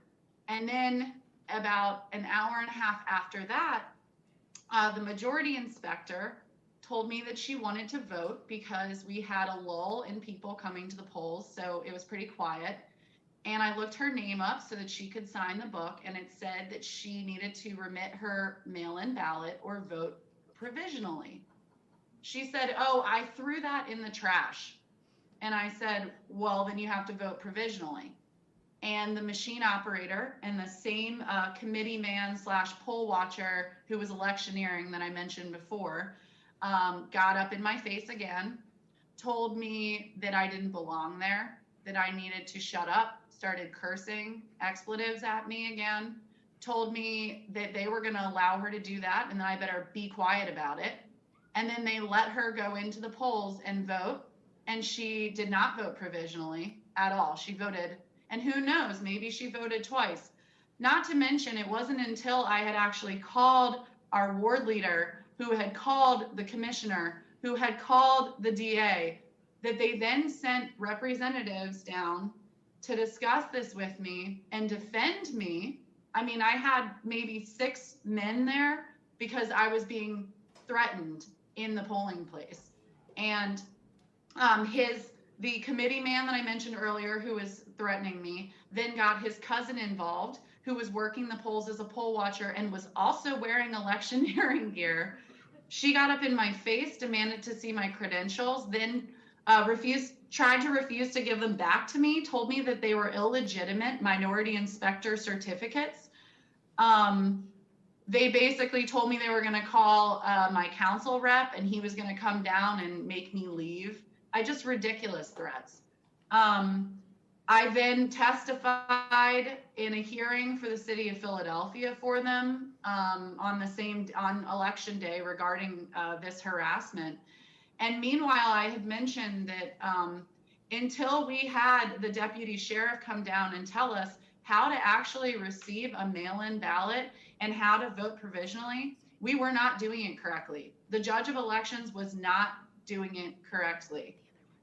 then about an hour and a half after that, the majority inspector told me that she wanted to vote because we had a lull in people coming to the polls, so it was pretty quiet. And I looked her name up so that she could sign the book, and it said that she needed to remit her mail-in ballot or vote provisionally. She said, "Oh, I threw that in the trash." And I said, "Well, then you have to vote provisionally." And the machine operator and the same committee man / poll watcher who was electioneering that I mentioned before got up in my face again, told me that I didn't belong there, that I needed to shut up, started cursing expletives at me again, told me that they were going to allow her to do that and that I better be quiet about it. And then they let her go into the polls and vote. And she did not vote provisionally at all. She voted, and who knows, maybe she voted twice. Not to mention, it wasn't until I had actually called our ward leader, who had called the commissioner, who had called the DA, that they then sent representatives down to discuss this with me and defend me. I mean, I had maybe 6 men there because I was being threatened in the polling place. And the committee man that I mentioned earlier, who was threatening me, then got his cousin involved, who was working the polls as a poll watcher and was also wearing electioneering gear. She got up in my face, demanded to see my credentials, then tried to refuse to give them back to me, told me that they were illegitimate minority inspector certificates. They basically told me they were going to call my council rep and he was going to come down and make me leave. Just ridiculous threats. I then testified in a hearing for the city of Philadelphia for them on election day regarding this harassment. And meanwhile, I had mentioned that until we had the deputy sheriff come down and tell us how to actually receive a mail-in ballot and how to vote provisionally, we were not doing it correctly. The judge of elections was not doing it correctly.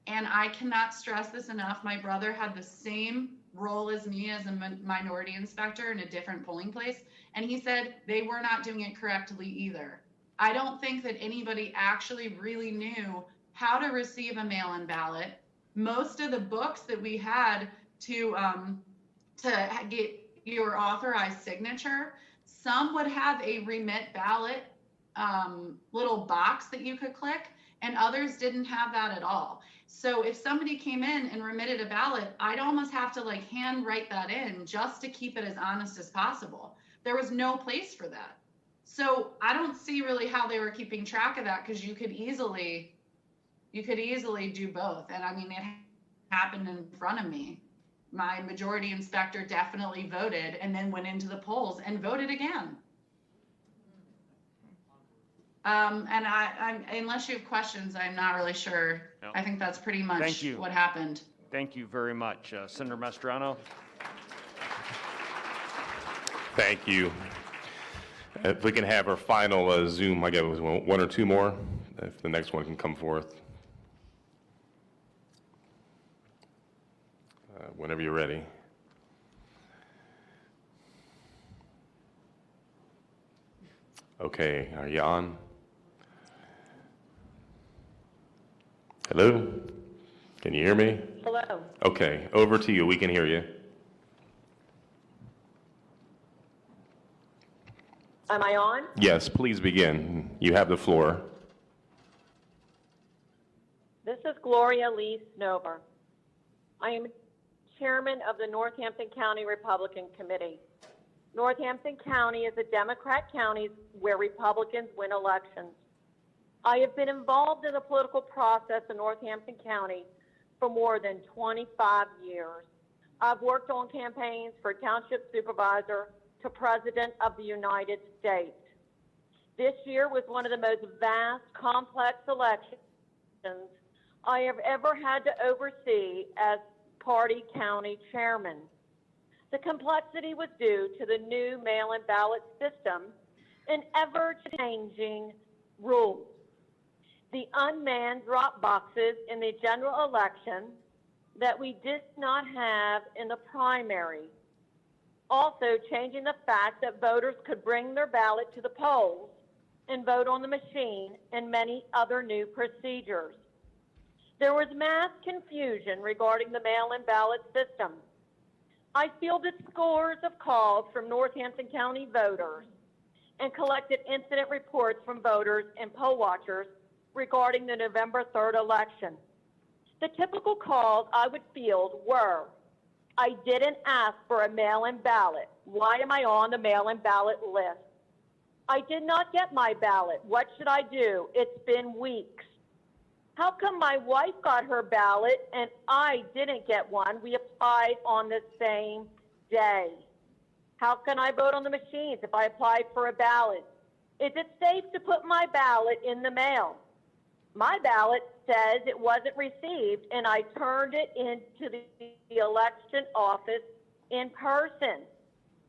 And I cannot stress this enough. My brother had the same role as me as a minority inspector in a different polling place. And he said they were not doing it correctly either. I don't think that anybody actually really knew how to receive a mail-in ballot. Most of the books that we had to get your authorized signature, some would have a remit ballot little box that you could click, and others didn't have that at all. So if somebody came in and remitted a ballot, I'd almost have to hand write that in just to keep it as honest as possible. There was no place for that. So I don't see really how they were keeping track of that, because you could easily do both. And I mean, it happened in front of me. My majority inspector definitely voted and then went into the polls and voted again. And I'm unless you have questions, I'm not really sure.
No.
I think that's pretty much what happened.
Thank you very much. Senator Mastriano.
Thank you. If we can have our final Zoom, I guess it was one or two more, if the next one can come forth. Whenever you're ready. Okay, are you on? Hello? Can you hear me?
Hello.
Okay, over to you. We can hear you.
Am I on?
Yes, please begin. You have the floor.
This is Gloria Lee Snover. I am chairman of the Northampton County Republican Committee. Northampton County is a Democrat county where Republicans win elections. I have been involved in the political process in Northampton County for more than 25 years. I've worked on campaigns for township supervisor to President of the United States. This year was one of the most vast, complex elections I have ever had to oversee as party county chairman. The complexity was due to the new mail-in ballot system and ever-changing rules. The unmanned drop boxes in the general election that we did not have in the primary. Also changing the fact that voters could bring their ballot to the polls and vote on the machine, and many other new procedures. There was mass confusion regarding the mail-in ballot system. I fielded scores of calls from Northampton County voters and collected incident reports from voters and poll watchers regarding the November 3rd election. The typical calls I would field were, I didn't ask for a mail-in ballot. Why am I on the mail-in ballot list? I did not get my ballot. What should I do? It's been weeks. How come my wife got her ballot and I didn't get one? We applied on the same day. How can I vote on the machines if I applied for a ballot? Is it safe to put my ballot in the mail? My ballot says it wasn't received, and I turned it into the election office in person.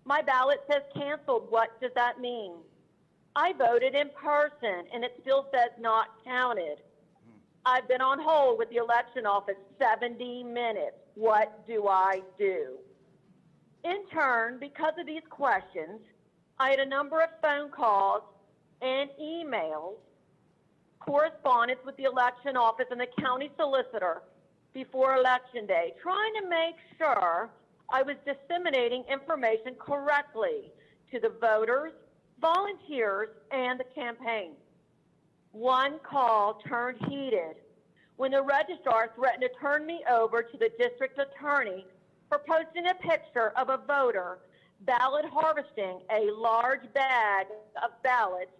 My ballot says canceled. What does that mean? I voted in person, and it still says not counted. I've been on hold with the election office 70 minutes. What do I do? In turn, because of these questions, I had a number of phone calls and emails, correspondence with the election office and the county solicitor before Election Day, trying to make sure I was disseminating information correctly to the voters, volunteers, and the campaign. One call turned heated when the registrar threatened to turn me over to the district attorney for posting a picture of a voter ballot harvesting a large bag of ballots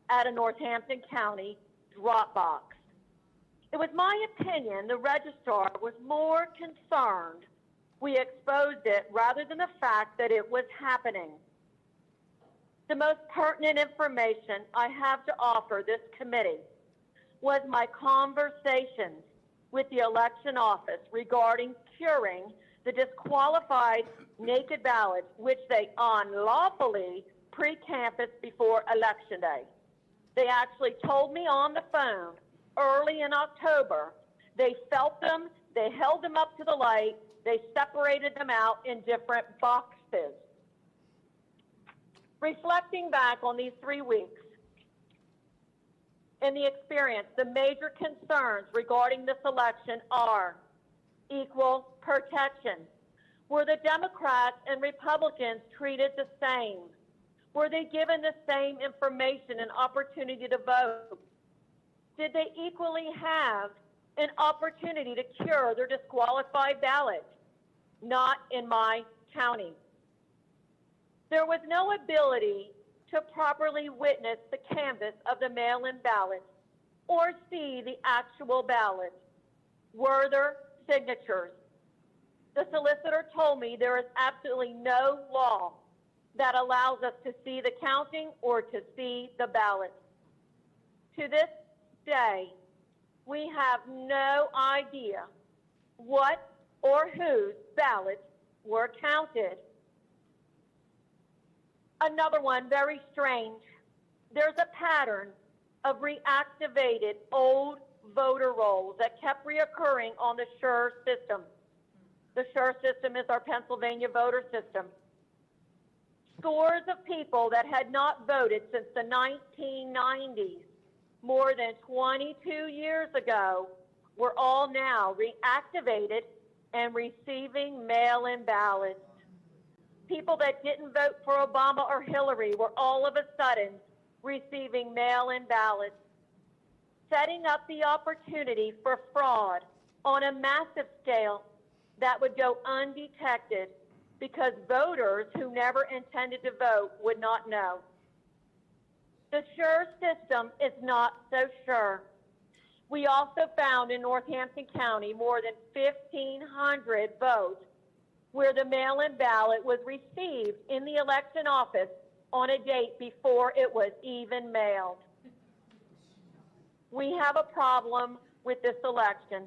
at a Northampton County drop box. It was my opinion the registrar was more concerned we exposed it rather than the fact that it was happening. The most pertinent information I have to offer this committee was my conversations with the election office regarding curing the disqualified naked ballots, which they unlawfully pre-canvassed before Election Day. They actually told me on the phone early in October, they felt them, they held them up to the light, they separated them out in different boxes. Reflecting back on these 3 weeks in the experience, the major concerns regarding this election are equal protection. Were the Democrats and Republicans treated the same? Were they given the same information and opportunity to vote? Did they equally have an opportunity to cure their disqualified ballot? Not in my county. There was no ability to properly witness the canvass of the mail-in ballots or see the actual ballots. Were there signatures? The solicitor told me there is absolutely no law that allows us to see the counting or to see the ballots. To this day, we have no idea what or whose ballots were counted. Another one, very strange. There's a pattern of reactivated old voter rolls that kept reoccurring on the SURE system. The SURE system is our Pennsylvania voter system. Scores of people that had not voted since the 1990s, more than 22 years ago, were all now reactivated and receiving mail-in ballots. People that didn't vote for Obama or Hillary were all of a sudden receiving mail-in ballots, setting up the opportunity for fraud on a massive scale that would go undetected because voters who never intended to vote would not know. The SURE system is not so sure. We also found in Northampton County more than 1,500 votes where the mail-in ballot was received in the election office on a date before it was even mailed. We have a problem with this election.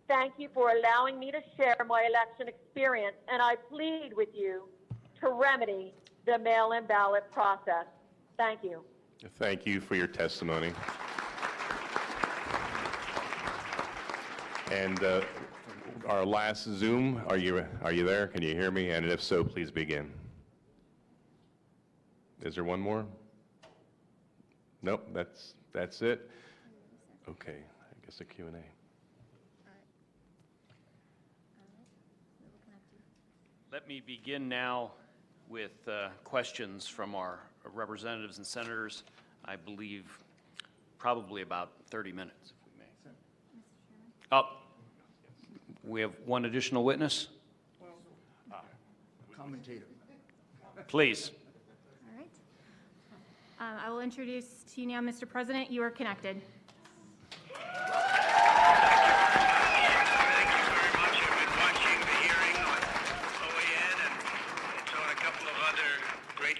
Thank you for allowing me to share my election experience, and I plead with you to remedy the mail-in ballot process. Thank you.
Thank you for your testimony. And our last Zoom, are you there? Can you hear me? And if so, please begin. Is there one more? Nope, that's it. Okay, I guess a Q&A.
Let me begin now with questions from our representatives and senators. I believe probably about 30 minutes, if we may. Oh, we have one additional witness.
Commentator.
Please.
All right. I will introduce to you now, Mr. President. You are connected.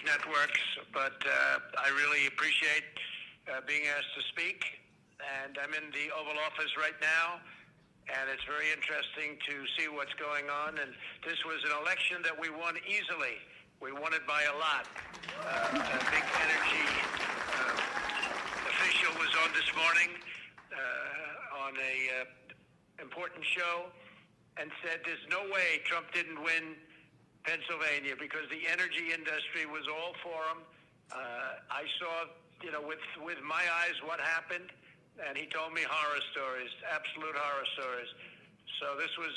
Networks, but I really appreciate being asked to speak, and I'm in the Oval Office right now, and it's very interesting to see what's going on, and this was an election that we won easily. We won it by a lot. A big energy official was on this morning on a important show and said there's no way Trump didn't win Pennsylvania because the energy industry was all for him. I saw, with my eyes what happened, and he told me horror stories, absolute horror stories. So this was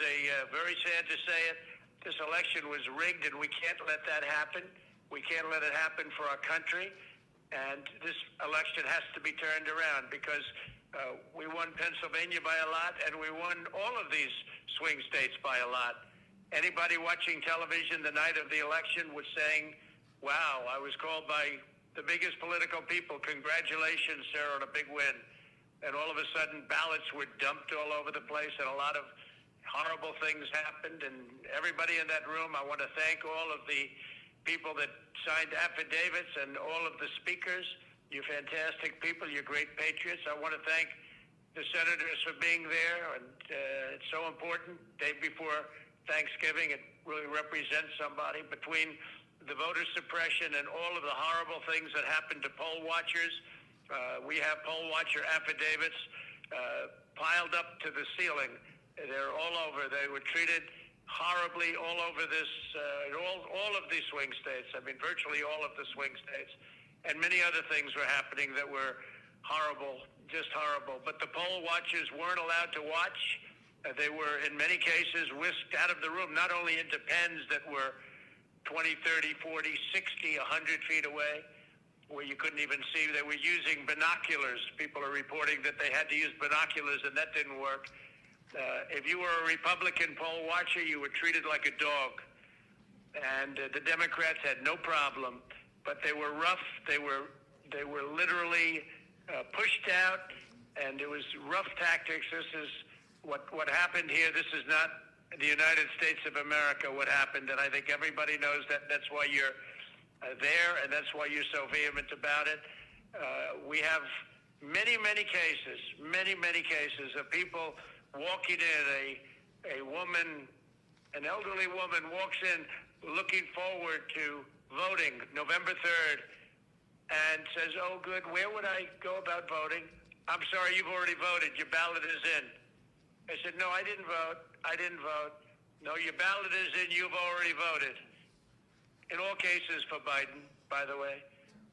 very sad to say it. This election was rigged, and we can't let that happen. We can't let it happen for our country. And this election has to be turned around because we won Pennsylvania by a lot, and we won all of these swing states by a lot. Anybody watching television the night of the election was saying, wow, I was called by the biggest political people, congratulations, sir, on a big win. And all of a sudden, ballots were dumped all over the place, and a lot of horrible things happened. And everybody in that room, I want to thank all of the people that signed affidavits and all of the speakers. You're fantastic people. You're great patriots. I want to thank the senators for being there, and it's so important. Day before Thanksgiving, it really represents somebody. Between the voter suppression and all of the horrible things that happened to poll watchers, we have poll watcher affidavits piled up to the ceiling. They're all over. They were treated horribly all over this, all of these swing states. I mean, virtually all of the swing states. And many other things were happening that were horrible, just horrible. But the poll watchers weren't allowed to watch. They were, in many cases, whisked out of the room, not only into pens that were 20, 30, 40, 60, 100 feet away, where you couldn't even see. They were using binoculars. People are reporting that they had to use binoculars, and that didn't work. If you were a Republican poll watcher, you were treated like a dog. And the Democrats had no problem, but they were rough. They were literally pushed out, and it was rough tactics. This is what happened here. This is not the United States of America, what happened, and I think everybody knows that. That's why you're there, and that's why you're so vehement about it. We have many cases of people walking in. A woman, an elderly woman walks in looking forward to voting November 3rd and says, oh, good, where would I go about voting? I'm sorry, you've already voted. Your ballot is in. I said, no, I didn't vote. I didn't vote. No, your ballot is in. You've already voted. In all cases for Biden, by the way.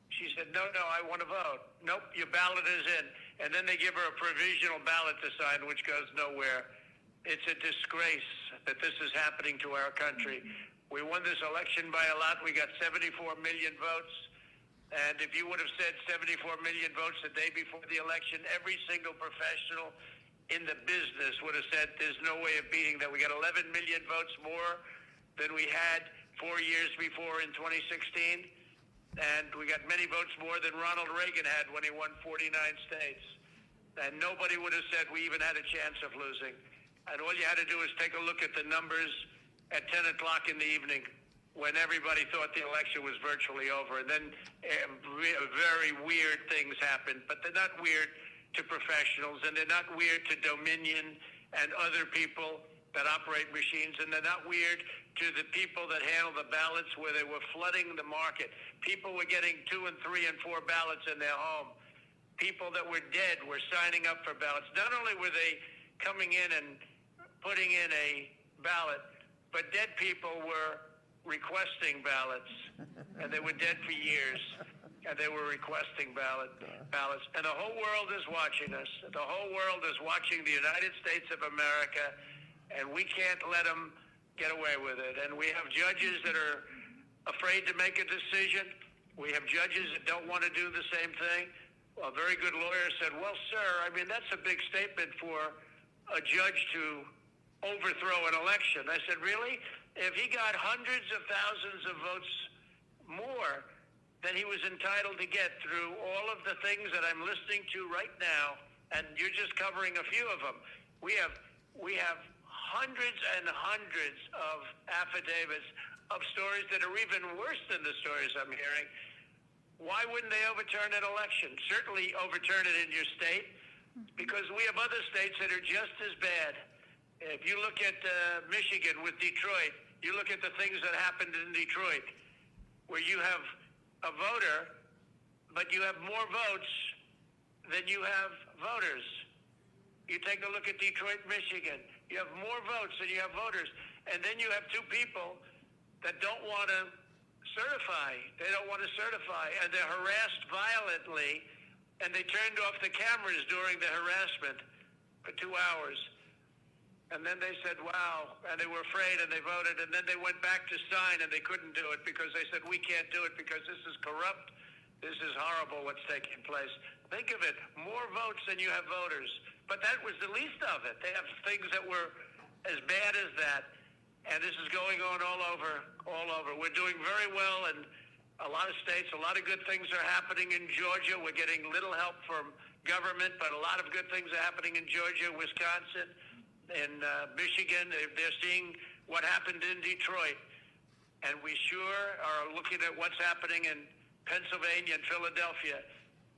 She said, no, I want to vote. Nope, your ballot is in. And then they give her a provisional ballot to sign, which goes nowhere. It's a disgrace that this is happening to our country. We won this election by a lot. We got 74 million votes. And if you would have said 74 million votes the day before the election, every single professional in the business would have said there's no way of beating that. We got 11 million votes more than we had 4 years before in 2016. And we got many votes more than Ronald Reagan had when he won 49 states. And nobody would have said we even had a chance of losing. And all you had to do is take a look at the numbers at 10 o'clock in the evening when everybody thought the election was virtually over. And then very weird things happened. But they're not weird to professionals, and they're not weird to Dominion and other people that operate machines, and they're not weird to the people that handle the ballots where they were flooding the market. People were getting 2 and 3 and 4 ballots in their home. People that were dead were signing up for ballots. Not only were they coming in and putting in a ballot, but dead people were requesting ballots, and they were dead for years, and they were requesting ballots. And the whole world is watching us. The whole world is watching the United States of America, and we can't let them get away with it. And we have judges that are afraid to make a decision. We have judges that don't want to do the same thing. A very good lawyer said, well, sir, I mean, that's a big statement for a judge to overthrow an election. I said, really? If he got hundreds of thousands of votes more than he was entitled to get through all of the things that I'm listening to right now, and you're just covering a few of them, we have hundreds and hundreds of affidavits of stories that are even worse than the stories I'm hearing. Why wouldn't they overturn an election? Certainly overturn it in your state, because we have other states that are just as bad. If you look at Michigan with Detroit, you look at the things that happened in Detroit, where you have a voter, but you have more votes than you have voters. You take a look at Detroit, Michigan. You have more votes than you have voters. And then you have two people that don't want to certify. They don't want to certify. And they're harassed violently. And they turned off the cameras during the harassment for 2 hours. And then they said, wow. And they were afraid and they voted. And then they went back to sign and they couldn't do it because they said, we can't do it because this is corrupt. This is horrible what's taking place. Think of it, more votes than you have voters. But that was the least of it. They have things that were as bad as that. And this is going on all over. We're doing very well in a lot of states. A lot of good things are happening in Georgia. We're getting little help from government, but a lot of good things are happening in Georgia, Wisconsin, in Michigan. They're seeing what happened in Detroit. And we sure are looking at what's happening in Pennsylvania and Philadelphia.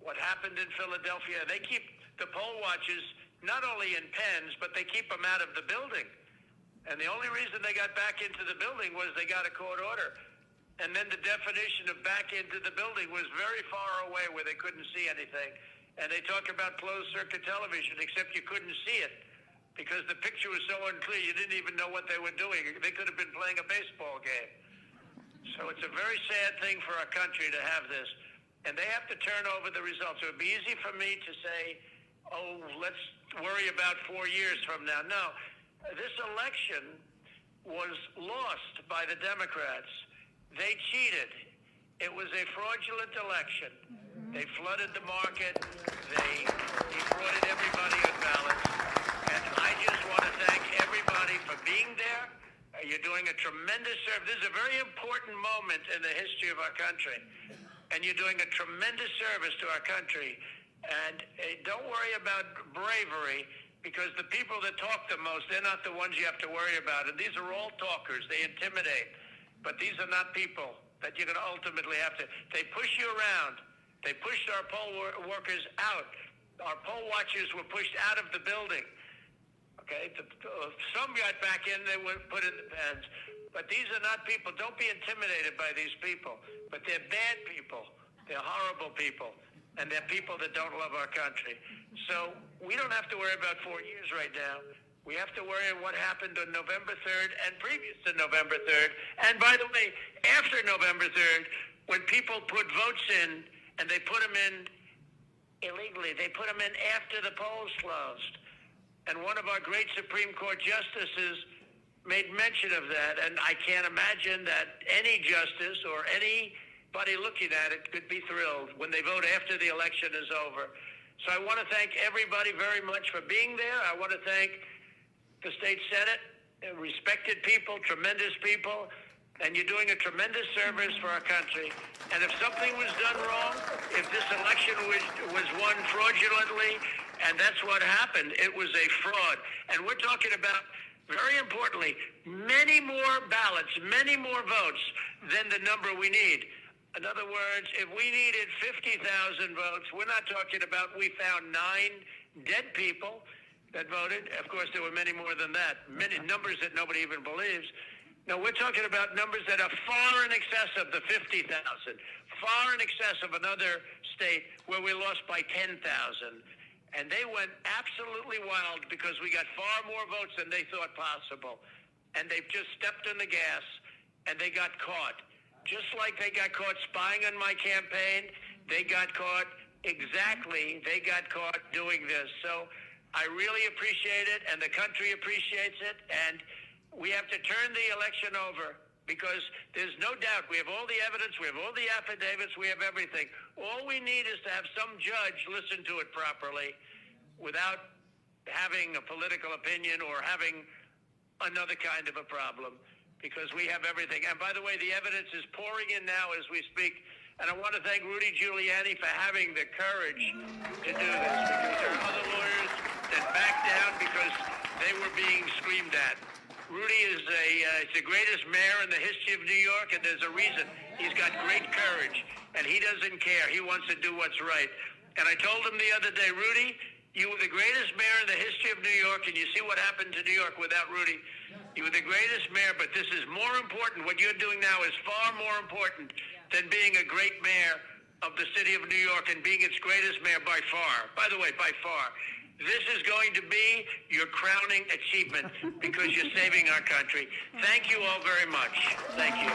What happened in Philadelphia, they keep the poll watchers not only in pens, but they keep them out of the building. And the only reason they got back into the building was they got a court order. And then the definition of back into the building was very far away where they couldn't see anything. And they talk about closed-circuit television, except you couldn't see it because the picture was so unclear you didn't even know what they were doing. They could have been playing a baseball game. So it's a very sad thing for our country to have this. And they have to turn over the results. It would be easy for me to say, oh, let's worry about 4 years from now. No, this election was lost by the Democrats. They cheated. It was a fraudulent election. They flooded the market. They defrauded everybody on ballots. And I just want to thank everybody for being there. You're doing a tremendous service. This is a very important moment in the history of our country. And you're doing a tremendous service to our country. And don't worry about bravery, because the people that talk the most, they're not the ones you have to worry about. And these are all talkers. They intimidate. But these are not people that you're going to ultimately have to. They push you around. They pushed our poll workers out. Our poll watchers were pushed out of the building. Okay, some got back in, they were put in the pens. But these are not people. Don't be intimidated by these people. But they're bad people. They're horrible people. And they're people that don't love our country. So we don't have to worry about 4 years right now. We have to worry what happened on November 3rd and previous to November 3rd. And by the way, after November 3rd, when people put votes in and they put them in illegally, they put them in after the polls closed. And one of our great Supreme Court justices made mention of that. And I can't imagine that any justice or anybody looking at it could be thrilled when they vote after the election is over. So I want to thank everybody very much for being there. I want to thank the state Senate, respected people, tremendous people, and you're doing a tremendous service for our country. And if something was done wrong, if this election was won fraudulently, and that's what happened, it was a fraud. And we're talking about, very importantly, many more ballots, many more votes than the number we need. In other words, if we needed 50,000 votes, we're not talking about we found 9 dead people that voted. Of course, there were many more than that, many numbers that nobody even believes. No, we're talking about numbers that are far in excess of the 50,000, far in excess of another state where we lost by 10,000. And they went absolutely wild because we got far more votes than they thought possible. And they've just stepped on the gas, and they got caught. Just like they got caught spying on my campaign, they got caught doing this. So I really appreciate it, and the country appreciates it, and we have to turn the election over because there's no doubt we have all the evidence, we have all the affidavits, we have everything. All we need is to have some judge listen to it properly without having a political opinion or having another kind of a problem, because we have everything. And by the way, the evidence is pouring in now as we speak. And I want to thank Rudy Giuliani for having the courage to do this, because there are other lawyers that backed down because they were being screamed at. Rudy is the greatest mayor in the history of New York, and there's a reason. He's got great courage, and he doesn't care. He wants to do what's right. And I told him the other day, Rudy, you were the greatest mayor in the history of New York, and you see what happened to New York without Rudy. You were the greatest mayor, but this is more important. What you're doing now is far more important than being a great mayor of the city of New York and being its greatest mayor by far. By the way, by far. This is going to be your crowning achievement because you're saving our country. Thank you all very much. Thank you.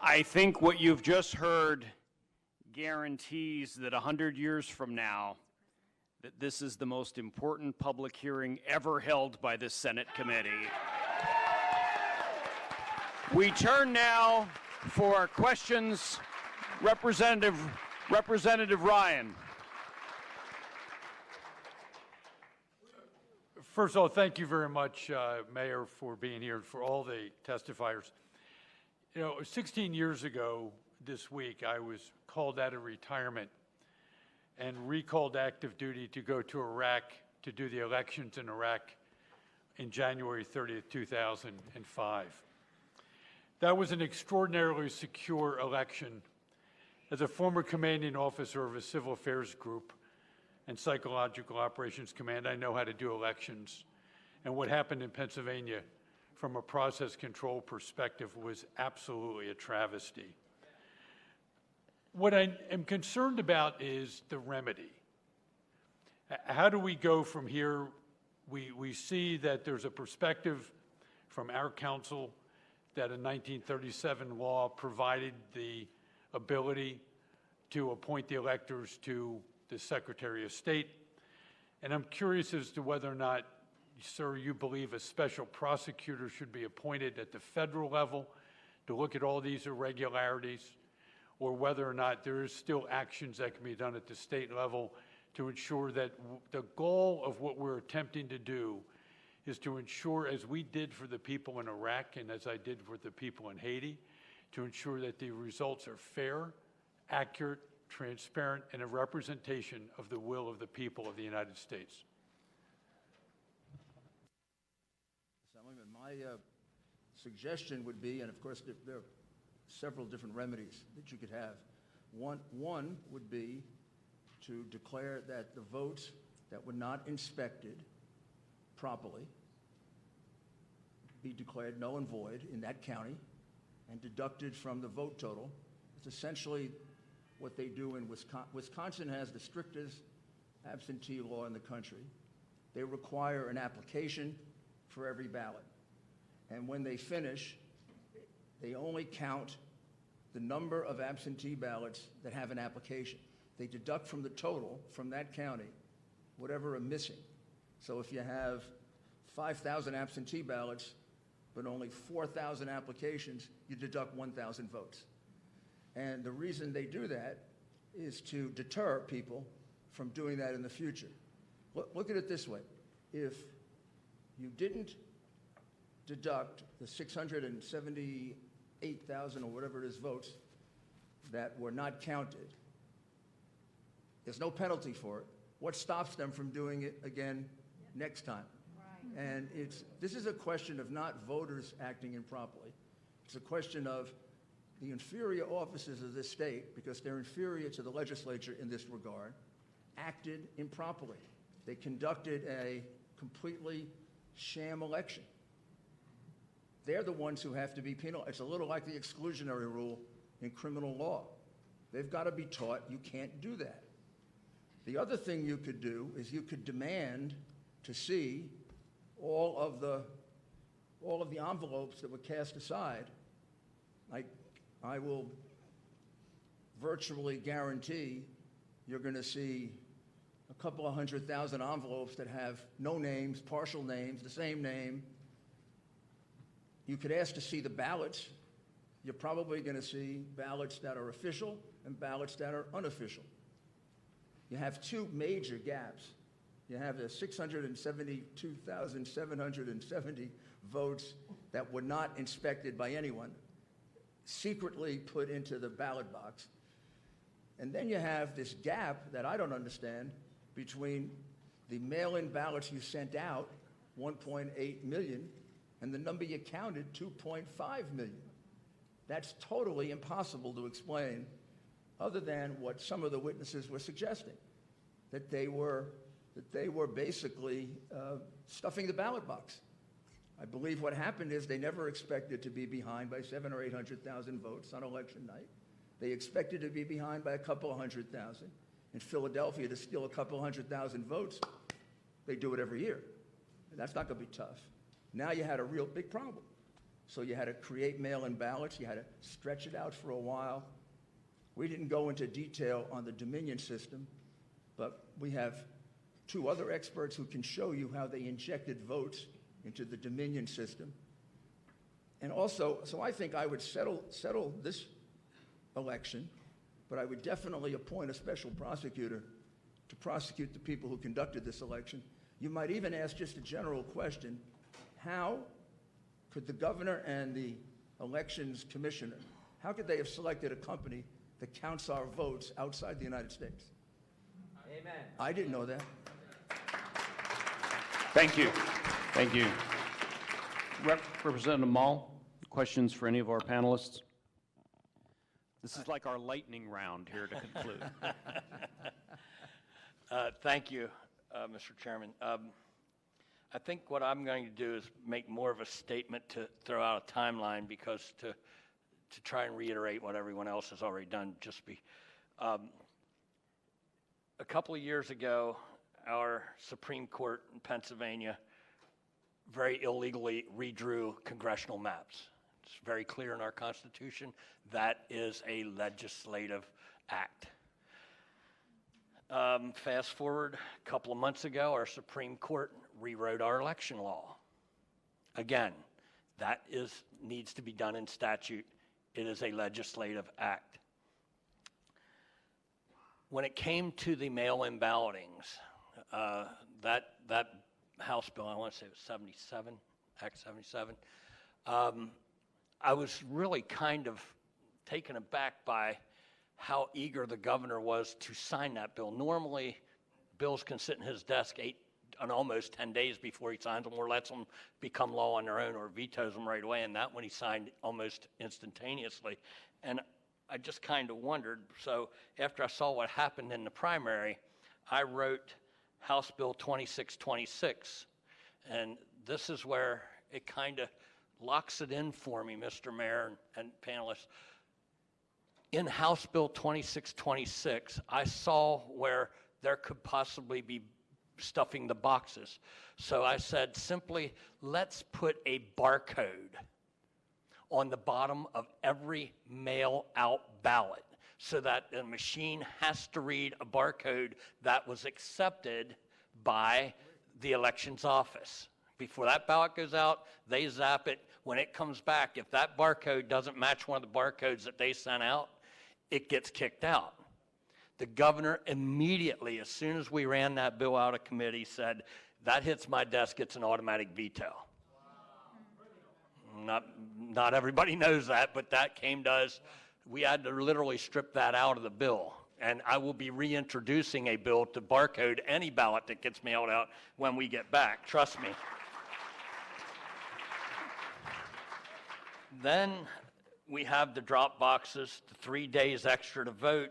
I think what you've just heard guarantees that 100 years from now, that this is the most important public hearing ever held by this Senate committee. We turn now for our questions. Representative Ryan.
First of all, thank you very much, Mayor, for being here and for all the testifiers. You know, 16 years ago this week, I was called out of retirement and recalled active duty to go to Iraq to do the elections in Iraq in January 30th, 2005. That was an extraordinarily secure election. As a former commanding officer of a civil affairs group and psychological operations command, I know how to do elections. And what happened in Pennsylvania from a process control perspective was absolutely a travesty. What I am concerned about is the remedy. How do we go from here? We see that there's a perspective from our council that a 1937 law provided the ability to appoint the electors to the Secretary of State. And I'm curious as to whether or not, sir, you believe a special prosecutor should be appointed at the federal level to look at all these irregularities, or whether or not there is still actions that can be done at the state level to ensure that the goal of what we're attempting to do is to ensure, as we did for the people in Iraq and as I did for the people in Haiti, to ensure that the results are fair, accurate, transparent, and a representation of the will of the people of the United States.
Assemblyman, my suggestion would be, and of course there are several different remedies that you could have. One would be to declare that the votes that were not inspected properly be declared null and void in that county and deducted from the vote total. It's essentially what they do in Wisconsin. Wisconsin has the strictest absentee law in the country. They require an application for every ballot. And when they finish, they only count the number of absentee ballots that have an application. They deduct from the total from that county whatever are missing. So if you have 5,000 absentee ballots, but only 4,000 applications, you deduct 1,000 votes. And the reason they do that is to deter people from doing that in the future. Look at it this way. If you didn't deduct the 678,000 or whatever it is votes that were not counted, there's no penalty for it. What stops them from doing it again next time? And this is a question of not voters acting improperly. It's a question of the inferior officers of this state, because they're inferior to the legislature in this regard, acted improperly. They conducted a completely sham election. They're the ones who have to be penalized. It's a little like the exclusionary rule in criminal law. They've got to be taught you can't do that. The other thing you could do is you could demand to see all of the envelopes that were cast aside. I will virtually guarantee you're going to see a couple of 100,000 envelopes that have no names, partial names, the same name. You could ask to see the ballots. You're probably going to see ballots that are official and ballots that are unofficial. You have two major gaps. You have the 672,770 votes that were not inspected by anyone, secretly put into the ballot box. And then you have this gap that I don't understand between the mail-in ballots you sent out, 1.8 million, and the number you counted, 2.5 million. That's totally impossible to explain, other than what some of the witnesses were suggesting, that they were basically stuffing the ballot box. I believe what happened is they never expected to be behind by 700,000 or 800,000 votes on election night. They expected to be behind by a couple of 100,000. In Philadelphia, to steal a couple of 100,000 votes, they do it every year. And that's not going to be tough. Now you had a real big problem. So you had to create mail-in ballots. You had to stretch it out for a while. We didn't go into detail on the Dominion system, but we have two other experts who can show you how they injected votes into the Dominion system. And also, so I think I would settle this election, but I would definitely appoint a special prosecutor to prosecute the people who conducted this election. You might even ask just a general question: how could the governor and the elections commissioner, how could they have selected a company that counts our votes outside the United States?
Amen.
I didn't know that.
Thank you. Thank you. Representative Mall, questions for any of our panelists? This is like our lightning round here to conclude.
Thank you, Mr. Chairman. I think what I'm going to do is make more of a statement to throw out a timeline, because to try and reiterate what everyone else has already done, a couple of years ago, our Supreme Court in Pennsylvania very illegally redrew congressional maps. It's very clear in our Constitution that is a legislative act. Fast forward a couple of months ago, our Supreme Court rewrote our election law. Again, that needs to be done in statute. It is a legislative act. When it came to the mail-in ballotings, that House bill, I want to say it was 77, Act 77, I was really kind of taken aback by how eager the governor was to sign that bill. Normally, bills can sit in his desk 8 almost 10 days before he signs them or lets them become law on their own or vetoes them right away. And that one he signed almost instantaneously. And I just kind of wondered, so after I saw what happened in the primary, I wrote House Bill 2626. And this is where it kind of locks it in for me, Mr. Mayor and panelists. In House Bill 2626, I saw where there could possibly be stuffing the boxes. So I said, simply, let's put a barcode on the bottom of every mail-out ballot so that the machine has to read a barcode that was accepted by the elections office. Before that ballot goes out, they zap it. When it comes back, if that barcode doesn't match one of the barcodes that they sent out, it gets kicked out. The governor immediately, as soon as we ran that bill out of committee, said, that hits my desk, it's an automatic veto. Not everybody knows that, but that came to us. We had to literally strip that out of the bill. And I will be reintroducing a bill to barcode any ballot that gets mailed out when we get back. Trust me. Then we have the drop boxes, the 3 days extra to vote,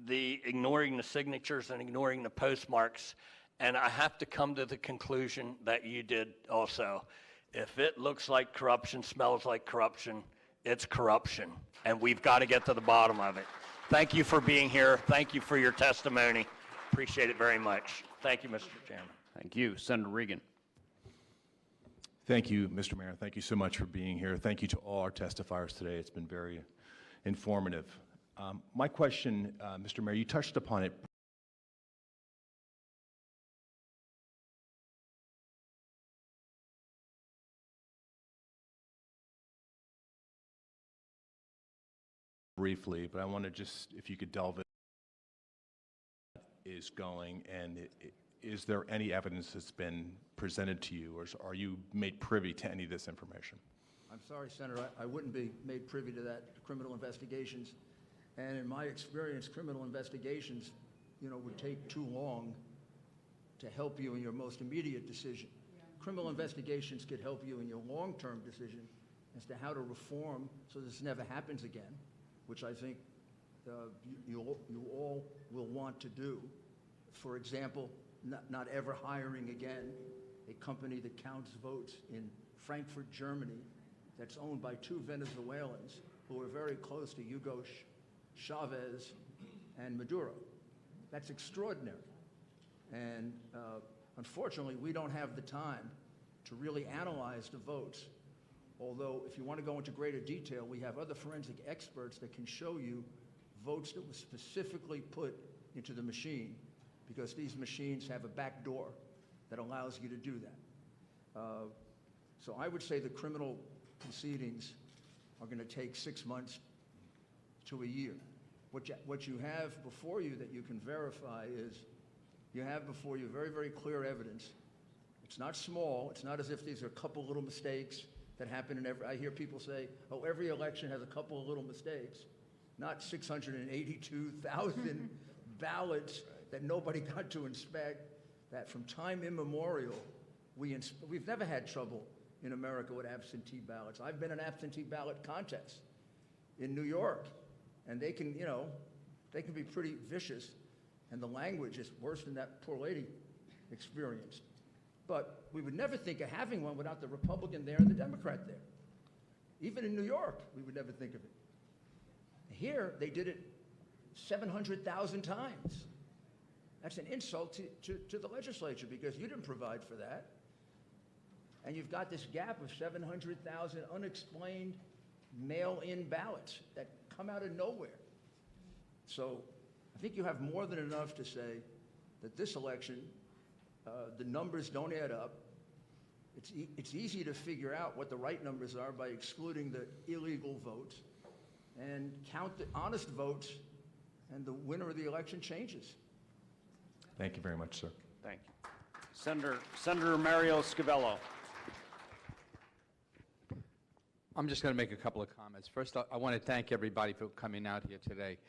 the ignoring the signatures and ignoring the postmarks. And I have to come to the conclusion that you did also. If it looks like corruption, smells like corruption, it's corruption. And we've got to get to the bottom of it. Thank you for being here. Thank you for your testimony. Appreciate it very much. Thank you, Mr. Chairman.
Thank you. Senator Regan.
Thank you, Mr. Mayor. Thank you so much for being here. Thank you to all our testifiers today. It's been very informative. My question, Mr. Mayor, you touched upon it. Briefly, but I want to just, if you could delve in, is going, and is there any evidence that's been presented to you, or are you made privy to any of this information?
I'm sorry, Senator, I wouldn't be made privy to that, criminal investigations. And in my experience, criminal investigations, would take too long to help you in your most immediate decision. Criminal investigations could help you in your long-term decision as to how to reform so this never happens again, which I think you all will want to do. For example, not ever hiring again a company that counts votes in Frankfurt, Germany, that's owned by two Venezuelans who are very close to Hugo Chavez and Maduro. That's extraordinary. And unfortunately, we don't have the time to really analyze the votes. Although, if you want to go into greater detail, we have other forensic experts that can show you votes that were specifically put into the machine, because these machines have a back door that allows you to do that. So I would say the criminal proceedings are going to take 6 months to a year. What you have before you that you can verify is you have before you very, very clear evidence. It's not small. It's not as if these are a couple little mistakes that happen in every. I hear people say, oh, every election has a couple of little mistakes. Not 682,000 ballots that nobody got to inspect, that from time immemorial, we've never had trouble in America with absentee ballots. I've been in absentee ballot contests in New York, and they can be pretty vicious, and the language is worse than that poor lady experienced. But we would never think of having one without the Republican there and the Democrat there. Even in New York, we would never think of it. Here, they did it 700,000 times. That's an insult to the legislature, because you didn't provide for that. And you've got this gap of 700,000 unexplained mail-in ballots that come out of nowhere. So I think you have more than enough to say that this election, the numbers don't add up. It's easy to figure out what the right numbers are by excluding the illegal votes and count the honest votes, and the winner of the election changes.
Thank you very much, sir.
Thank you. Senator Mario Scavello.
I'm just going to make a couple of comments. First, I want to thank everybody for coming out here today.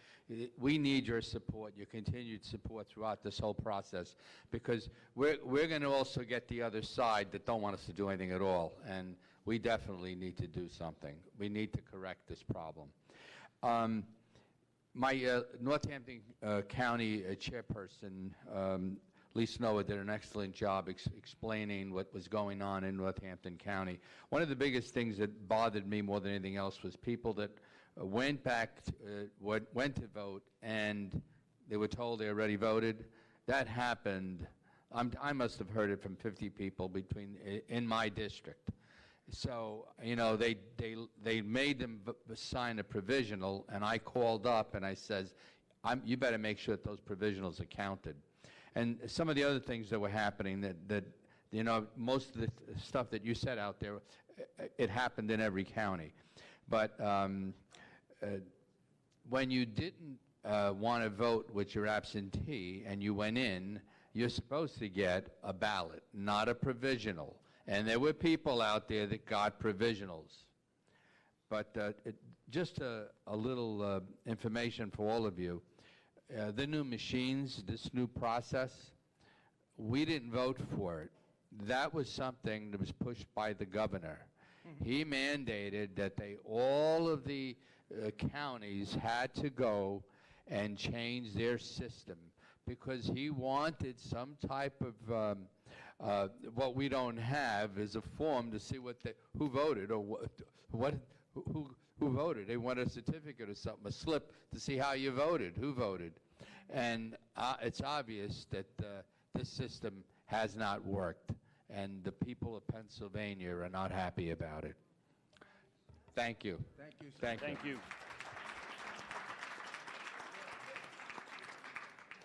We need your support, your continued support throughout this whole process, because we're going to also get the other side that don't want us to do anything at all, and we definitely need to do something. We need to correct this problem. My Northampton County chairperson, Lee Snow, did an excellent job explaining what was going on in Northampton County. One of the biggest things that bothered me more than anything else was people that went to vote and they were told they already voted. That happened. I must have heard it from 50 people in my district. So, you know, they made them sign a provisional, and I called up and I says, you better make sure that those provisionals are counted. And some of the other things that were happening that you know, most of the stuff that you said out there, it happened in every county. But when you didn't want to vote with your absentee and you went in, you're supposed to get a ballot, not a provisional. And there were people out there that got provisionals. But just a little information for all of you. The new machines, this new process, we didn't vote for it. That was something that was pushed by the governor. He mandated that all of the counties had to go and change their system because he wanted some type of what we don't have is a form to see who voted or who voted. They want a certificate or something, a slip to see how you voted, who voted. And it's obvious that this system has not worked, and the people of Pennsylvania are not happy about it. Thank you.
Thank you, sir.
Thank you.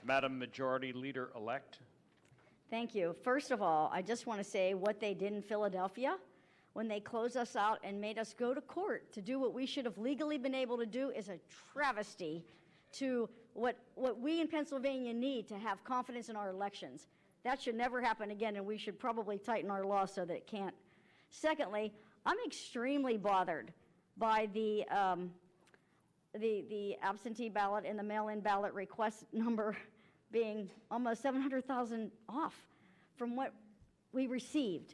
Madam Majority Leader-elect.
Thank you. First of all, I just want to say what they did in Philadelphia when they closed us out and made us go to court to do what we should have legally been able to do is a travesty to what we in Pennsylvania need to have confidence in our elections. That should never happen again, and we should probably tighten our law so that it can't. Secondly, I'm extremely bothered by the absentee ballot and the mail-in ballot request number being almost 700,000 off from what we received.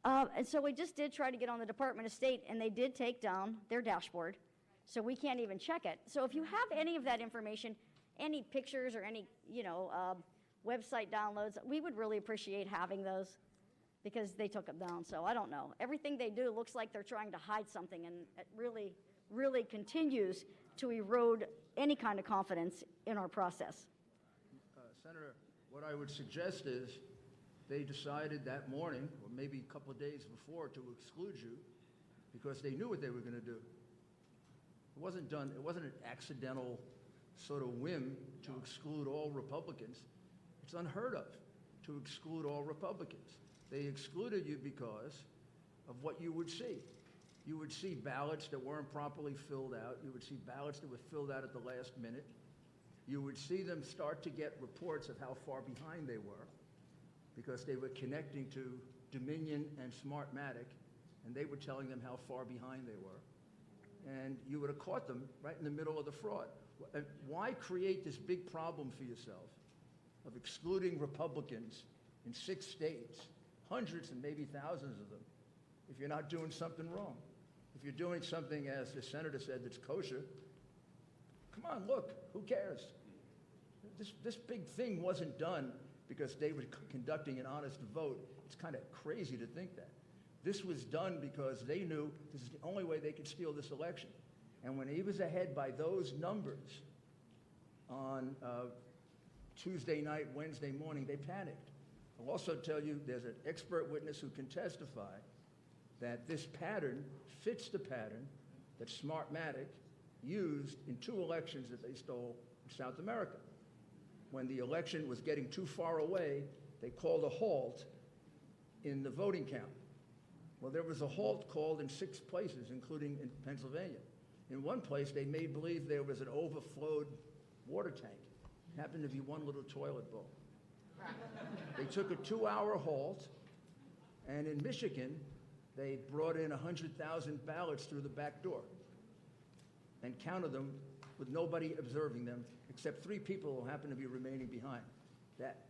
And so we just did try to get on the Department of State, and they did take down their dashboard, so we can't even check it. So if you have any of that information, any pictures or any, website downloads, we would really appreciate having those because they took them down. So I don't know. Everything they do looks like they're trying to hide something, and it really, really continues to erode any kind of confidence in our process.
Senator, what I would suggest is they decided that morning, or maybe a couple of days before, to exclude you because they knew what they were going to do. It wasn't done, it wasn't an accidental sort of whim to exclude all Republicans. It's unheard of to exclude all Republicans. They excluded you because of what you would see. You would see ballots that weren't properly filled out. You would see ballots that were filled out at the last minute. You would see them start to get reports of how far behind they were because they were connecting to Dominion and Smartmatic, and they were telling them how far behind they were. And you would have caught them right in the middle of the fraud. Why create this big problem for yourself of excluding Republicans in 6 states, hundreds and maybe thousands of them, if you're not doing something wrong? If you're doing something, as the senator said, that's kosher, come on, look, who cares? This big thing wasn't done because they were conducting an honest vote. It's kind of crazy to think that. This was done because they knew this is the only way they could steal this election. And when he was ahead by those numbers on Tuesday night, Wednesday morning, they panicked. I'll also tell you there's an expert witness who can testify that this pattern fits the pattern that Smartmatic used in 2 elections that they stole in South America. When the election was getting too far away, they called a halt in the voting count. Well, there was a halt called in 6 places, including in Pennsylvania. In one place, they made believe there was an overflowed water tank. It happened to be one little toilet bowl. They took a 2-hour halt, and in Michigan, They brought in 100,000 ballots through the back door and counted them with nobody observing them, except 3 people who happen to be remaining behind.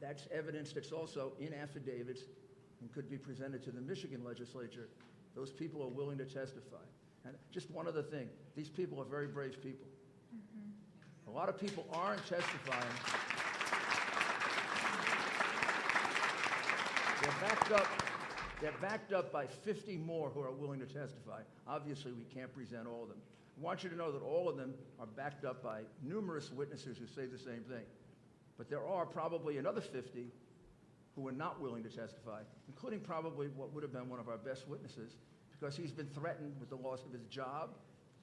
That's evidence that's also in affidavits and could be presented to the Michigan legislature. Those people are willing to testify. And just one other thing, these people are very brave people. A lot of people aren't testifying. They're backed up by 50 more who are willing to testify. Obviously, we can't present all of them. I want you to know that all of them are backed up by numerous witnesses who say the same thing. But there are probably another 50 who are not willing to testify, including probably what would have been one of our best witnesses, because he's been threatened with the loss of his job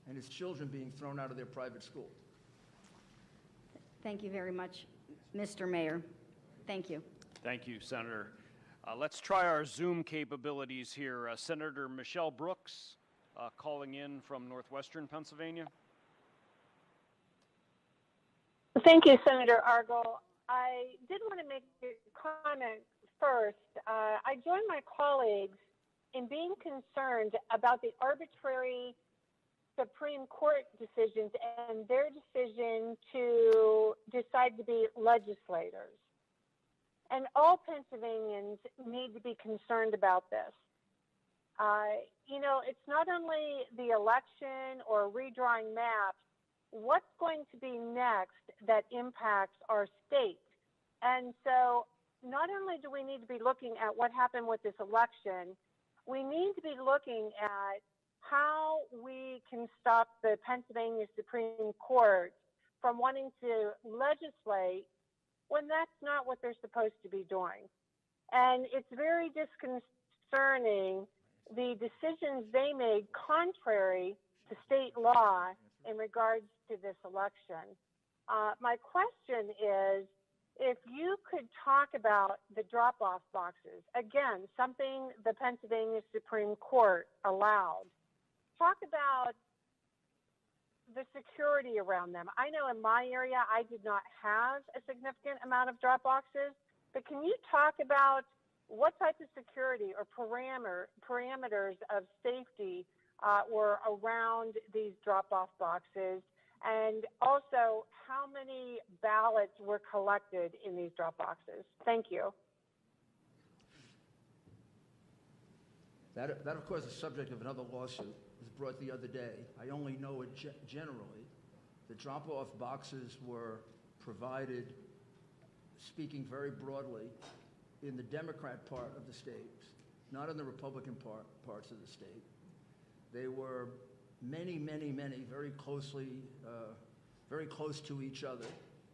and his children being thrown out of their private school.
Thank you very much, Mr. Mayor. Thank you.
Thank you, Senator. Let's try our Zoom capabilities here. Senator Michelle Brooks, calling in from northwestern Pennsylvania.
Thank you, Senator Argyle. I did want to make a comment first. I join my colleagues in being concerned about the arbitrary Supreme Court decisions and their decision to decide to be legislators. And all Pennsylvanians need to be concerned about this. You know, it's not only the election or redrawing maps, what's going to be next that impacts our state? And so not only do we need to be looking at what happened with this election, we need to be looking at how we can stop the Pennsylvania Supreme Court from wanting to legislate when that's not what they're supposed to be doing. And it's very disconcerting, the decisions they made contrary to state law in regards to this election. My question is, if you could talk about the drop-off boxes, again, something the Pennsylvania Supreme Court allowed. Talk about the security around them. I know in my area, I did not have a significant amount of drop boxes, but can you talk about what type of security or parameters of safety were around these drop-off boxes? And also, how many ballots were collected in these drop boxes? Thank you.
That, of course, is the subject of another lawsuit. It was brought the other day. I only know it generally. The drop-off boxes were provided, speaking very broadly, in the Democrat part of the state, not in the Republican parts of the state. They were many, very close to each other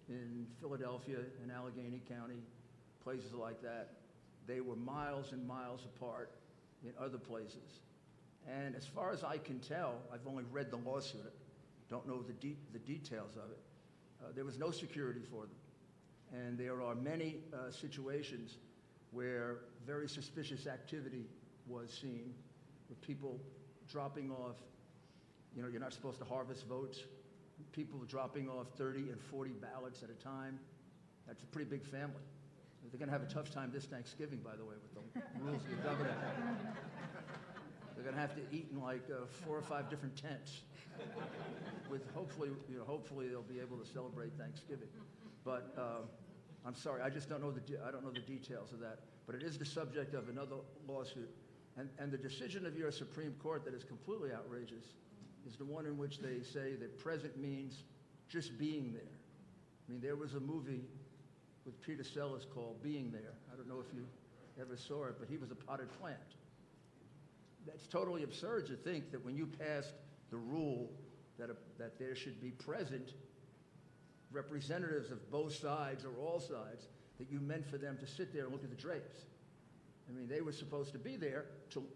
in Philadelphia and Allegheny County, places like that. They were miles and miles apart in other places. And as far as I can tell, I've only read the lawsuit, don't know the details of it. There was no security for them. And there are many situations where very suspicious activity was seen, with people dropping off, you know, you're not supposed to harvest votes, people dropping off 30 and 40 ballots at a time. That's a pretty big family. They're going to have a tough time this Thanksgiving, by the way, with the rules of the governor. They're going to have to eat in like 4 or 5 different tents. With hopefully they'll be able to celebrate Thanksgiving. But I'm sorry, I just don't know the details of that. But it is the subject of another lawsuit. And the decision of your Supreme Court that is completely outrageous is the one in which they say that present means just being there. I mean, there was a movie with Peter Sellers called Being There. I don't know if you ever saw it, but he was a potted plant. That's totally absurd to think that when you passed the rule that there should be present representatives of both sides or all sides, that you meant for them to sit there and look at the drapes. I mean, they were supposed to be there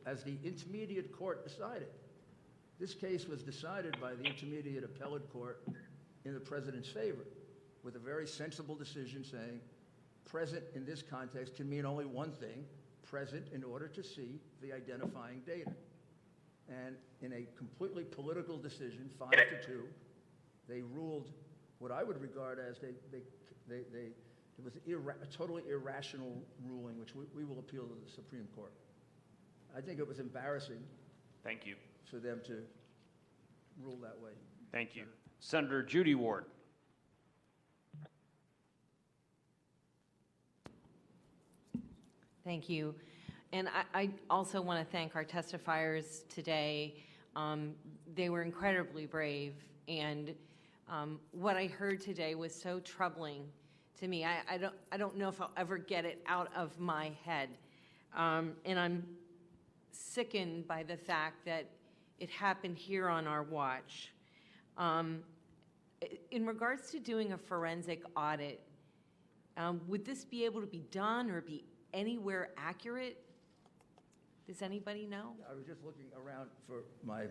as the intermediate court decided. This case was decided by the intermediate appellate court in the president's favor, with a very sensible decision saying present in this context can mean only one thing, present in order to see the identifying data. And in a completely political decision, 5-2, they ruled what I would regard as it was a totally irrational ruling, which we will appeal to the Supreme Court. I think it was embarrassing
Thank you.
for them to rule that way.
Thank you. Senator Judy Ward.
Thank you. And I also want to thank our testifiers today. They were incredibly brave, and what I heard today was so troubling to me. I don't know if I'll ever get it out of my head. And I'm sickened by the fact that it happened here on our watch. In regards to doing a forensic audit, would this be able to be done or be anywhere accurate? Does anybody know?
I was just looking around for my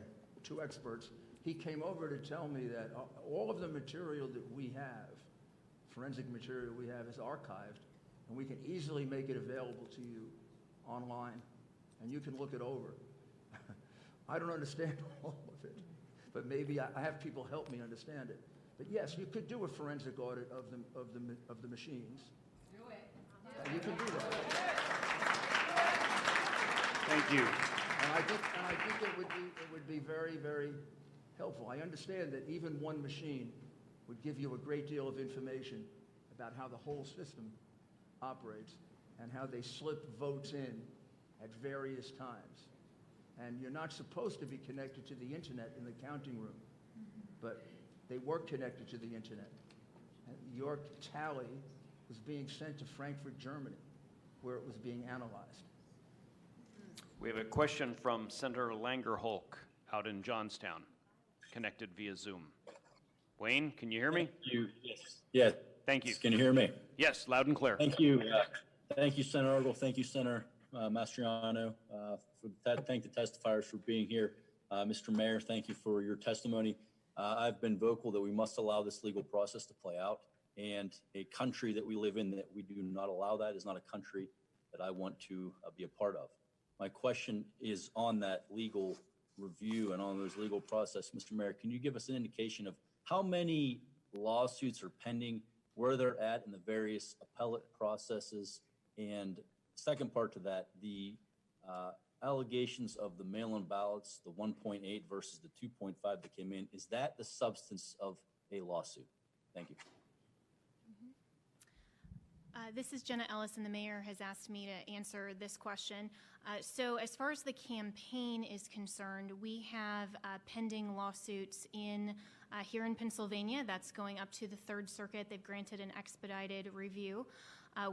two experts. He came over to tell me that all of the material that we have, forensic material we have, is archived, and we can easily make it available to you online, and you can look it over. I don't understand all of it, but maybe I have people help me understand it. But yes, you could do a forensic audit of the machines.
Do it.
And you can do that.
Thank you.
And I think it would be very, very helpful. I understand that even one machine would give you a great deal of information about how the whole system operates and how they slip votes in at various times. And you're not supposed to be connected to the internet in the counting room, but they were connected to the internet. And your tally was being sent to Frankfurt, Germany, where it was being analyzed.
We have a question from Senator Langer-Hulk out in Johnstown, connected via Zoom. Wayne, can you hear me?
Thank you. Yes. Yeah.
Thank you.
Can you hear me?
Yes, loud and clear.
Thank you. Thank you, Senator Argel. Thank you, Senator Mastriano. Thank the testifiers for being here. Mr. Mayor, thank you for your testimony. I've been vocal that we must allow this legal process to play out. And a country that we live in that we do not allow that is not a country that I want to be a part of. My question is on that legal review and on those legal process. Mr. Mayor, can you give us an indication of how many lawsuits are pending, where they're at in the various appellate processes? And second part to that, the allegations of the mail-in ballots, the 1.8 versus the 2.5 that came in, is that the substance of a lawsuit? Thank you.
This is Jenna Ellis, and the mayor has asked me to answer this question. So as far as the campaign is concerned, we have pending lawsuits here in Pennsylvania. That's going up to the Third Circuit. They've granted an expedited review.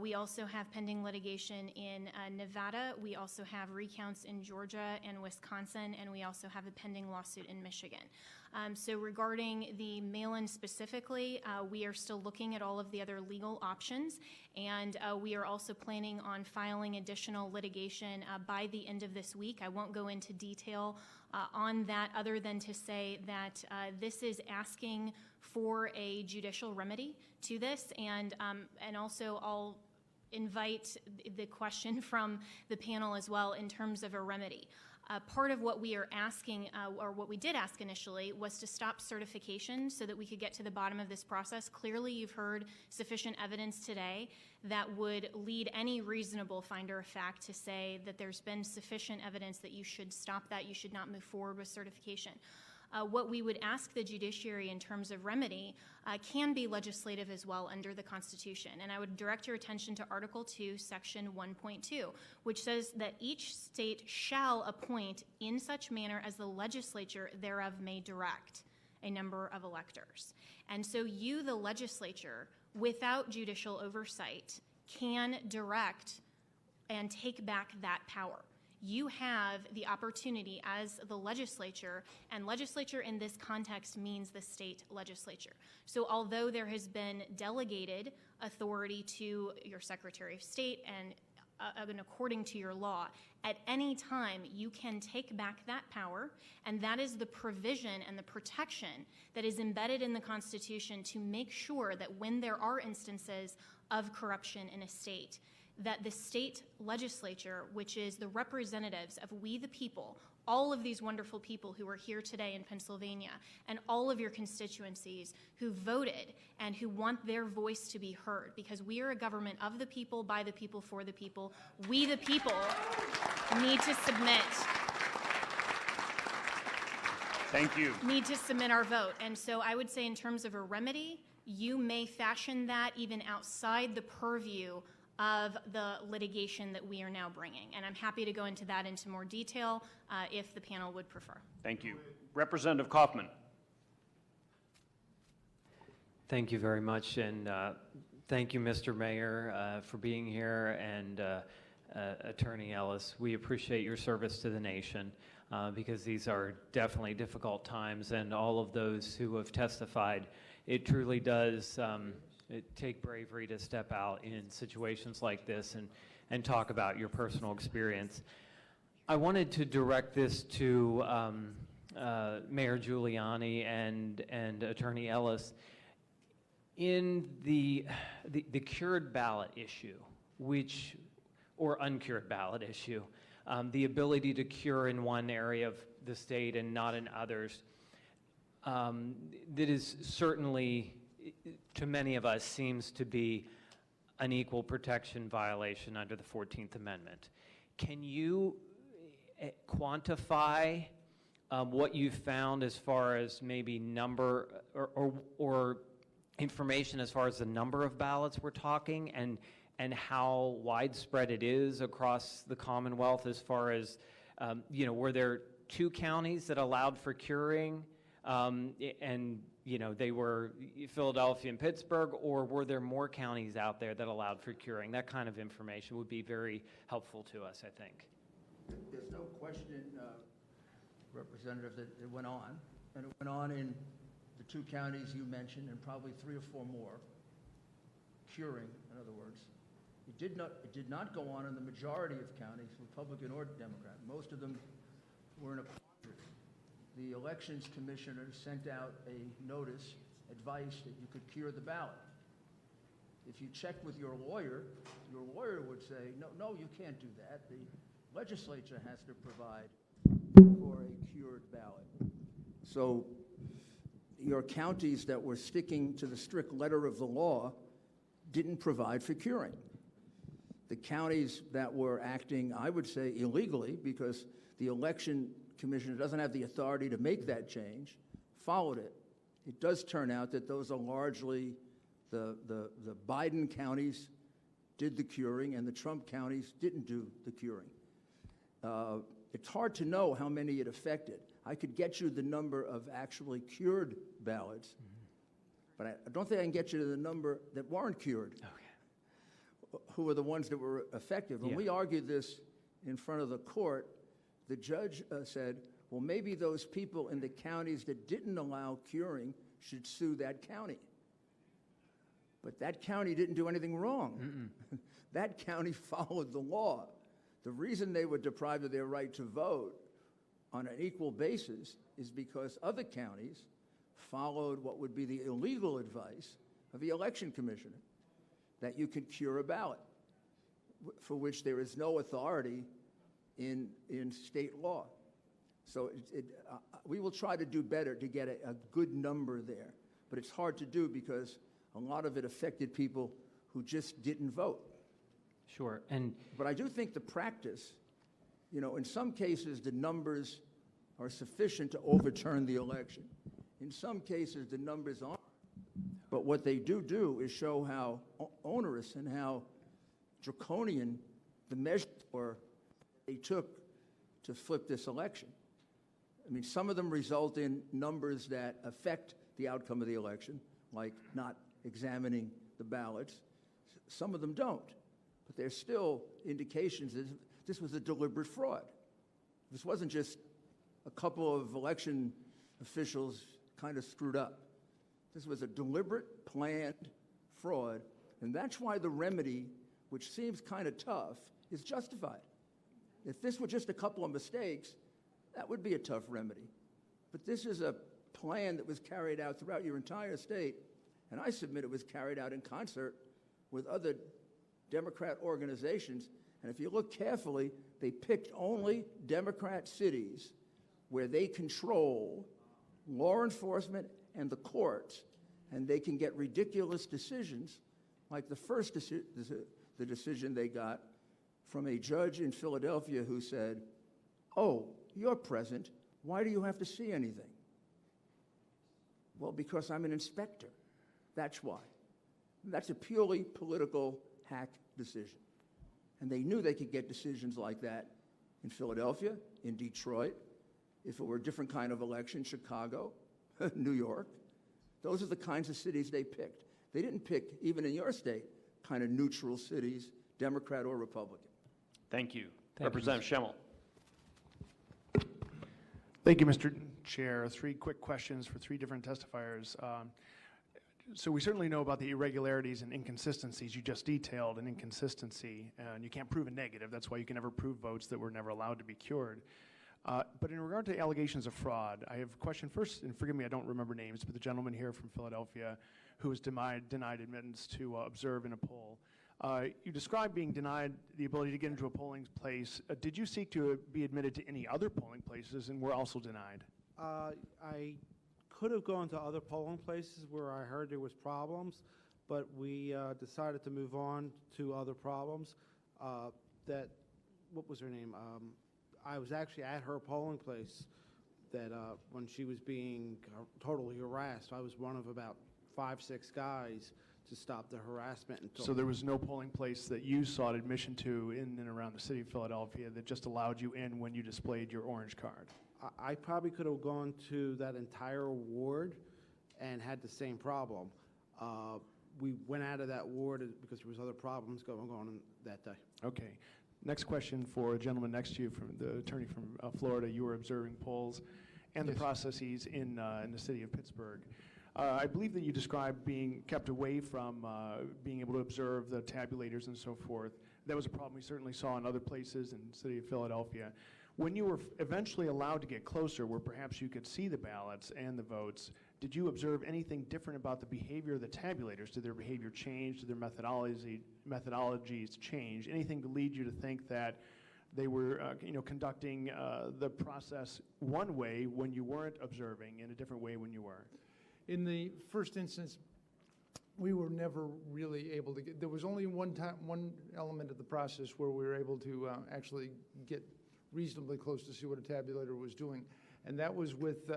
We also have pending litigation in Nevada. We also have recounts in Georgia and Wisconsin, and we also have a pending lawsuit in Michigan. So regarding the mail-in specifically, we are still looking at all of the other legal options, and we are also planning on filing additional litigation by the end of this week. I won't go into detail on that other than to say that this is asking for a judicial remedy to this, and also I'll invite the question from the panel as well in terms of a remedy. Part of what we are asking, or what we did ask initially, was to stop certification so that we could get to the bottom of this process. Clearly, you've heard sufficient evidence today that would lead any reasonable finder of fact to say that there's been sufficient evidence that you should stop that, you should not move forward with certification. What we would ask the judiciary in terms of remedy can be legislative as well under the Constitution. And I would direct your attention to Article 2, Section 1.2, which says that each state shall appoint in such manner as the legislature thereof may direct a number of electors. And so you, the legislature, without judicial oversight, can direct and take back that power. You have the opportunity as the legislature, and legislature in this context means the state legislature. So although there has been delegated authority to your Secretary of State and according to your law, at any time you can take back that power, and that is the provision and the protection that is embedded in the Constitution to make sure that when there are instances of corruption in a state, that the state legislature, which is the representatives of we the people, all of these wonderful people who are here today in Pennsylvania, and all of your constituencies who voted and who want their voice to be heard, because we are a government of the people, by the people, for the people. We the people need to submit.
Thank you.
Need to submit our vote. And so I would say in terms of a remedy, you may fashion that even outside the purview of the litigation that we are now bringing. And I'm happy to go into that into more detail if the panel would prefer.
Thank you. Representative Kaufman.
Thank you very much, and thank you, Mr. Mayor, for being here, and Attorney Ellis. We appreciate your service to the nation because these are definitely difficult times, and all of those who have testified, it truly does take bravery to step out in situations like this and talk about your personal experience. I wanted to direct this to Mayor Giuliani and Attorney Ellis. In the cured ballot issue, or uncured ballot issue, the ability to cure in one area of the state and not in others, that is certainly, to many of us, seems to be an equal protection violation under the 14th Amendment. Can you quantify what you found as far as maybe number or information as far as the number of ballots we're talking, and how widespread it is across the Commonwealth as far as, were there 2 counties that allowed for curing, and they were Philadelphia and Pittsburgh, or were there more counties out there that allowed for curing? That kind of information would be very helpful to us, I think.
There's no question, Representative, that it went on, and it went on in the 2 counties you mentioned, and probably 3 or 4 more, curing, in other words. It did not go on in the majority of counties, Republican or Democrat. Most of them were in a quandary. The Elections Commissioner sent out a notice, advice that you could cure the ballot. If you checked with your lawyer would say, no, you can't do that. The legislature has to provide for a cured ballot. So your counties that were sticking to the strict letter of the law didn't provide for curing. The counties that were acting, I would say, illegally, because the Election Commissioner doesn't have the authority to make that change, followed it. It does turn out that those are largely the Biden counties did the curing, and the Trump counties didn't do the curing. It's hard to know how many it affected. I could get you the number of actually cured ballots, but I don't think I can get you to the number that weren't cured. Okay. Who were the ones that were affected. When we argued this in front of the court, the judge said, well, maybe those people in the counties that didn't allow curing should sue that county. But that county didn't do anything wrong. That county followed the law. The reason they were deprived of their right to vote on an equal basis is because other counties followed what would be the illegal advice of the Election Commissioner, that you could cure a ballot, for which there is no authority in state law. So we will try to do better to get a good number there, but it's hard to do because a lot of it affected people who just didn't vote.
Sure.
But I do think the practice, in some cases the numbers are sufficient to overturn the election. In some cases the numbers aren't. But what they do is show how onerous and how draconian the measures were they took to flip this election. I mean, some of them result in numbers that affect the outcome of the election, like not examining the ballots. Some of them don't. But there's still indications that this was a deliberate fraud. This wasn't just a couple of election officials kind of screwed up. This was a deliberate, planned fraud, and that's why the remedy, which seems kind of tough, is justified. If this were just a couple of mistakes, that would be a tough remedy. But this is a plan that was carried out throughout your entire state, and I submit it was carried out in concert with other Democrat organizations. And if you look carefully, they picked only Democrat cities where they control law enforcement and the courts, and they can get ridiculous decisions, like the first the decision they got from a judge in Philadelphia who said, "Oh, you're present. Why do you have to see anything?" Well, because I'm an inspector. That's why. That's a purely political hack decision. And they knew they could get decisions like that in Philadelphia, in Detroit, if it were a different kind of election, Chicago, New York. Those are the kinds of cities they picked. They didn't pick, even in your state, kind of neutral cities, Democrat or Republican.
Thank you. Representative Schemmel.
Thank you, Mr. Chair. 3 quick questions for 3 different testifiers. So we certainly know about the irregularities and inconsistencies. You just detailed an inconsistency, and you can't prove a negative. That's why you can never prove votes that were never allowed to be cured. But in regard to allegations of fraud, I have a question first, and forgive me, I don't remember names, but the gentleman here from Philadelphia who was denied admittance to observe in a poll. You described being denied the ability to get into a polling place. Did you seek to be admitted to any other polling places and were also denied?
I could have gone to other polling places where I heard there was problems, but we decided to move on to other problems. What was her name? I was actually at her polling place that when she was being totally harassed. I was one of about 5, 6 guys to stop the harassment.
So there was no polling place that you sought admission to in and around the city of Philadelphia that just allowed you in when you displayed your orange card?
I probably could have gone to that entire ward and had the same problem. We went out of that ward because there was other problems going on that day.
Okay. Next question for a gentleman next to you, from the attorney from Florida. You were observing polls and the processes in the city of Pittsburgh. I believe that you described being kept away from being able to observe the tabulators and so forth. That was a problem we certainly saw in other places in the city of Philadelphia. When you were eventually allowed to get closer, where perhaps you could see the ballots and the votes, did you observe anything different about the behavior of the tabulators? Did their behavior change? Did their methodologies change? Anything to lead you to think that they were conducting the process one way when you weren't observing, and a different way when you were?
In the first instance, we were never really able to get, there was only one element of the process where we were able to actually get reasonably close to see what a tabulator was doing, and that was with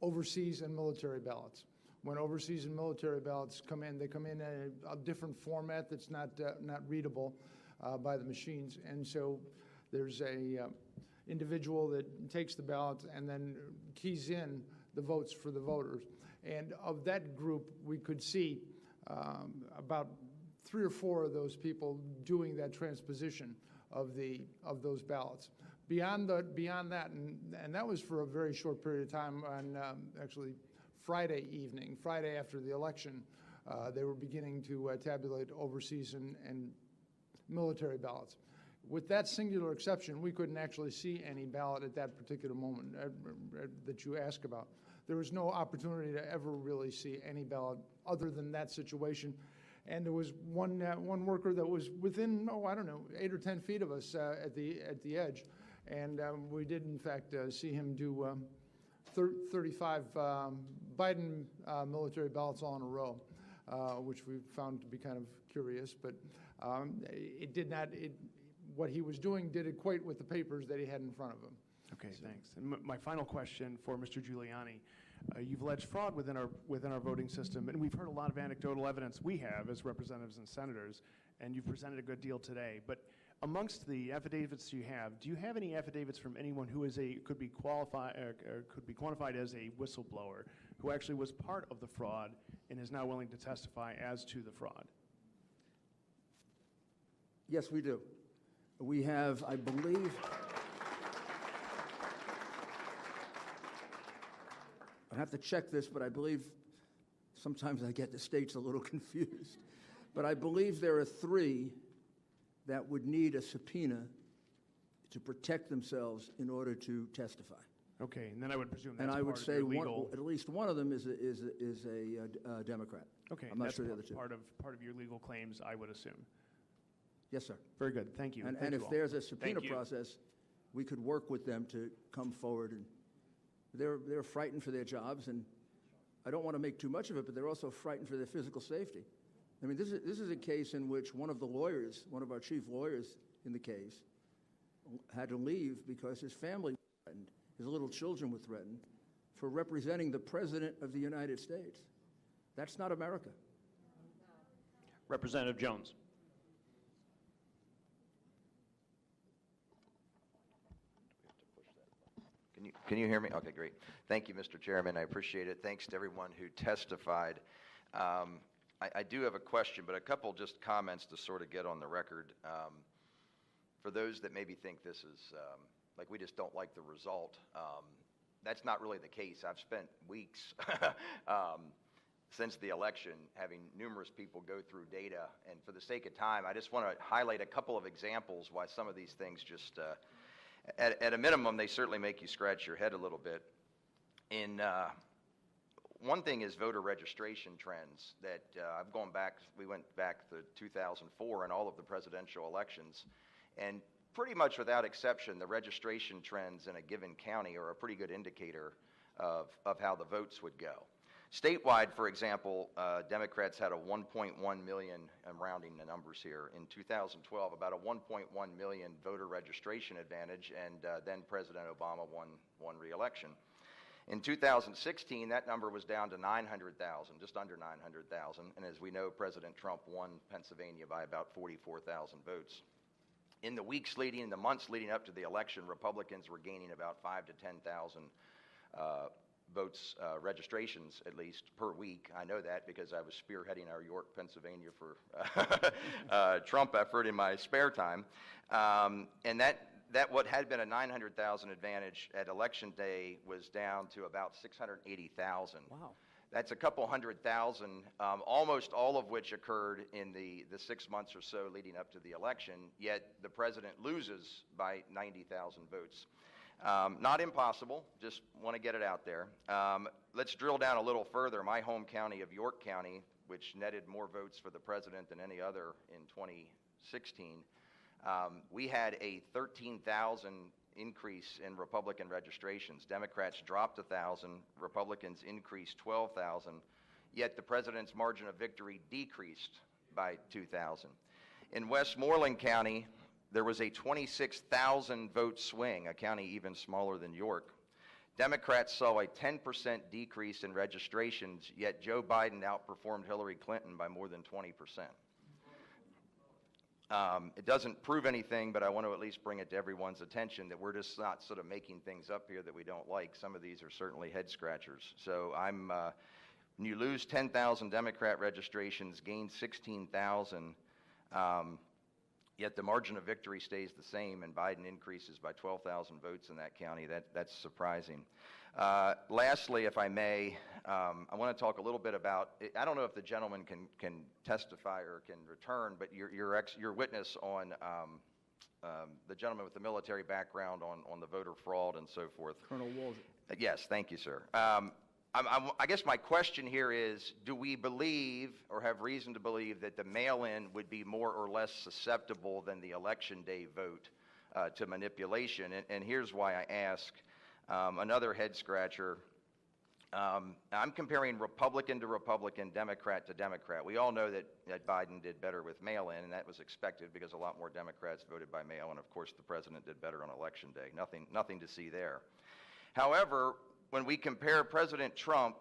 overseas and military ballots. When overseas and military ballots come in, they come in a different format that's not readable by the machines, and so there's a individual that takes the ballots and then keys in the votes for the voters. And of that group, we could see about 3 or 4 of those people doing that transposition of those ballots. Beyond that, and that was for a very short period of time on actually Friday evening, Friday after the election, they were beginning to tabulate overseas and military ballots. With that singular exception, we couldn't actually see any ballot at that particular moment that you ask about. There was no opportunity to ever really see any ballot other than that situation. And there was one worker that was within, 8 or 10 feet of us at the edge. And we did, in fact, see him do 35 Biden military ballots all in a row, which we found to be kind of curious. But it did not, what he was doing did equate with the papers that he had in front of him.
Okay, thanks. And my final question for Mr. Giuliani. You've alleged fraud within our voting system, and we've heard a lot of anecdotal evidence we have as representatives and senators, and you've presented a good deal today. But amongst the affidavits you have, do you have any affidavits from anyone who is could be qualified or could be quantified as a whistleblower, who actually was part of the fraud and is now willing to testify as to the fraud?
Yes, we do. We have, I believe, I have to check this, but I believe sometimes I get the states a little confused. But I believe there are 3 that would need a subpoena to protect themselves in order to testify.
Okay, and then I would presume that's
and I would
part
say
of your legal...
at least one of them is a Democrat.
Okay,
I'm not
that's
sure the other two.
part of your legal claims, I would assume.
Yes, sir.
Very good, thank you.
And
Thank you
if
all.
there's a subpoena
Thank you.
process, we could work with them to come forward. And they're frightened for their jobs, and I don't want to make too much of it, but they're also frightened for their physical safety. I mean, this is a case in which one of our chief lawyers in the case, had to leave because his family was threatened, his little children were threatened, for representing the President of the United States. That's not America.
Representative Jones.
Can you hear me? Okay, great. Thank you, Mr. Chairman. I appreciate it. Thanks to everyone who testified. I do have a question, but a couple just comments to sort of get on the record. For those that maybe think this is like we just don't like the result, that's not really the case. I've spent weeks since the election having numerous people go through data, and for the sake of time, I just want to highlight a couple of examples why some of these things just, at a minimum, they certainly make you scratch your head a little bit. One thing is voter registration trends that I've gone back, we went back to 2004 and all of the presidential elections, and pretty much without exception, the registration trends in a given county are a pretty good indicator of how the votes would go. Statewide, for example, Democrats had a 1.1 million, I'm rounding the numbers here, in 2012, about a 1.1 million voter registration advantage, and then President Obama won re-election. In 2016, that number was down to 900,000, just under 900,000, and as we know, President Trump won Pennsylvania by about 44,000 votes. In the months leading up to the election, Republicans were gaining about 5,000 to 10,000 votes, registrations at least, per week. I know that because I was spearheading our York, Pennsylvania for Trump effort in my spare time. And that what had been a 900,000 advantage at election day was down to about 680,000. Wow. That's a couple 100,000, almost all of which occurred in the 6 months or so leading up to the election, yet the president loses by 90,000 votes. Not impossible, just want to get it out there. Let's drill down a little further. My home county of York County, which netted more votes for the president than any other in 2016, we had a 13,000 increase in Republican registrations. Democrats dropped 1,000, Republicans increased 12,000, yet the president's margin of victory decreased by 2,000. In Westmoreland County, there was a 26,000 vote swing, a county even smaller than York. Democrats saw a 10% decrease in registrations, yet Joe Biden outperformed Hillary Clinton by more than 20%. It doesn't prove anything, but I want to at least bring it to everyone's attention that we're just not sort of making things up here that we don't like. Some of these are certainly head scratchers. So when you lose 10,000 Democrat registrations, gain 16,000, yet the margin of victory stays the same, and Biden increases by 12,000 votes in that county. That's surprising. Lastly, if I may, I want to talk a little bit about, I don't know if the gentleman can testify or can return, but your witness on the gentleman with the military background on the voter fraud and so forth.
Colonel Walsh.
Yes, thank you, sir. I guess my question here is, do we believe or have reason to believe that the mail-in would be more or less susceptible than the election day vote to manipulation? And here's why I ask. Another head scratcher. I'm comparing Republican to Republican, Democrat to Democrat. We all know that Biden did better with mail-in, and that was expected because a lot more Democrats voted by mail, and of course the president did better on election day. Nothing to see there. However, when we compare President Trump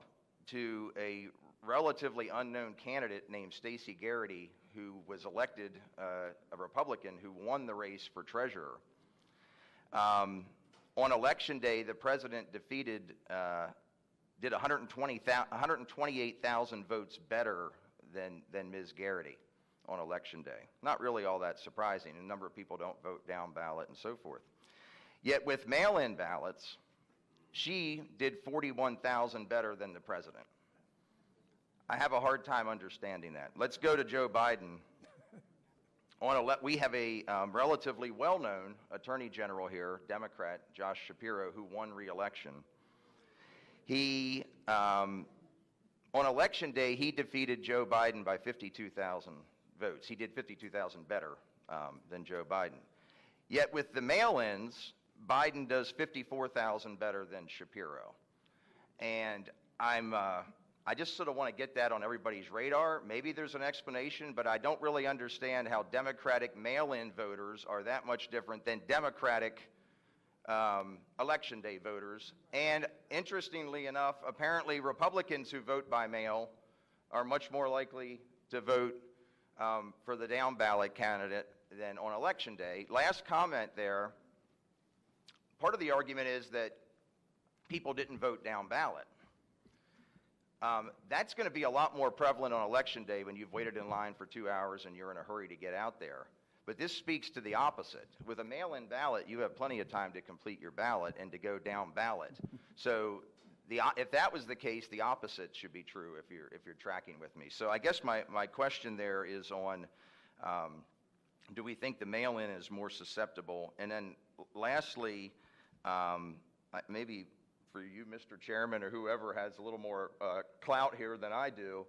to a relatively unknown candidate named Stacey Garrity, who was elected a Republican who won the race for treasurer, on election day, the president did 128,000 votes better than Ms. Garrity on election day. Not really all that surprising. A number of people don't vote down ballot and so forth. Yet with mail-in ballots, she did 41,000 better than the president. I have a hard time understanding that. Let's go to Joe Biden. We have a relatively well-known attorney general here, Democrat, Josh Shapiro, who won re-election. He On election day, he defeated Joe Biden by 52,000 votes. He did 52,000 better than Joe Biden. Yet with the mail-ins, Biden does 54,000 better than Shapiro. And I just sort of want to get that on everybody's radar. Maybe there's an explanation, but I don't really understand how Democratic mail-in voters are that much different than Democratic election day voters. And interestingly enough, apparently Republicans who vote by mail are much more likely to vote for the down ballot candidate than on election day. Last comment there, part of the argument is that people didn't vote down ballot. That's going to be a lot more prevalent on election day when you've waited in line for 2 hours and you're in a hurry to get out there. But this speaks to the opposite. With a mail-in ballot, you have plenty of time to complete your ballot and to go down ballot. So if that was the case, the opposite should be true if you're tracking with me. So I guess my question there is on, do we think the mail-in is more susceptible? And then lastly, maybe for you, Mr. Chairman, or whoever has a little more clout here than I do,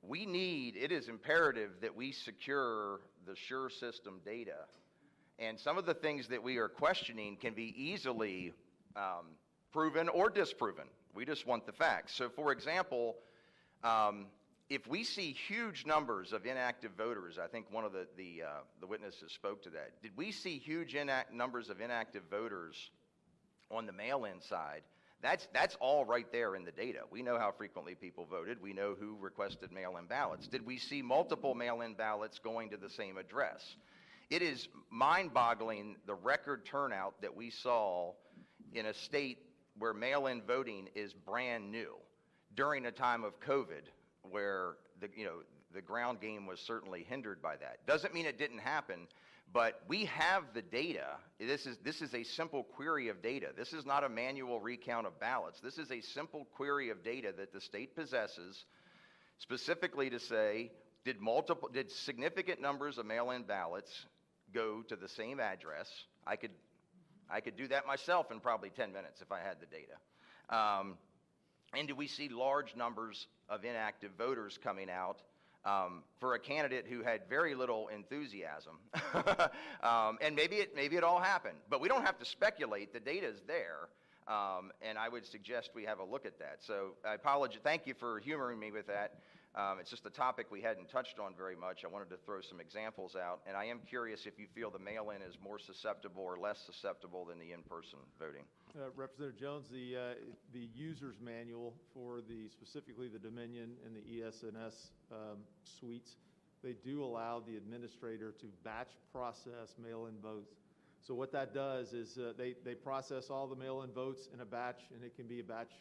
it is imperative that we secure the SURE system data. And some of the things that we are questioning can be easily proven or disproven. We just want the facts. So for example, if we see huge numbers of inactive voters, I think one of the witnesses spoke to that. Did we see huge numbers of inactive voters on the mail-in side? That's all right there in the data. We know how frequently people voted. We know who requested mail-in ballots. Did we see multiple mail-in ballots going to the same address? It is mind-boggling the record turnout that we saw in a state where mail-in voting is brand new during a time of COVID, where the ground game was certainly hindered by that. Doesn't mean it didn't happen, but we have the data. This is a simple query of data. This is not a manual recount of ballots. This is a simple query of data that the state possesses, specifically to say, did significant numbers of mail-in ballots go to the same address? I could do that myself in probably 10 minutes if I had the data. And do we see large numbers of inactive voters coming out for a candidate who had very little enthusiasm? And maybe it all happened, but we don't have to speculate. The data is there, and I would suggest we have a look at that. So I apologize. Thank you for humoring me with that. It's just a topic we hadn't touched on very much. I wanted to throw some examples out, and I am curious if you feel the mail-in is more susceptible or less susceptible than the in-person voting.
Representative Jones, the user's manual for specifically the Dominion and the ES&S suites, they do allow the administrator to batch process mail-in votes. So what that does is they process all the mail-in votes in a batch, and it can be a batch,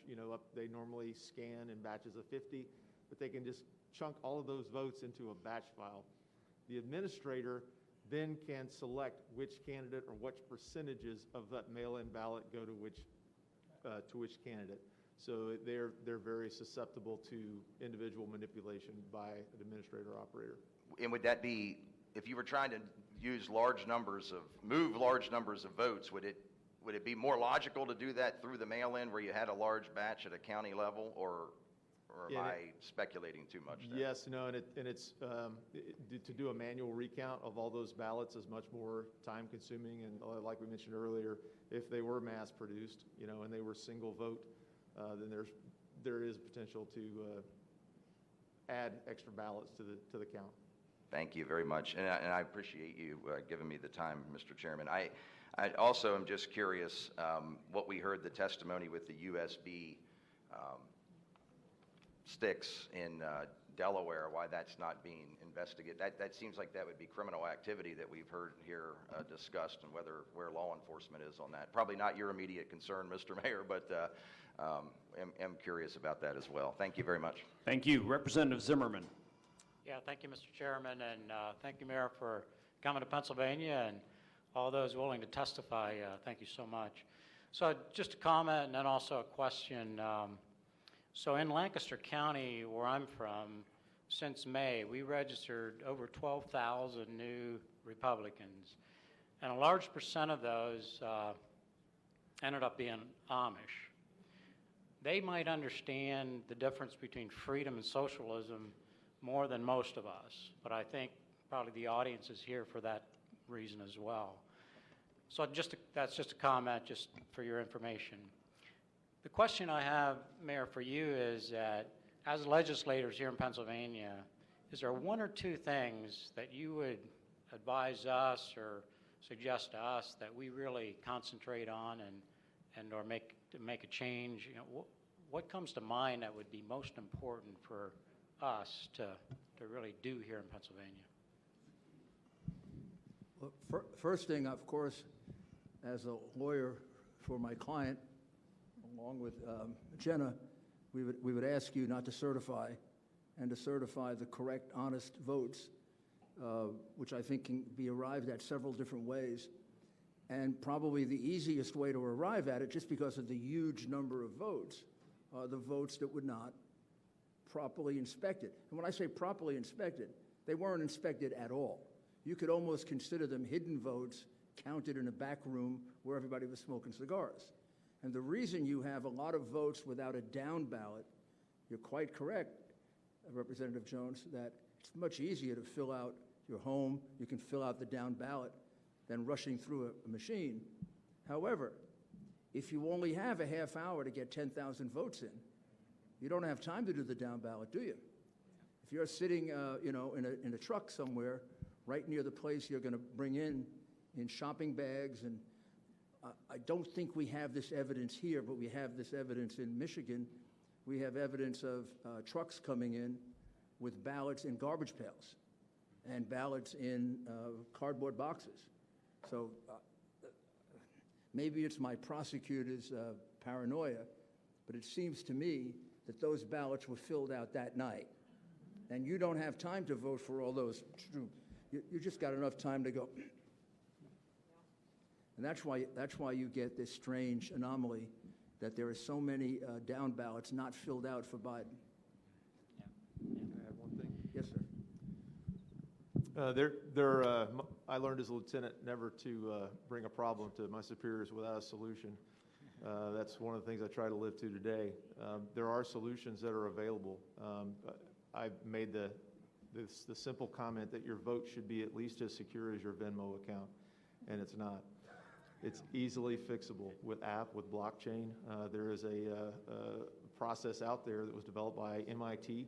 they normally scan in batches of 50, but they can just chunk all of those votes into a batch file. The administrator then can select which candidate or which percentages of that mail-in ballot go to which candidate. So they're very susceptible to individual manipulation by an administrator operator.
And would that be, if you were trying to move large numbers of votes, would it be more logical to do that through the mail-in where you had a large batch at a county level, or am I speculating too much there?
Yes, no, and it's to do a manual recount of all those ballots is much more time consuming, and like we mentioned earlier, if they were mass produced, and they were single vote, then there is potential to add extra ballots to the count.
Thank you very much, and I appreciate you giving me the time, Mr. Chairman. I also am just curious what we heard the testimony with the USB sticks in Delaware, why that's not being investigated. That seems like that would be criminal activity that we've heard here discussed, and where law enforcement is on that. Probably not your immediate concern, Mr. Mayor, but am curious about that as well. Thank you very much.
Thank you. Representative Zimmerman.
Yeah, thank you, Mr. Chairman, and thank you, Mayor, for coming to Pennsylvania, and all those willing to testify. Thank you so much. So just a comment and then also a question. So in Lancaster County, where I'm from, since May, we registered over 12,000 new Republicans, and a large percent of those ended up being Amish. they might understand the difference between freedom and socialism more than most of us. But I think probably the audience is here for that reason as well. So that's just a comment, just for your information. The question I have, Mayor, for you is that as legislators here in Pennsylvania, is there one or two things that you would advise us or suggest to us that we really concentrate on and or make a change? You know, what comes to mind that would be most important for us to really do here in Pennsylvania?
Well, first thing, of course, as a lawyer for my client, along with Jenna, we would ask you not to certify and to certify the correct, honest votes, which I think can be arrived at several different ways. And probably the easiest way to arrive at it, just because of the huge number of votes, are the votes that were not properly inspected. And when I say properly inspected, they weren't inspected at all. You could almost consider them hidden votes counted in a back room where everybody was smoking cigars. And the reason you have a lot of votes without a down ballot, you're quite correct, Representative Jones, that it's much easier to fill out your home, you can fill out the down ballot, than rushing through a machine. However, if you only have a half hour to get 10,000 votes in, you don't have time to do the down ballot, do you? If you're sitting in a truck somewhere right near the place you're going to bring in shopping bags, and I don't think we have this evidence here, but we have this evidence in Michigan. We have evidence of trucks coming in with ballots in garbage pails and ballots in cardboard boxes. So maybe it's my prosecutor's paranoia, but it seems to me that those ballots were filled out that night. And you don't have time to vote for all those. You just got enough time to go. And that's why you get this strange anomaly that there are so many down ballots not filled out for Biden.
Can I add one thing?
Yes, sir.
I learned as a lieutenant never to bring a problem to my superiors without a solution. That's one of the things I try to live to today. There are solutions that are available. I made the simple comment that your vote should be at least as secure as your Venmo account, and it's not. It's easily fixable with blockchain. There is a process out there that was developed by MIT.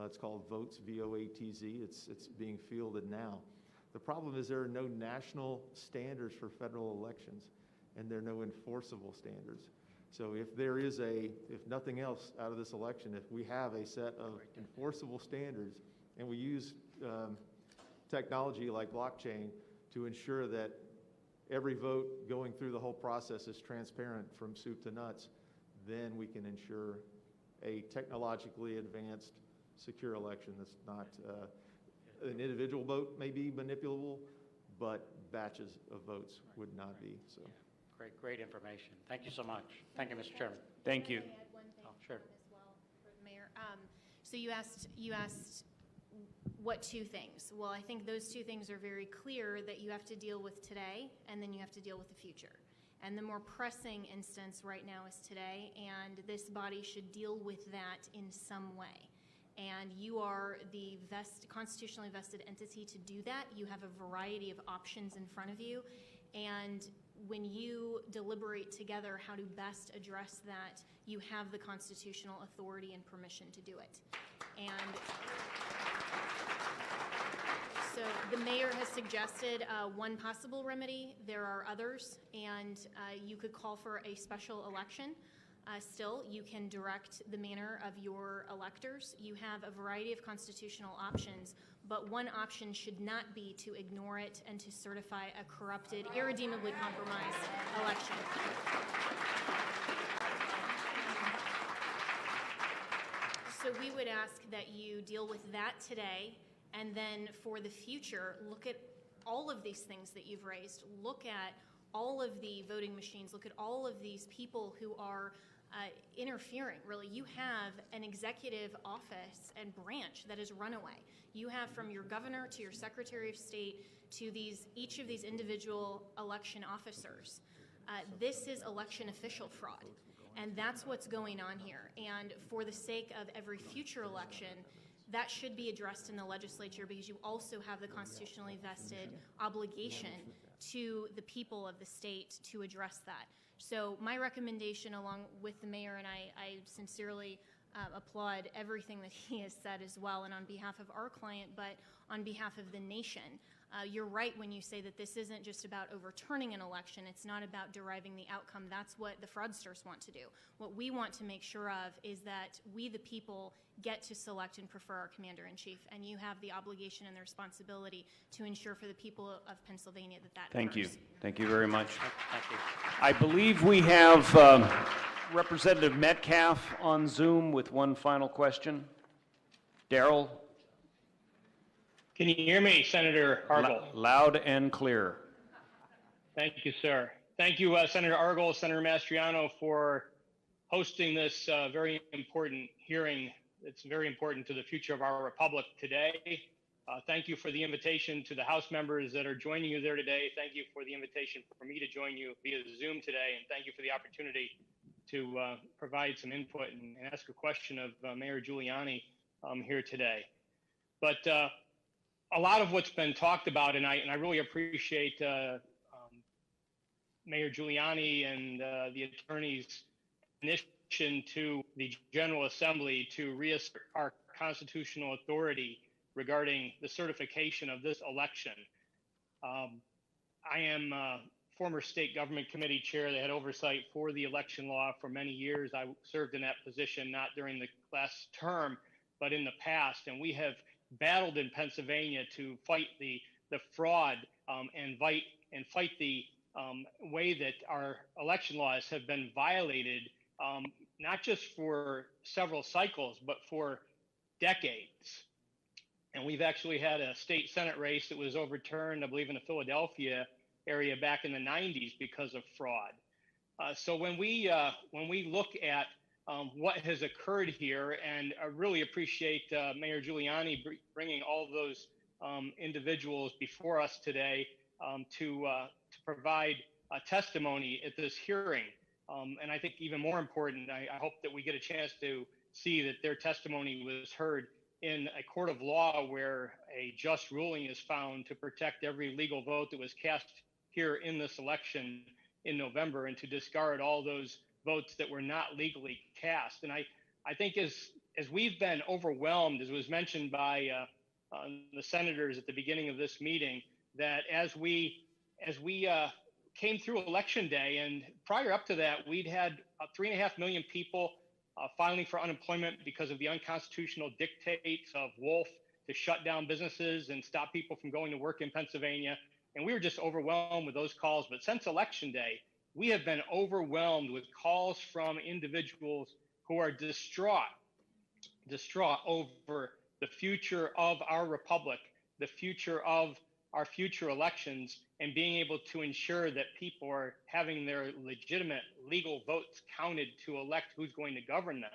It's called VOTZ, V-O-A-T-Z. It's being fielded now. The problem is there are no national standards for federal elections, and there are no enforceable standards. So if nothing else out of this election, if we have a set of enforceable standards and we use technology like blockchain to ensure that every vote going through the whole process is transparent from soup to nuts, then we can ensure a technologically advanced, secure election that's not, an individual vote may be manipulable, but batches of votes would not be. So,
Great information. Thank you so much. Thank you, Mr. Chairman.
Thank you.
Can I add one thing
Sure.
as well for the mayor? So you asked what two things? Well, I think those two things are very clear, that you have to deal with today and then you have to deal with the future. And the more pressing instance right now is today, and this body should deal with that in some way. And you are the constitutionally vested entity to do that. You have a variety of options in front of you. And when you deliberate together how to best address that, you have the constitutional authority and permission to do it. And so the mayor has suggested one possible remedy. There are others, and you could call for a special election. Still, you can direct the manner of your electors. You have a variety of constitutional options, but one option should not be to ignore it and to certify a corrupted, irredeemably compromised election. So we would ask that you deal with that today, and then for the future, look at all of these things that you've raised. Look at all of the voting machines. Look at all of these people who are interfering, really. You have an executive office and branch that is runaway. You have from your governor to your secretary of state to each of these individual election officers. This is election official fraud. And that's what's going on here. And for the sake of every future election, that should be addressed in the legislature, because you also have the constitutionally vested obligation to the people of the state to address that. So my recommendation, along with the mayor, and I sincerely applaud everything that he has said as well, and on behalf of our client, but on behalf of the nation. You're right when you say that this isn't just about overturning an election. It's not about deriving the outcome. That's what the fraudsters want to do. What we want to make sure of is that we, the people, get to select and prefer our commander-in-chief, and you have the obligation and the responsibility to ensure for the people of Pennsylvania that that
Thank you.
occurs.
Thank you very much.
Thank you.
I believe we have Representative Metcalf on Zoom with one final question. Daryl?
Can you hear me, Senator Argyle?
Loud and clear.
Thank you, sir. Thank you, Senator Argyle, Senator Mastriano, for hosting this very important hearing. It's very important to the future of our republic today. Thank you for the invitation to the House members that are joining you there today. Thank you for the invitation for me to join you via Zoom today, and thank you for the opportunity to provide some input and ask a question of Mayor Giuliani here today. But a lot of what's been talked about, and I really appreciate Mayor Giuliani and the attorney's initiative to the General Assembly to reassert our constitutional authority regarding the certification of this election. I am former state government committee chair that had oversight for the election law for many years. I served in that position not during the last term, but in the past, and we have battled in Pennsylvania to fight the fraud and fight the way that our election laws have been violated, not just for several cycles, but for decades. And we've actually had a state Senate race that was overturned, I believe, in the Philadelphia area back in the 90s because of fraud. So when we look at what has occurred here, and I really appreciate Mayor Giuliani bringing all of those individuals before us today to provide testimony at this hearing. And I think even more important, I hope that we get a chance to see that their testimony was heard in a court of law where a just ruling is found to protect every legal vote that was cast here in this election in November, and to discard all those votes that were not legally cast. And I think as we've been overwhelmed, as was mentioned by the senators at the beginning of this meeting, that as we came through election day, and prior up to that, we'd had 3.5 million people filing for unemployment because of the unconstitutional dictates of Wolf to shut down businesses and stop people from going to work in Pennsylvania. And we were just overwhelmed with those calls. But since election day, we have been overwhelmed with calls from individuals who are distraught over the future of our republic, the future of our future elections, and being able to ensure that people are having their legitimate legal votes counted to elect who's going to govern them.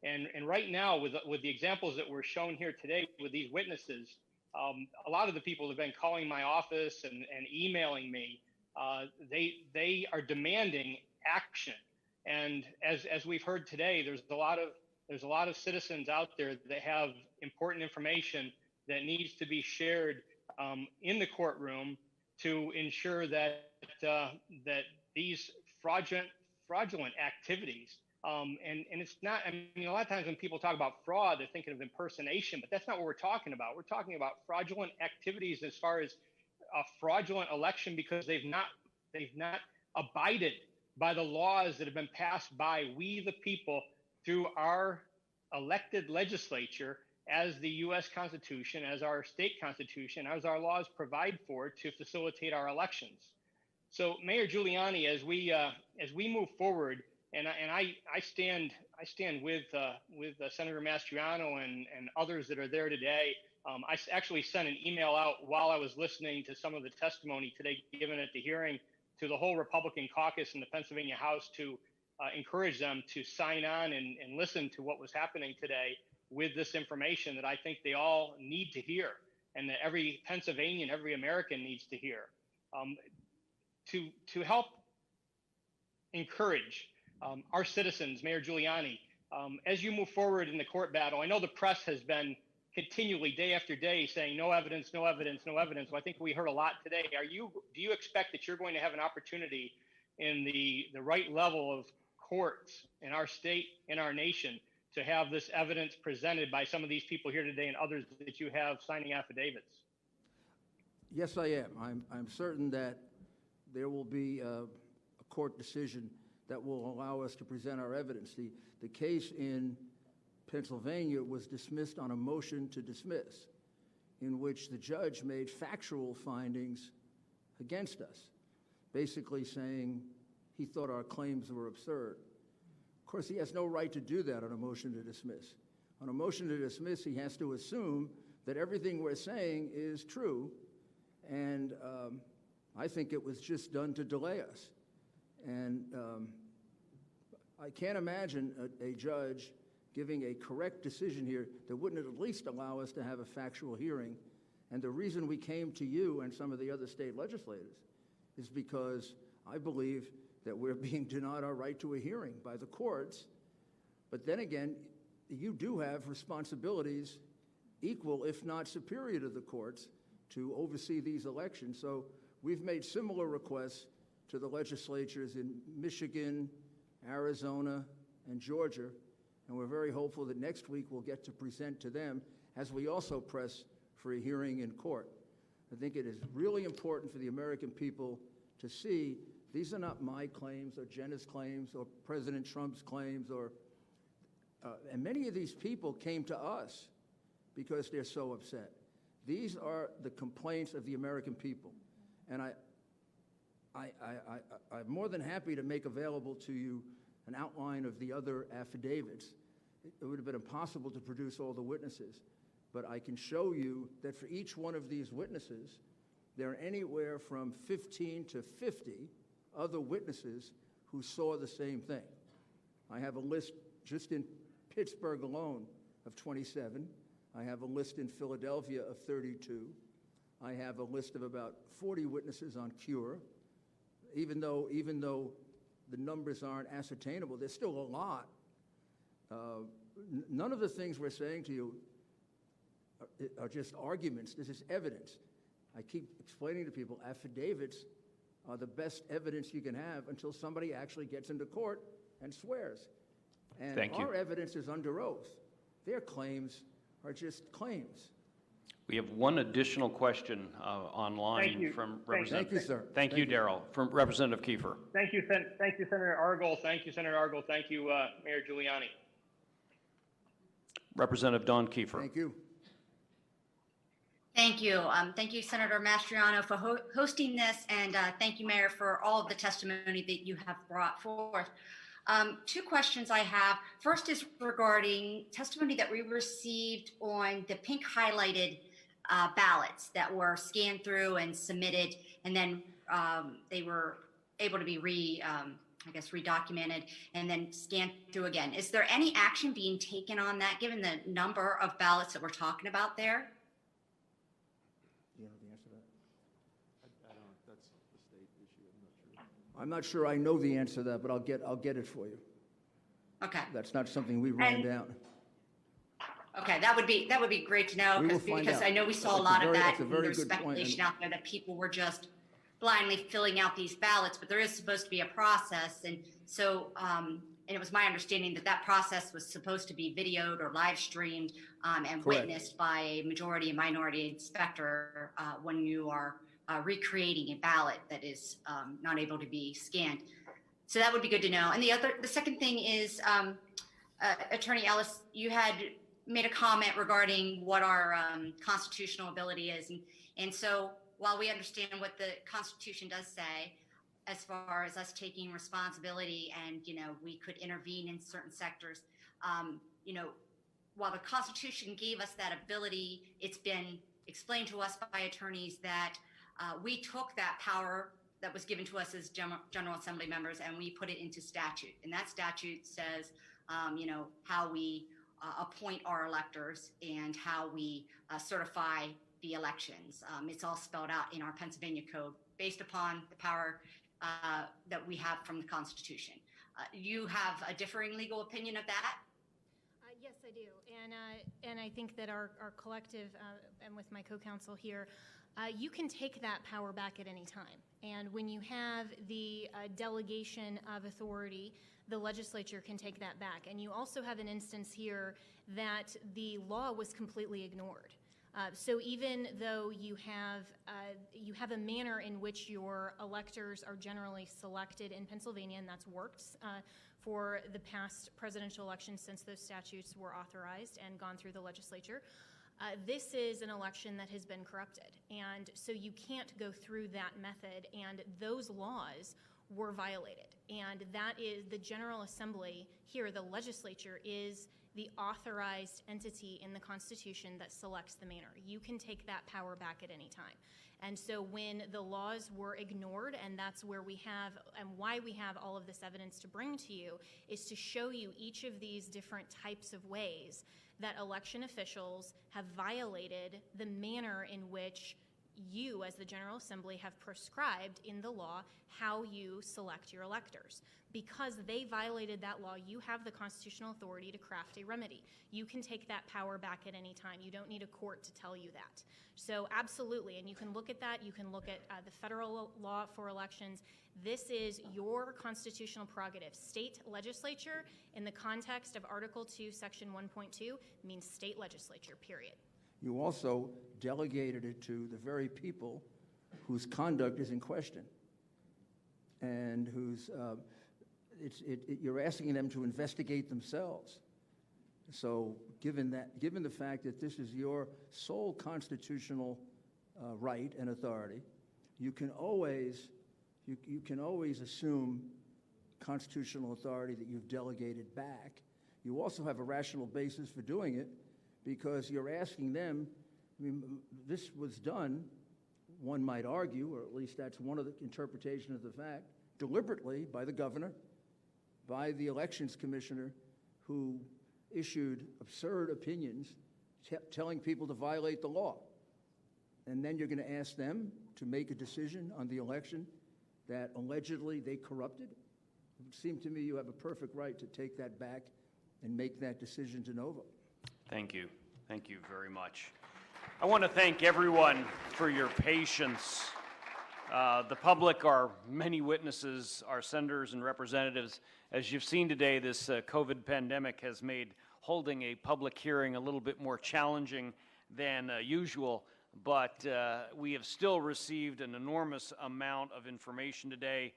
And right now, with the examples that were shown here today with these witnesses, a lot of the people have been calling my office and emailing me. They are demanding action. And as we've heard today, there's a lot of citizens out there that have important information that needs to be shared in the courtroom to ensure that these fraudulent activities, and it's not, I mean, a lot of times when people talk about fraud, they're thinking of impersonation, but that's not what we're talking about. We're talking about fraudulent activities as far as a fraudulent election, because they've not abided by the laws that have been passed by we the people through our elected legislature, as the U.S. Constitution, as our state constitution, as our laws provide for, to facilitate our elections. So, Mayor Giuliani, as we move forward, and I stand with Senator Mastriano and others that are there today. I actually sent an email out while I was listening to some of the testimony today given at the hearing to the whole Republican caucus in the Pennsylvania House to encourage them to sign on and listen to what was happening today with this information that I think they all need to hear, and that every Pennsylvanian, every American needs to hear, to help encourage our citizens, Mayor Giuliani, as you move forward in the court battle, I know the press has been continually, day after day, saying no evidence, no evidence, no evidence. Well, I think we heard a lot today. Do you expect that you're going to have an opportunity in the right level of courts in our state, in our nation, to have this evidence presented by some of these people here today and others that you have signing affidavits?
Yes, I am. I'm certain that there will be a court decision that will allow us to present our evidence. The case in Pennsylvania was dismissed on a motion to dismiss, in which the judge made factual findings against us, basically saying he thought our claims were absurd. Of course, he has no right to do that on a motion to dismiss. On a motion to dismiss, he has to assume that everything we're saying is true, and I think it was just done to delay us. And I can't imagine a judge giving a correct decision here that wouldn't at least allow us to have a factual hearing. And the reason we came to you and some of the other state legislators is because I believe that we're being denied our right to a hearing by the courts. But then again, you do have responsibilities equal, if not superior, to the courts to oversee these elections. So we've made similar requests to the legislatures in Michigan, Arizona, and Georgia, and we're very hopeful that next week we'll get to present to them as we also press for a hearing in court. I think it is really important for the American people to see these are not my claims or Jenna's claims or President Trump's claims, and many of these people came to us because they're so upset. These are the complaints of the American people, and I'm more than happy to make available to you an outline of the other affidavits. It would have been impossible to produce all the witnesses, but I can show you that for each one of these witnesses, there are anywhere from 15 to 50 other witnesses who saw the same thing. I have a list just in Pittsburgh alone of 27. I have a list in Philadelphia of 32. I have a list of about 40 witnesses on Cure. Even though the numbers aren't ascertainable, there's still a lot. None of the things we're saying to you are just arguments. This is evidence. I keep explaining to people, affidavits are the best evidence you can have until somebody actually gets into court and swears. And
Thank you.
Our evidence is under oath. Their claims are just claims.
We have one additional question online
Thank you.
from
Thank you.
Representative.
Thank you, sir.
Thank you, Darrell. From Representative Kiefer.
Thank you, Senator Argel. Thank you, Senator Argel. Thank you, Mayor Giuliani.
Representative Don Kiefer.
Thank you.
Thank you. Thank you, Senator Mastriano, for hosting this, and thank you, Mayor, for all of the testimony that you have brought forth. Two questions I have. First is regarding testimony that we received on the pink highlighted ballots that were scanned through and submitted, and then they were able to be redocumented and then scanned through again. Is there any action being taken on that, given the number of ballots that we're talking about there?
Do you know the answer to that? I don't. That's the state issue. I'm not sure I know the answer to that, but I'll get it for you.
Okay.
That's not something we ran down.
Okay, that would be great to know,
We will find
because
out.
I know we saw a
That's
lot of that.
that's a
And
very
there's
good point.
speculation out there that people were just blindly filling out these ballots, but there is supposed to be a process, and so and it was my understanding that that process was supposed to be videoed or live streamed and
Correct.
witnessed by a majority and minority inspector when you are recreating a ballot that is not able to be scanned. So that would be good to know. And the second thing is, Attorney Ellis, you had made a comment regarding what our constitutional ability is, and so while we understand what the Constitution does say, as far as us taking responsibility and, we could intervene in certain sectors, while the Constitution gave us that ability, it's been explained to us by attorneys that we took that power that was given to us as General Assembly members and we put it into statute. And that statute says, how we appoint our electors and how we certify the elections. It's all spelled out in our Pennsylvania Code based upon the power that we have from the Constitution. You have a differing legal opinion of that?
Yes, I do. And I think that our collective, and with my co-counsel here, you can take that power back at any time. And when you have the delegation of authority, the legislature can take that back. And you also have an instance here that the law was completely ignored. So even though you have a manner in which your electors are generally selected in Pennsylvania, and that's worked for the past presidential elections since those statutes were authorized and gone through the legislature, this is an election that has been corrupted. And so you can't go through that method, and those laws were violated. And that is the General Assembly here, the legislature, is the authorized entity in the Constitution that selects the manner. You can take that power back at any time. And so when the laws were ignored, and that's where we have, and why we have all of this evidence to bring to you, is to show you each of these different types of ways that election officials have violated the manner in which you, as the General Assembly, have prescribed in the law how you select your electors. Because they violated that law, you have the constitutional authority to craft a remedy. You can take that power back at any time. You don't need a court to tell you that. So absolutely, and you can look at that. You can look at the federal law for elections. This is your constitutional prerogative. State legislature, in the context of Article 2, Section 1.2, means state legislature, period.
You also delegated it to the very people whose conduct is in question and whose you're asking them to investigate themselves. So given the fact that this is your sole constitutional right and authority, you can always assume constitutional authority that you've delegated back. You also have a rational basis for doing it, because you're asking them. I mean, this was done, one might argue, or at least that's one of the interpretations of the fact, deliberately by the governor, by the elections commissioner, who issued absurd opinions telling people to violate the law. And then you're going to ask them to make a decision on the election that allegedly they corrupted? It would seem to me you have a perfect right to take that back and make that decision de novo.
Thank you. Thank you very much. I want to thank everyone for your patience. The public, our many witnesses, our senators and representatives. As you've seen today, this COVID pandemic has made holding a public hearing a little bit more challenging than usual, but we have still received an enormous amount of information today,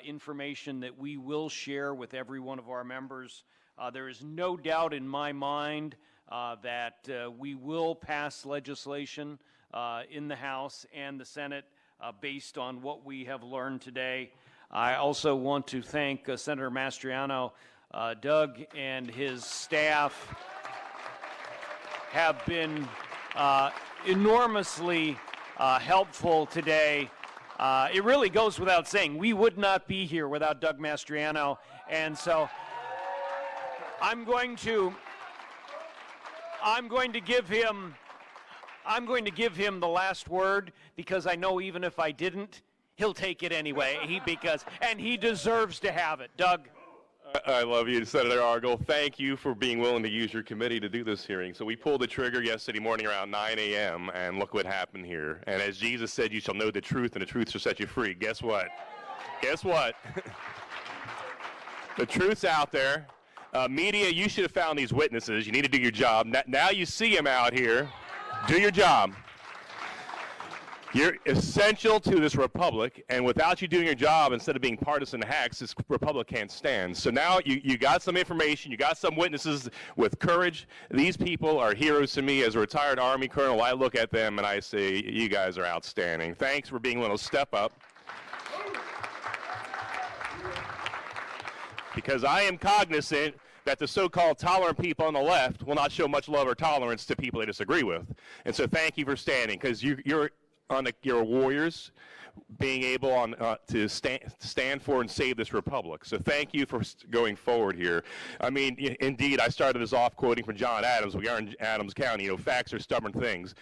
information that we will share with every one of our members. There is no doubt in my mind that we will pass legislation in the House and the Senate based on what we have learned today. I also want to thank Senator Mastriano. Doug and his staff have been enormously helpful today. It really goes without saying, we would not be here without Doug Mastriano, and so I'm going to give him the last word, because I know even if I didn't, he'll take it anyway. And he deserves to have it. Doug.
I love you, Senator Argel. Thank you for being willing to use your committee to do this hearing. So we pulled the trigger yesterday morning around 9 a.m., and look what happened here. And as Jesus said, you shall know the truth, and the truth shall set you free. Guess what? Guess what? The truth's out there. Media, you should have found these witnesses. You need to do your job. Now you see them out here. Do your job. You're essential to this republic, and without you doing your job, instead of being partisan hacks, this republic can't stand. So now you got some information, you got some witnesses with courage. These people are heroes to me. As a retired Army colonel, I look at them and I say, you guys are outstanding. Thanks for being willing to step up. Because I am cognizant that the so-called tolerant people on the left will not show much love or tolerance to people they disagree with. And so thank you for standing, because you're your warriors being able to stand for and save this republic. So thank you for going forward here. I mean, indeed, I started this off quoting from John Adams. We are in Adams County. You know, facts are stubborn things.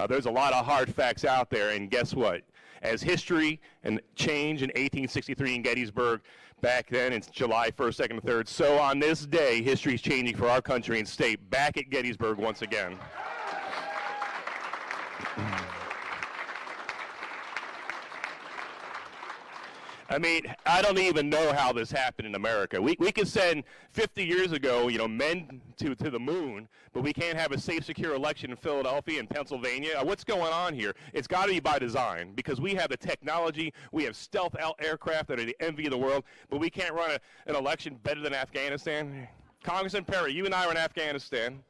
There's a lot of hard facts out there, and guess what? As history and change in 1863 in Gettysburg, back then, it's July 1st, 2nd, and 3rd. So on this day, history is changing for our country and state back at Gettysburg once again. I mean, I don't even know how this happened in America. We could send 50 years ago, you know, men to the moon, but we can't have a safe, secure election in Philadelphia and Pennsylvania. What's going on here? It's got to be by design, because we have the technology, we have stealth aircraft that are the envy of the world, but we can't run an election better than Afghanistan. Congressman Perry, you and I are in Afghanistan,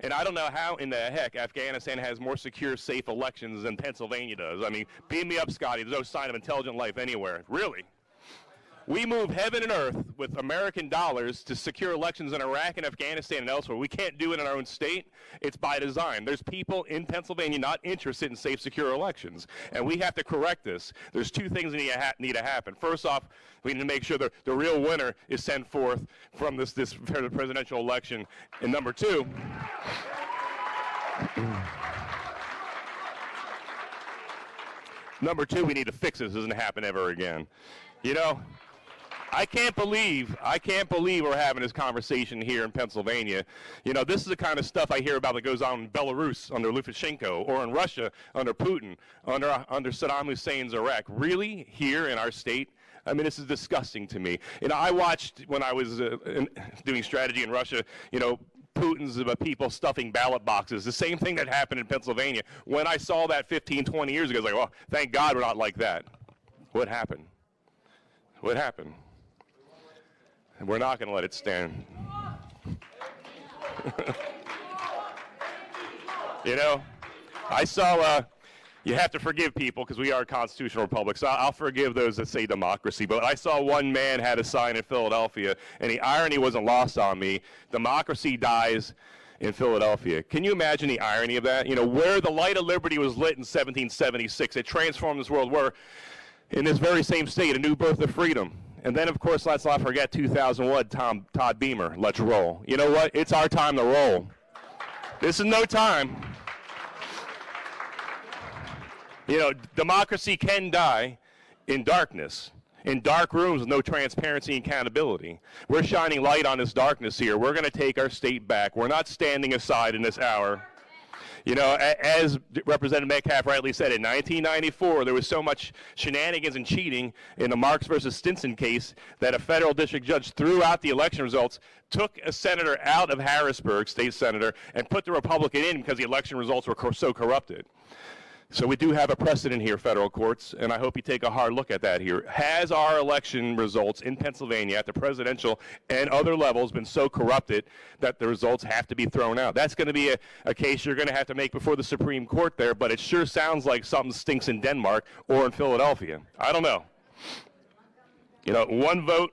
and I don't know how in the heck Afghanistan has more secure, safe elections than Pennsylvania does. I mean, beam me up, Scotty. There's no sign of intelligent life anywhere. Really? We move heaven and earth with American dollars to secure elections in Iraq and Afghanistan and elsewhere. We can't do it in our own state. It's by design. There's people in Pennsylvania not interested in safe, secure elections, and we have to correct this. There's two things that need to happen. First off, we need to make sure the real winner is sent forth from this presidential election. And number two, we need to fix this. This doesn't happen ever again. You know, I can't believe we're having this conversation here in Pennsylvania. You know, this is the kind of stuff I hear about that goes on in Belarus under Lukashenko, or in Russia under Putin, under Saddam Hussein's Iraq. Really? Here in our state? I mean, this is disgusting to me. You know, I watched when I was doing strategy in Russia, you know, Putin's people stuffing ballot boxes. The same thing that happened in Pennsylvania. When I saw that 15, 20 years ago, I was like, well, thank God we're not like that. What happened? What happened? And we're not going to let it stand. You know, I saw, you have to forgive people because we are a constitutional republic, so I'll forgive those that say democracy, but I saw one man had a sign in Philadelphia, and the irony wasn't lost on me. Democracy dies in Philadelphia. Can you imagine the irony of that? You know, where the light of liberty was lit in 1776, it transformed this world, where in this very same state, a new birth of freedom. And then, of course, let's not forget 2001, Todd Beamer, let's roll. You know what? It's our time to roll. This is no time. You know, democracy can die in darkness, in dark rooms with no transparency and accountability. We're shining light on this darkness here. We're going to take our state back. We're not standing aside in this hour. You know, as Representative Metcalf rightly said, in 1994, there was so much shenanigans and cheating in the Marks versus Stinson case that a federal district judge threw out the election results, took a senator out of Harrisburg, state senator, and put the Republican in because the election results were so corrupted. So we do have a precedent here, federal courts, and I hope you take a hard look at that here. Has our election results in Pennsylvania at the presidential and other levels been so corrupted that the results have to be thrown out? That's going to be a case you're going to have to make before the Supreme Court there, but it sure sounds like something stinks in Denmark or in Philadelphia. I don't know. You know, one vote,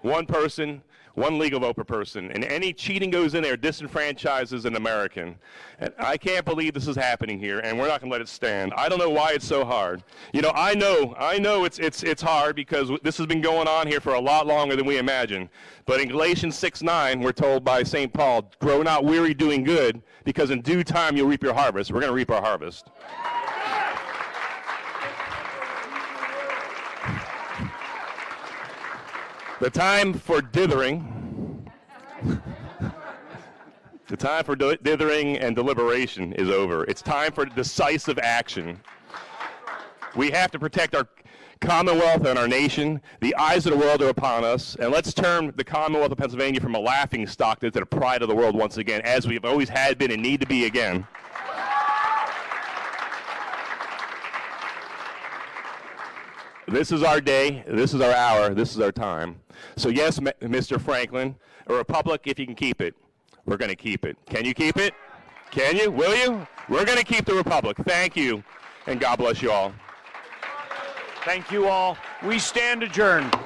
one person, one legal vote per person, and any cheating goes in there disenfranchises an American. And I can't believe this is happening here, and we're not going to let it stand. I don't know why it's so hard. You know, I know it's hard because this has been going on here for a lot longer than we imagine. But in Galatians 6:9, we're told by St. Paul, grow not weary doing good, because in due time you'll reap your harvest. We're going to reap our harvest. The time for dithering, dithering and deliberation is over. It's time for decisive action. We have to protect our Commonwealth and our nation. The eyes of the world are upon us, and let's turn the Commonwealth of Pennsylvania from a laughing stock to the pride of the world once again, as we've always had been and need to be again. This is our day, this is our hour, this is our time. So yes, Mr. Franklin, a republic, if you can keep it, we're going to keep it. Can you keep it? Can you? Will you? We're going to keep the republic. Thank you, and God bless you all.
Thank you all. We stand adjourned.